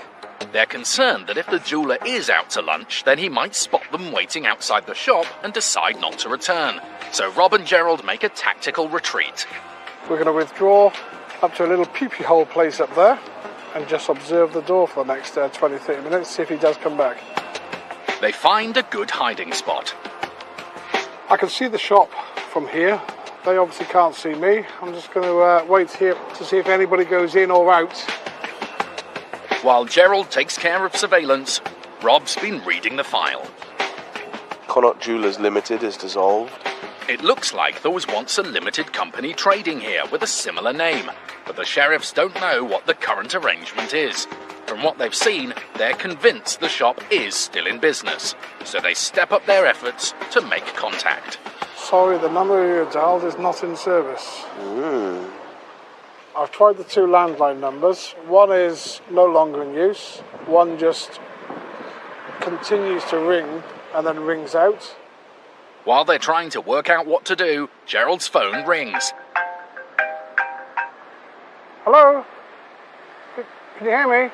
They're concerned that if the jeweller is out to lunch, then he might spot them waiting outside the shop and decide not to return. So Rob and Gerald make a tactical retreat. We're going to withdraw up to a little peepee hole place up there and just observe the door for the next 20-30 minutes, see if he does come back. They find a good hiding spot. I can see the shop from here. They obviously can't see me. I'm just going to wait here to see if anybody goes in or out. While Gerald takes care of surveillance, Rob's been reading the file. Connaught Jewellers Limited is dissolved. It looks like there was once a limited company trading here with a similar name, but the sheriffs don't know what the current arrangement is. from what they've seen, they're convinced the shop is still in business, so they step up their efforts to make contact. Sorry, the number you dialed is not in service. I've tried the 2 landline numbers. One is no longer in use. One just continues to ring and then rings out. While they're trying to work out what to do, Gerald's phone rings. Hello? Can you hear me?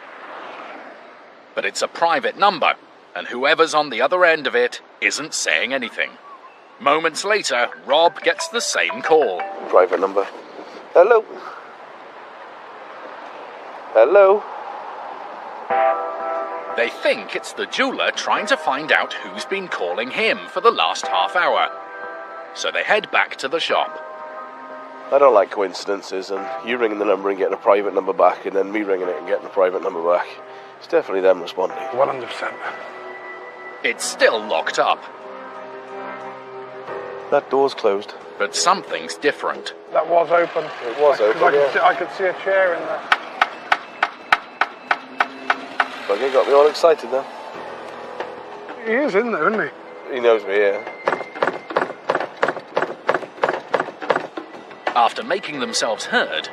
But it's a private number, and whoever's on the other end of it isn't saying anything. Moments later, Rob gets the same call. Private number. Hello? Hello? They think it's the jeweller trying to find out who's been calling him for the last half hour. So they head back to the shop. I don't like coincidences, and you ringing the number and getting a private number back, and then me ringing it and getting a private number back. It's definitely them responding. 100%. It's still locked up. That door's closed. But something's different. That was open. It was open, I could see a chair in there. But you got me all excited now. He is in there, isn't he? He knows me, yeah. After making themselves heard,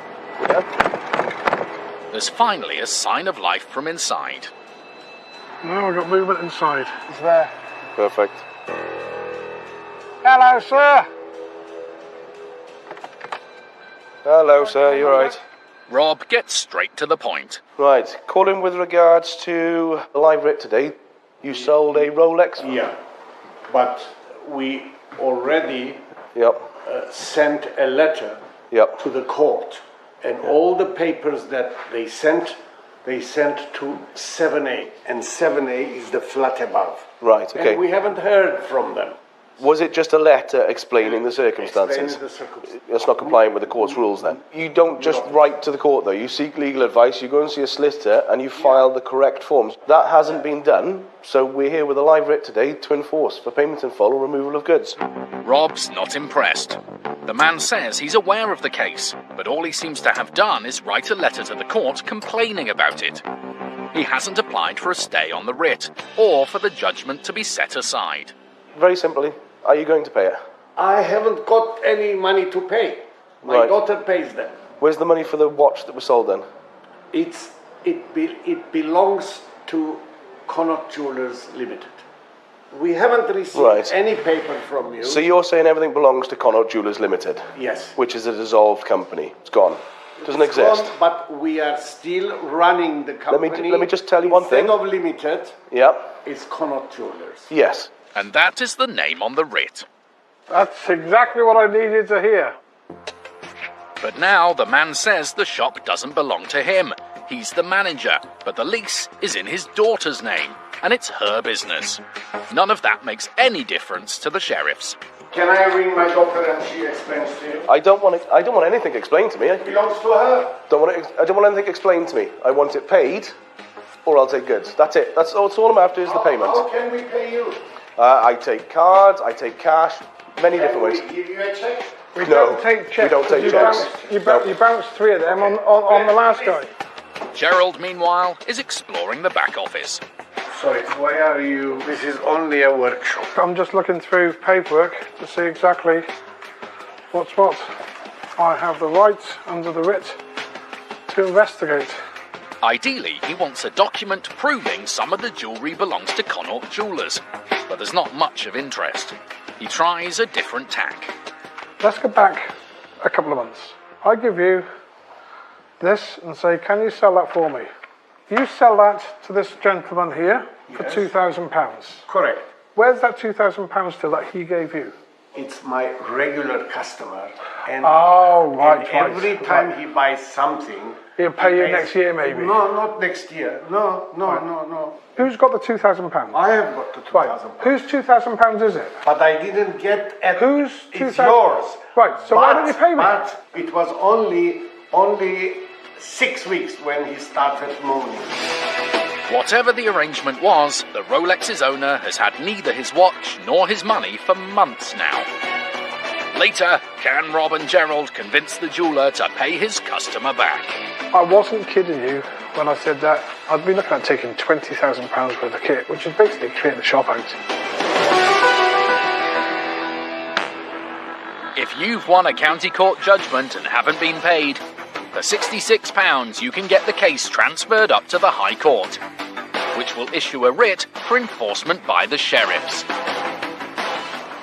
there's finally a sign of life from inside. No, I've got movement inside. It's there. Perfect. Hello, sir. Hello, sir, you alright? Rob gets straight to the point. Right, calling with regards to the live writ today. You sold a Rolex? Yeah, but we already Yep. Sent a letter to the court, and all the papers that they sent to 7A, and 7A is the flat above. Right, okay. And we haven't heard from them. Was it just a letter explaining the circumstances? Explaining the circumstances. That's not compliant with the court's rules then. You don't just write to the court though, you seek legal advice, you go and see a solicitor and you file the correct forms. That hasn't been done, so we're here with a live writ today to enforce for payment in full or removal of goods. Rob's not impressed. The man says he's aware of the case, but all he seems to have done is write a letter to the court complaining about it. He hasn't applied for a stay on the writ, or for the judgment to be set aside. Very simply, are you going to pay it? I haven't got any money to pay. My daughter pays them. Where's the money for the watch that was sold then? It belongs to Connaught Jewellers Limited. We haven't received any paper from you. So you're saying everything belongs to Connaught Jewellers Limited? Yes. Which is a dissolved company. It's gone. Doesn't exist. Gone, but we are still running the company. Let me just tell you one thing. Instead of Limited, it's Connaught Jewellers. Yes. And that is the name on the writ. That's exactly what I needed to hear. But now the man says the shop doesn't belong to him. He's the manager, but the lease is in his daughter's name, and it's her business. None of that makes any difference to the sheriffs. Can I ring my daughter and she explains to you? I don't want anything explained to me. It belongs to her. I don't want anything explained to me. I want it paid, or I'll take goods. That's it. That's all I'm after is the payment. How can we pay you? I take cards, I take cash, many different ways. Can we give you a check? We don't take checks. We don't take checks. You bounced 3 of them on the last guy. Gerald, meanwhile, is exploring the back office. Sorry, why are you? This is only a workshop. I'm just looking through paperwork to see exactly what's what. I have the right under the writ to investigate. Ideally, he wants a document proving some of the jewellery belongs to Connaught Jewellers, but there's not much of interest. He tries a different tack. Let's go back a couple of months. I give you this and say, can you sell that for me? You sell that to this gentleman here for £2,000. Correct. Where's that £2,000 still that he gave you? It's my regular customer. And every time he buys something, he'll pay you next year, maybe? No, not next year. No. Who's got the £2,000? I have got the £2,000. Whose £2,000 is it? But I didn't get it. Whose It's yours. Right, so why don't you pay me? But it was only 6 weeks when he started moaning. Whatever the arrangement was, the Rolex's owner has had neither his watch nor his money for months now. Later, can Rob and Gerald convince the jeweller to pay his customer back? I wasn't kidding you when I said that I'd be looking at taking £20,000 worth of kit, which is basically clearing the shop out. If you've won a county court judgment and haven't been paid, for £66 you can get the case transferred up to the High Court, which will issue a writ for enforcement by the sheriffs.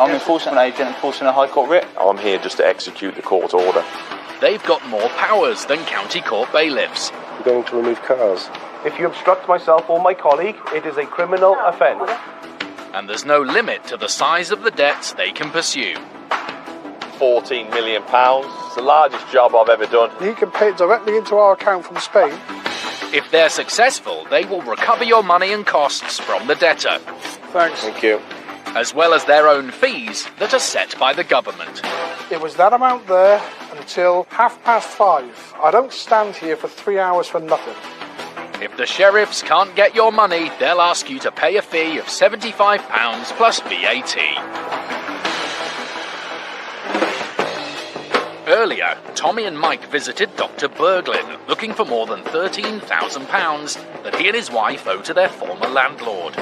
I'm an enforcement agent enforcing a High Court writ. I'm here just to execute the court order. They've got more powers than county court bailiffs. We're going to remove cars. If you obstruct myself or my colleague, it is a criminal offence. And there's no limit to the size of the debts they can pursue. £14 million. It's the largest job I've ever done. You can pay it directly into our account from Spain. If they're successful, they will recover your money and costs from the debtor. Thanks. Thank you. As well as their own fees that are set by the government. It was that amount there until 5:30. I don't stand here for 3 hours for nothing. If the sheriffs can't get your money, they'll ask you to pay a fee of £75 plus VAT. Earlier, Tommy and Mike visited Dr. Berglin, looking for more than £13,000 that he and his wife owe to their former landlord.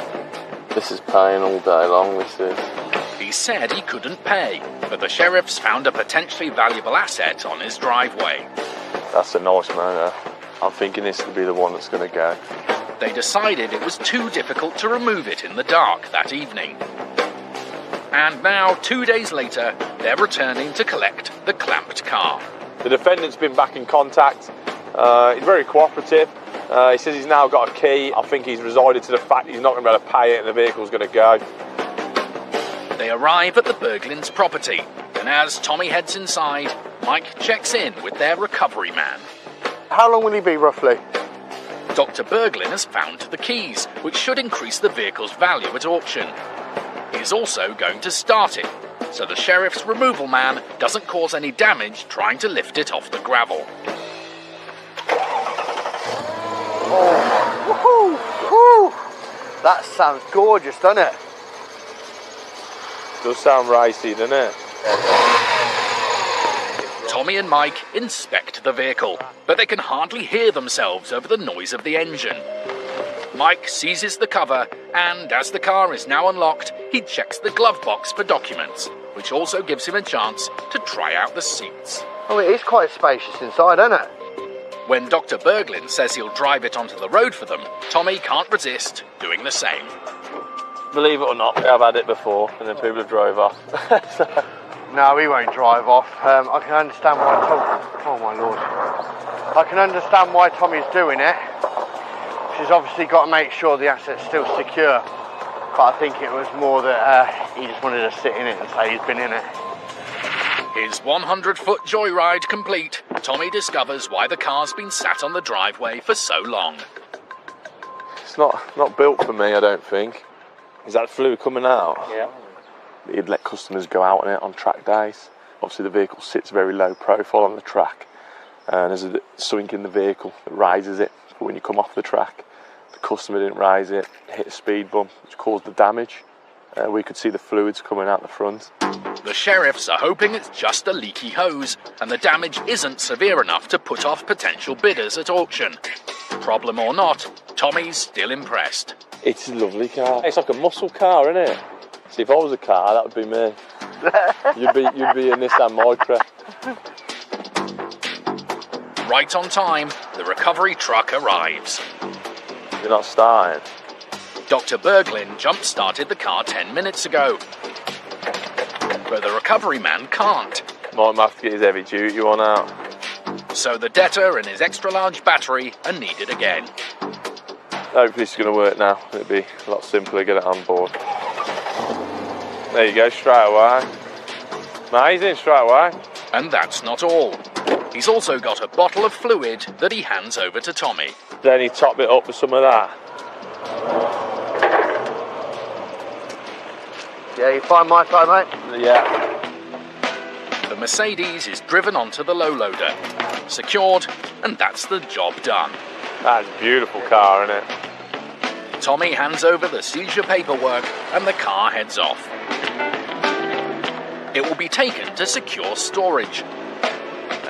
This is paying all day long, this is. He said he couldn't pay, but the sheriffs found a potentially valuable asset on his driveway. That's a nice motor. I'm thinking this could be the one that's going to go. They decided it was too difficult to remove it in the dark that evening. And now, 2 days later, they're returning to collect the clamped car. The defendant's been back in contact. He's very cooperative. He says he's now got a key. I think he's resided to the fact he's not going to be able to pay it and the vehicle's going to go. They arrive at the Berglins' property, and as Tommy heads inside, Mike checks in with their recovery man. How long will he be, roughly? Dr. Berglin has found the keys, which should increase the vehicle's value at auction. He's also going to start it, so the sheriff's removal man doesn't cause any damage trying to lift it off the gravel. Oh, woohoo! That sounds gorgeous, doesn't it? Does sound racy, doesn't it? Tommy and Mike inspect the vehicle, but they can hardly hear themselves over the noise of the engine. Mike seizes the cover, and as the car is now unlocked, he checks the glove box for documents, which also gives him a chance to try out the seats. Oh, it is quite spacious inside, isn't it? When Dr. Berglin says he'll drive it onto the road for them, Tommy can't resist doing the same. Believe it or not, I've had it before, and then people have drove off. No, he won't drive off. I can understand why Oh my lord. I can understand why Tommy's doing it. She's obviously got to make sure the asset's still secure. But I think it was more that he just wanted to sit in it and say he's been in it. His 100-foot joyride complete, Tommy discovers why the car's been sat on the driveway for so long. It's not built for me, I don't think. Is that fluid coming out? Yeah. He'd let customers go out on it on track days. Obviously the vehicle sits very low profile on the track, and there's something in the vehicle that rises it. But when you come off the track, the customer didn't rise it, hit a speed bump, which caused the damage. We could see the fluids coming out the front. The sheriffs are hoping it's just a leaky hose, and the damage isn't severe enough to put off potential bidders at auction. Problem or not, Tommy's still impressed. It's a lovely car. It's like a muscle car, isn't it? See, if I was a car, that would be me. You'd be a Nissan Micra. Right on time, the recovery truck arrives. You're not starting? Dr. Berglin jump-started the car 10 minutes ago, but the recovery man can't. Might have to get his heavy duty one out. So the debtor and his extra-large battery are needed again. Hopefully it's going to work now. It'll be a lot simpler to get it on board. There you go, straight away. Amazing, straight away. And that's not all. He's also got a bottle of fluid that he hands over to Tommy. Then he top it up with some of that. Yeah, you find my side, mate? Yeah. The Mercedes is driven onto the low loader, secured, and that's the job done. That's a beautiful car, isn't it? Tommy hands over the seizure paperwork and the car heads off. It will be taken to secure storage.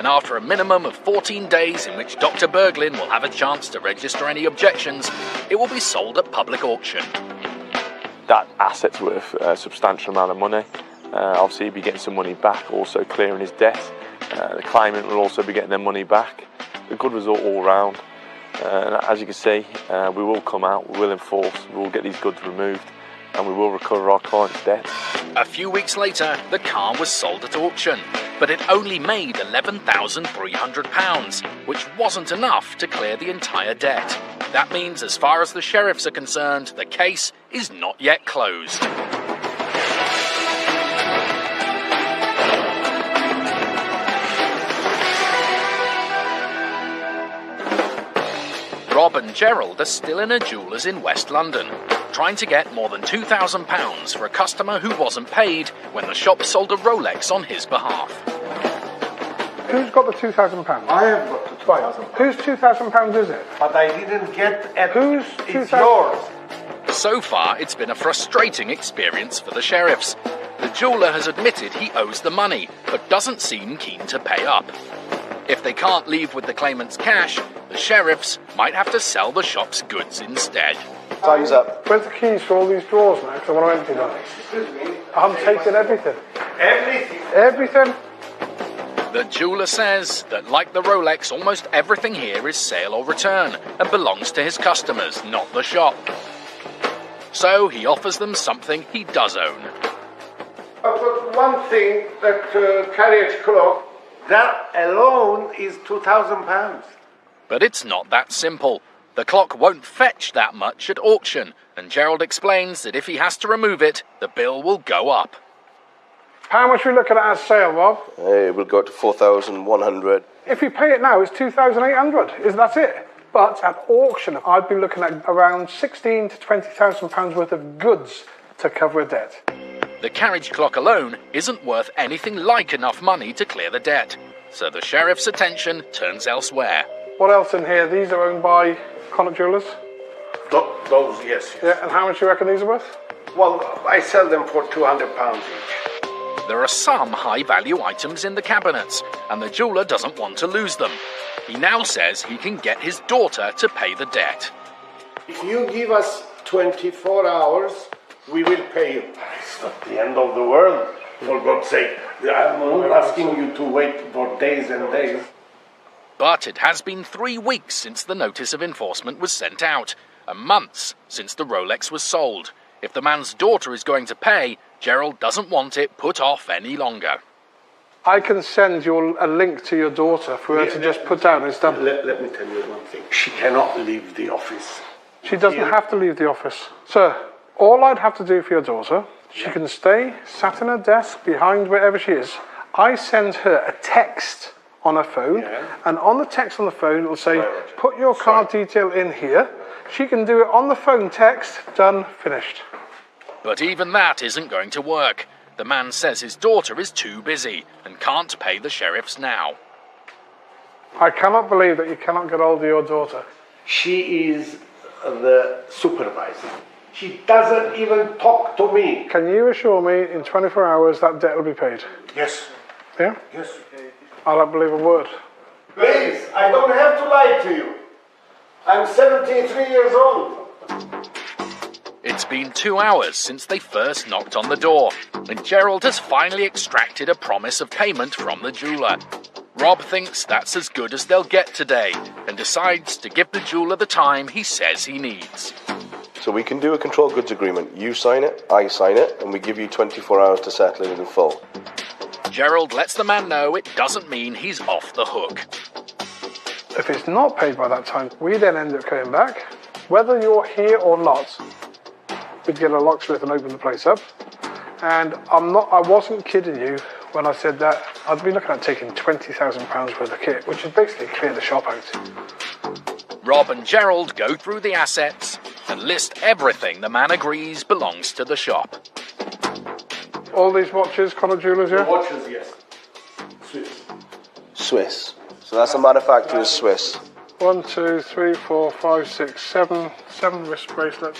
and after a minimum of 14 days in which Dr. Berglin will have a chance to register any objections, it will be sold at public auction. That asset's worth a substantial amount of money. Obviously he'll be getting some money back, also clearing his debt. The claimant will also be getting their money back. A good result all round. And as you can see, we will come out, we will enforce, we will get these goods removed, and we will recover our client's debt. A few weeks later, the car was sold at auction, but it only made £11,300, which wasn't enough to clear the entire debt. That means, as far as the sheriffs are concerned, the case is not yet closed. Rob and Gerald are still in a jeweller's in West London, trying to get more than £2,000 for a customer who wasn't paid when the shop sold a Rolex on his behalf. Who's got the £2,000? I have got the £2,000. Whose £2,000 is it? But I didn't get it. Whose It's yours. So far, it's been a frustrating experience for the sheriffs. The jeweller has admitted he owes the money, but doesn't seem keen to pay up. If they can't leave with the claimant's cash, the sheriffs might have to sell the shop's goods instead. Time's up. Where's the keys for all these drawers now? Because I want to empty them. Excuse me? I'm taking everything. Everything? Everything? The jeweller says that, like the Rolex, almost everything here is sale or return and belongs to his customers, not the shop. So he offers them something he does own. I've got one thing, that carriage clock, that alone is £2,000. But it's not that simple. The clock won't fetch that much at auction, and Gerald explains that if he has to remove it, the bill will go up. How much are we looking at as sale, Rob? It will go to 4,100. If you pay it now, it's 2,800. That's it. But at auction, I'd be looking at around £16,000 to £20,000 worth of goods to cover a debt. The carriage clock alone isn't worth anything like enough money to clear the debt, so the sheriff's attention turns elsewhere. What else in here? These are owned by Connaught Jewellers? Those, yes. Yeah, and how much do you reckon these are worth? Well, I sell them for £200 each. There are some high-value items in the cabinets, and the jeweller doesn't want to lose them. He now says he can get his daughter to pay the debt. If you give us 24 hours, we will pay you. It's not the end of the world, for God's sake. I'm not asking you to wait for days and days. But it has been 3 weeks since the notice of enforcement was sent out, and months since the Rolex was sold. If the man's daughter is going to pay, Gerald doesn't want it put off any longer. I can send you a link to your daughter for her to just put down. It's done. Let me tell you one thing. She cannot leave the office. She doesn't have to leave the office. Sir, all I'd have to do for your daughter, she can stay sat in her desk behind wherever she is. I send her a text on her phone, and on the text on the phone it'll say, put your card detail in here. She can do it on the phone text, done, finished. But even that isn't going to work. The man says his daughter is too busy and can't pay the sheriffs now. I cannot believe that you cannot get hold of your daughter. She is the supervisor. She doesn't even talk to me. Can you assure me in 24 hours that debt will be paid? Yes. Yeah? Yes. I don't believe a word. Please, I don't have to lie to you. I'm 73 years old. It's been 2 hours since they first knocked on the door, and Gerald has finally extracted a promise of payment from the jeweller. Rob thinks that's as good as they'll get today, and decides to give the jeweller the time he says he needs. So we can do a control goods agreement. You sign it, I sign it, and we give you 24 hours to settle it in full. Gerald lets the man know it doesn't mean he's off the hook. If it's not paid by that time, we then end up coming back. Whether you're here or not, we'd get a locksmith and open the place up. And I wasn't kidding you when I said that I'd be looking at taking £20,000 worth of kit, which is basically clear the shop out. Rob and Gerald go through the assets and list everything the man agrees belongs to the shop. All these watches, Connaught Jewellers, yeah? The watches, yes. Swiss. Swiss. So that's the manufacturer's Swiss. 1, 2, 3, 4, 5, 6, 7 wrist bracelets.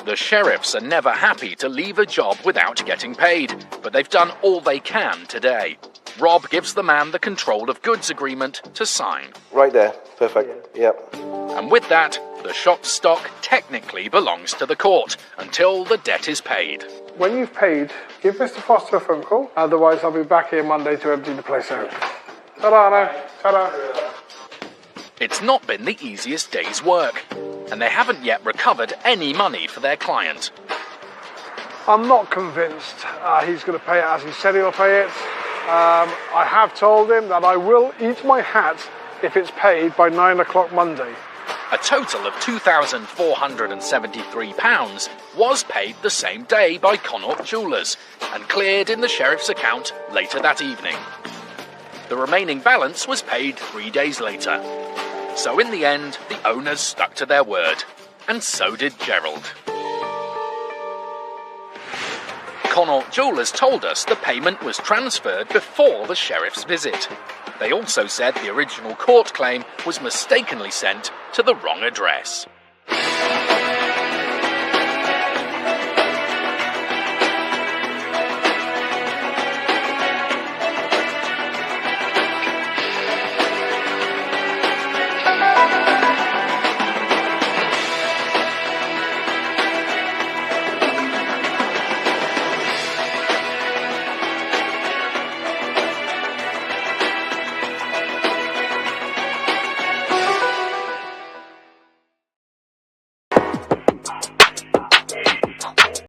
The sheriffs are never happy to leave a job without getting paid, but they've done all they can today. Rob gives the man the control of goods agreement to sign. Right there, perfect, yep. And with that, the shop's stock technically belongs to the court until the debt is paid. When you've paid, give Mr. Foster a phone call, otherwise I'll be back here Monday to empty the place out. Ta-da now, ta-da. It's not been the easiest day's work, and they haven't yet recovered any money for their client. I'm not convinced he's going to pay it as he said he'll pay it. I have told him that I will eat my hat if it's paid by 9 o'clock Monday. A total of £2,473 was paid the same day by Connaught Jewellers and cleared in the sheriff's account later that evening. The remaining balance was paid 3 days later. So in the end, the owners stuck to their word, and so did Gerald. Connaught Jewellers told us the payment was transferred before the sheriff's visit. They also said the original court claim was mistakenly sent to the wrong address.